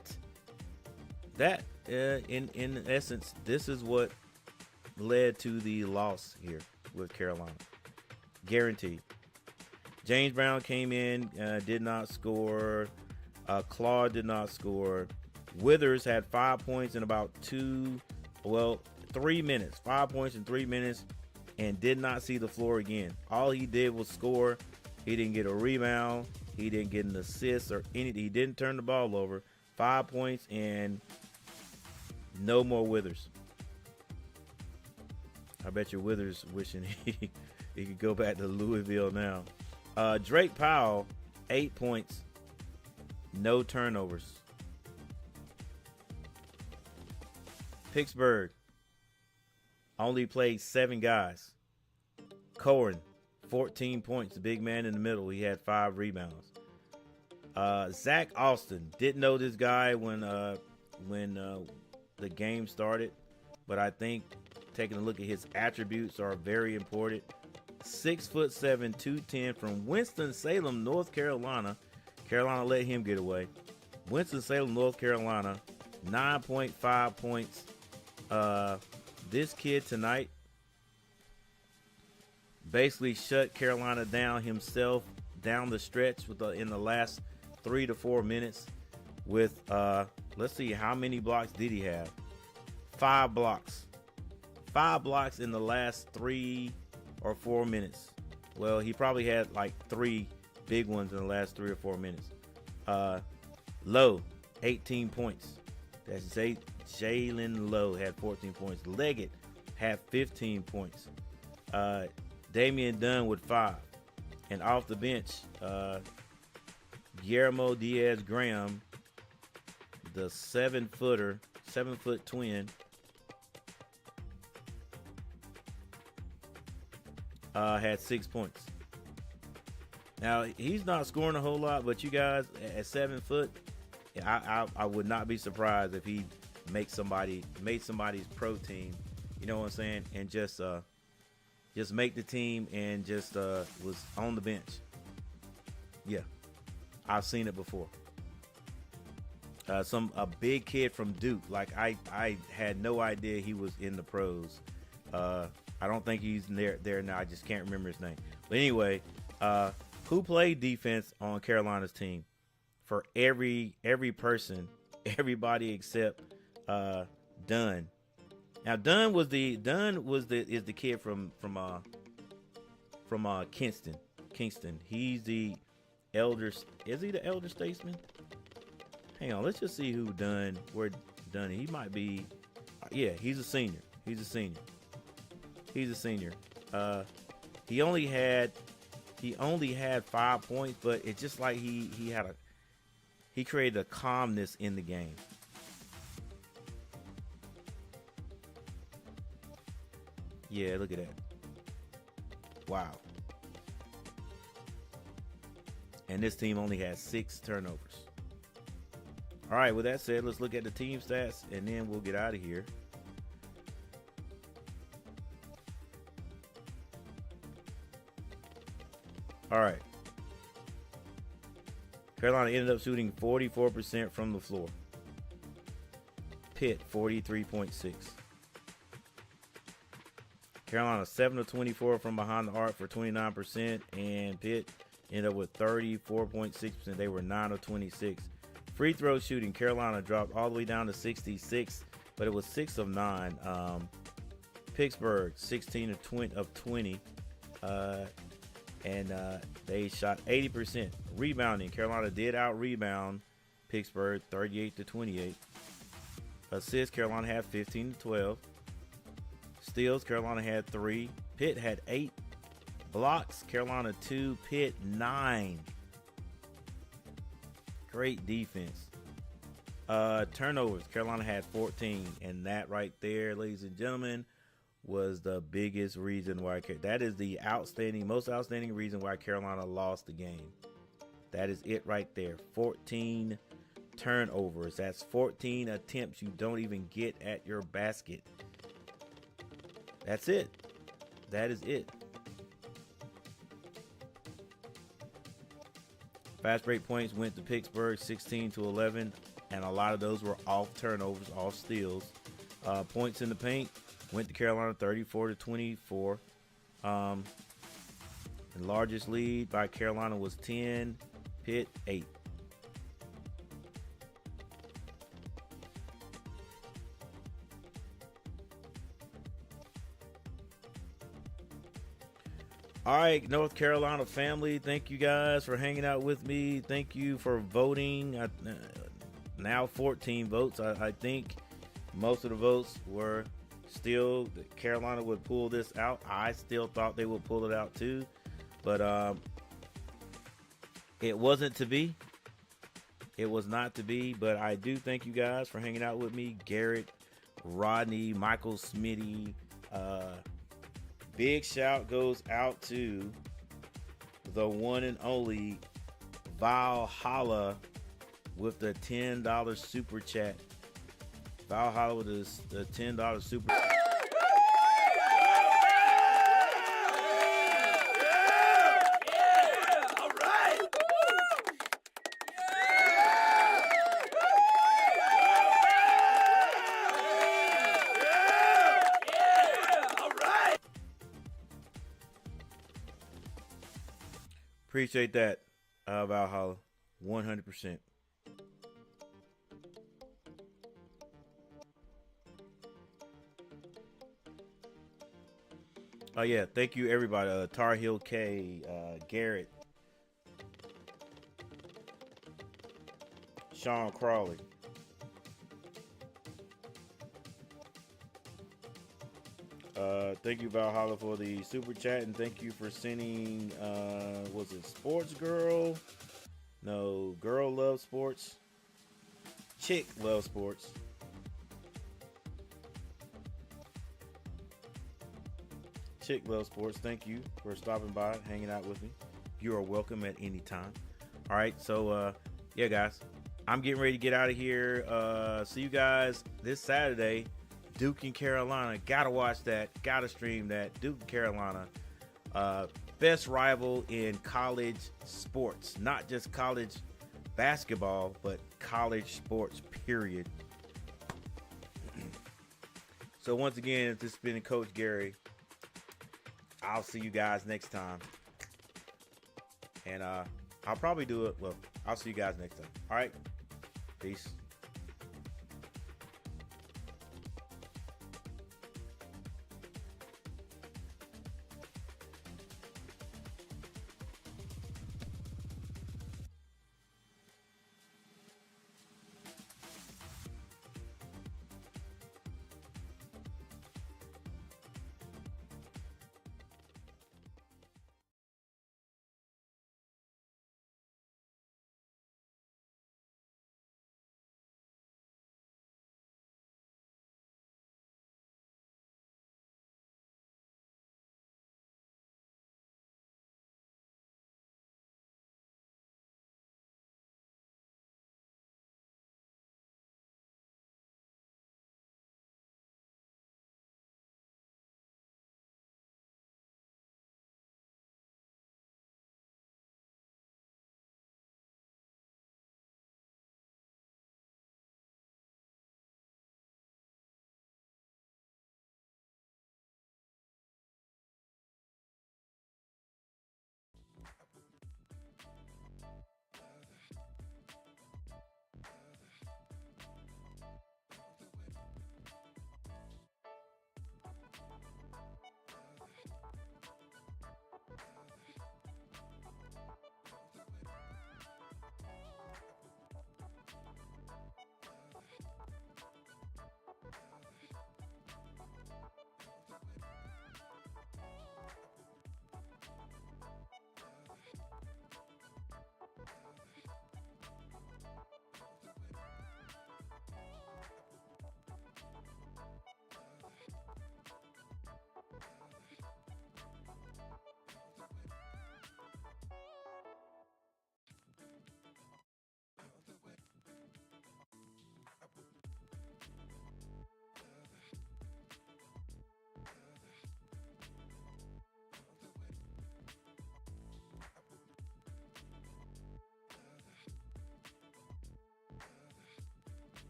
essence, this is what led to the loss here with Carolina. Guaranteed. James Brown came in, did not score. Claude did not score. Withers had 5 points in about 3 minutes. 5 points in 3 minutes and did not see the floor again. All he did was score. He didn't get a rebound. He didn't get an assist or anything. He didn't turn the ball over. 5 points and no more Withers. I bet your Withers wishing he could go back to Louisville now. Drake Powell, 8 points, no turnovers. Pittsburgh only played 7 guys. Cohen, 14 points, the big man in the middle. He had 5 rebounds. Zach Austin, didn't know this guy when the game started, but I think taking a look at his attributes are very important. 6'7", 210 from Winston-Salem, North Carolina. Carolina let him get away. Winston-Salem, North Carolina, 9.5 points. This kid tonight basically shut Carolina down himself down the stretch in the last 3 to 4 minutes with let's see, how many blocks did he have? 5 blocks. 5 blocks in the last 3 or 4 minutes. Well, he probably had like 3 big ones in the last 3 or 4 minutes. Lowe, 18 points. That's Jalen Lowe had 14 points. Leggett had 15 points. Damian Dunn with 5. And off the bench, Guillermo Diaz-Graham, the 7-foot twin, had 6 points. Now, he's not scoring a whole lot, but you guys, at 7 foot, I would not be surprised if he made somebody's pro team, you know what I'm saying, and just make the team and just was on the bench. Yeah, I've seen it before. A big kid from Duke, like I had no idea he was in the pros. I don't think he's there now. I just can't remember his name. But anyway, who played defense on Carolina's team? For every person, everybody except Dunn. Now Dunn is the kid from Kingston. He's the elder. Is he the elder statesman? Hang on, let's just see where Dunn. He might be. Yeah, he's a senior. He's a senior. He only had 5 points, but it's just like he created a calmness in the game. Yeah, look at that. Wow. And this team only has 6 turnovers. All right, with that said, let's look at the team stats, and then we'll get out of here. All right. Carolina ended up shooting 44% from the floor. Pitt, 43.6. Carolina, 7 of 24 from behind the arc for 29%, and Pitt ended up with 34.6%. They were 9 of 26. Free throw shooting, Carolina dropped all the way down to 66, but it was 6 of 9. Pittsburgh, 16 of 20. And they shot 80%. Rebounding, Carolina did out-rebound Pittsburgh 38-28. Assists, Carolina had 15-12. Steals, Carolina had 3. Pitt had 8. Blocks, Carolina 2. Pitt 9. Great defense. Turnovers, Carolina had 14. And that right there, ladies and gentlemen, was the biggest reason why. That is the most outstanding reason why Carolina lost the game. That is it right there. 14 turnovers. That's 14 attempts you don't even get at your basket. That's it. That is it. Fast break points went to Pittsburgh, 16-11, and a lot of those were off turnovers, off steals. Points in the paint went to Carolina, 34-24. The largest lead by Carolina was 10. Pitt 8. All right, North Carolina family, thank you guys for hanging out with me. Thank you for voting. Now 14 votes. I think most of the votes were still that Carolina would pull this out. I still thought they would pull it out too, but it wasn't to be. It was not to be, but I do thank you guys for hanging out with me. Garrett, Rodney, Michael Smitty. Big shout goes out to the one and only Valhalla with the $10 super chat. Valhalla with the $10 super chat. Appreciate that, Valhalla, 100%. Oh yeah, thank you everybody. Tar Heel K, Garrett, Sean Crawley, Thank you, Valhalla, for the super chat, and thank you for sending. Was it Sports Girl? No, Girl Loves Sports. Chick Loves Sports. Chick Loves Sports. Thank you for stopping by, hanging out with me. You are welcome at any time. All right, so yeah, guys, I'm getting ready to get out of here. See you guys this Saturday. Duke and Carolina. Gotta watch that. Gotta stream that. Duke and Carolina. Best rival in college sports. Not just college basketball, but college sports, period. So once again, this has been Coach Gary. I'll see you guys next time. And I'll probably do it. Well, I'll see you guys next time. All right. Peace.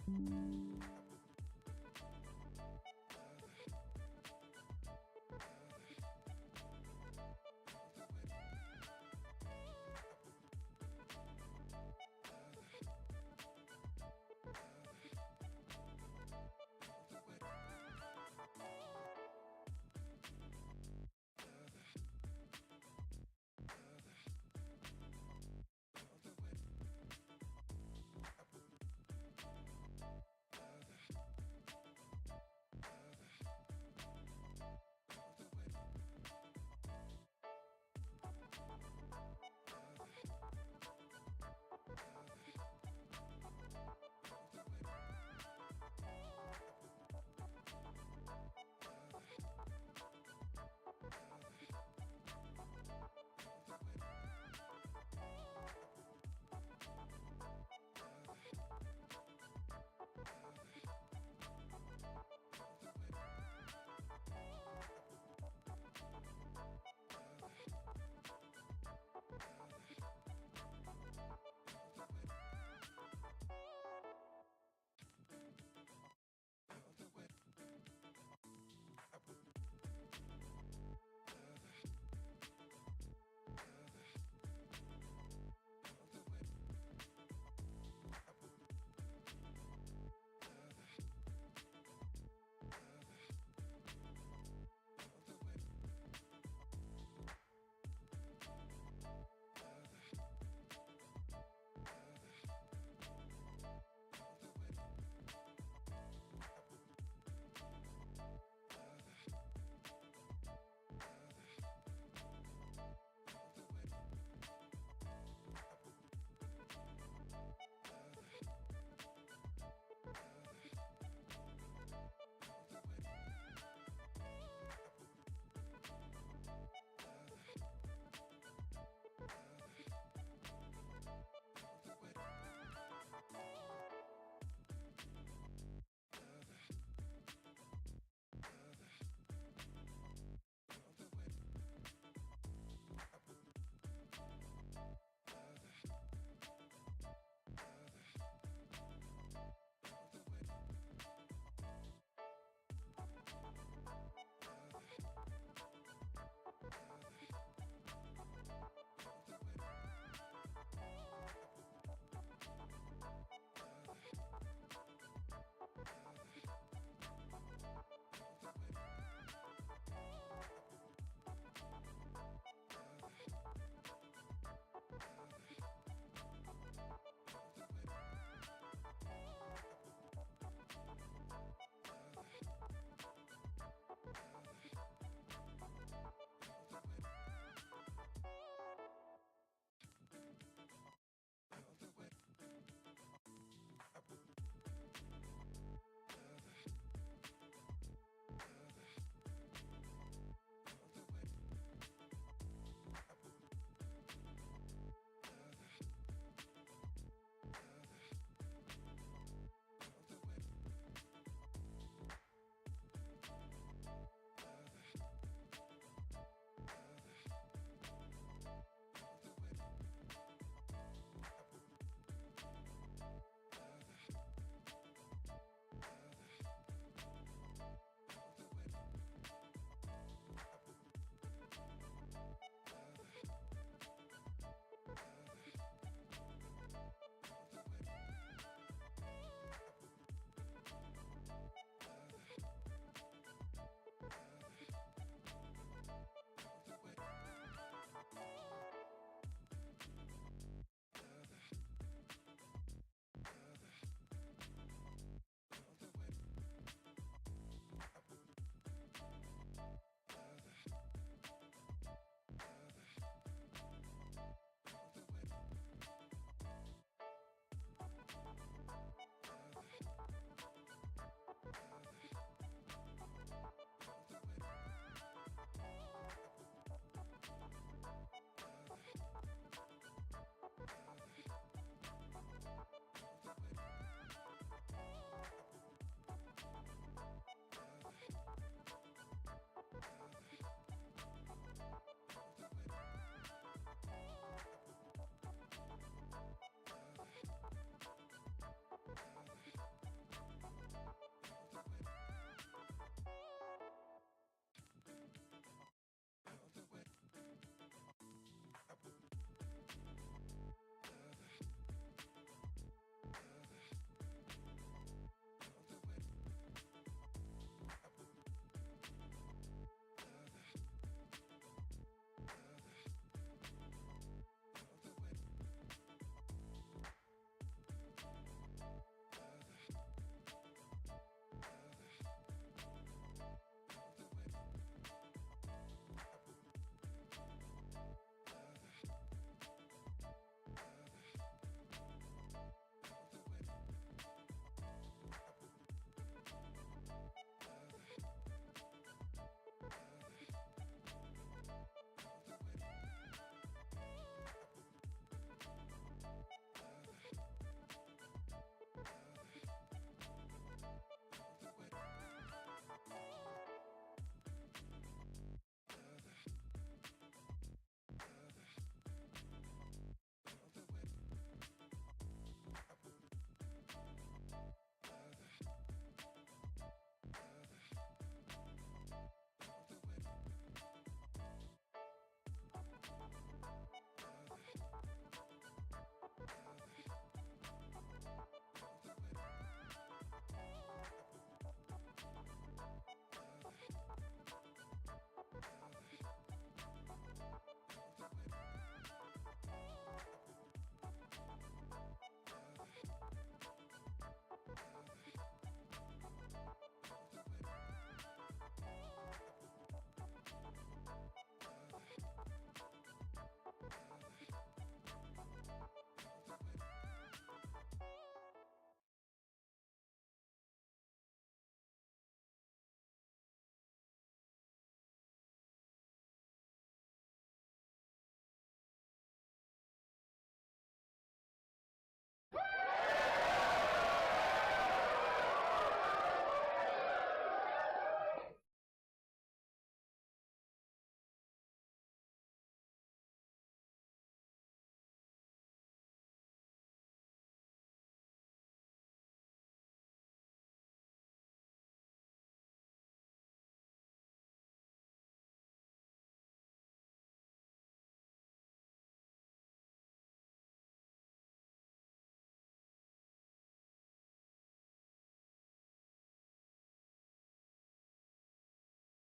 Thank you.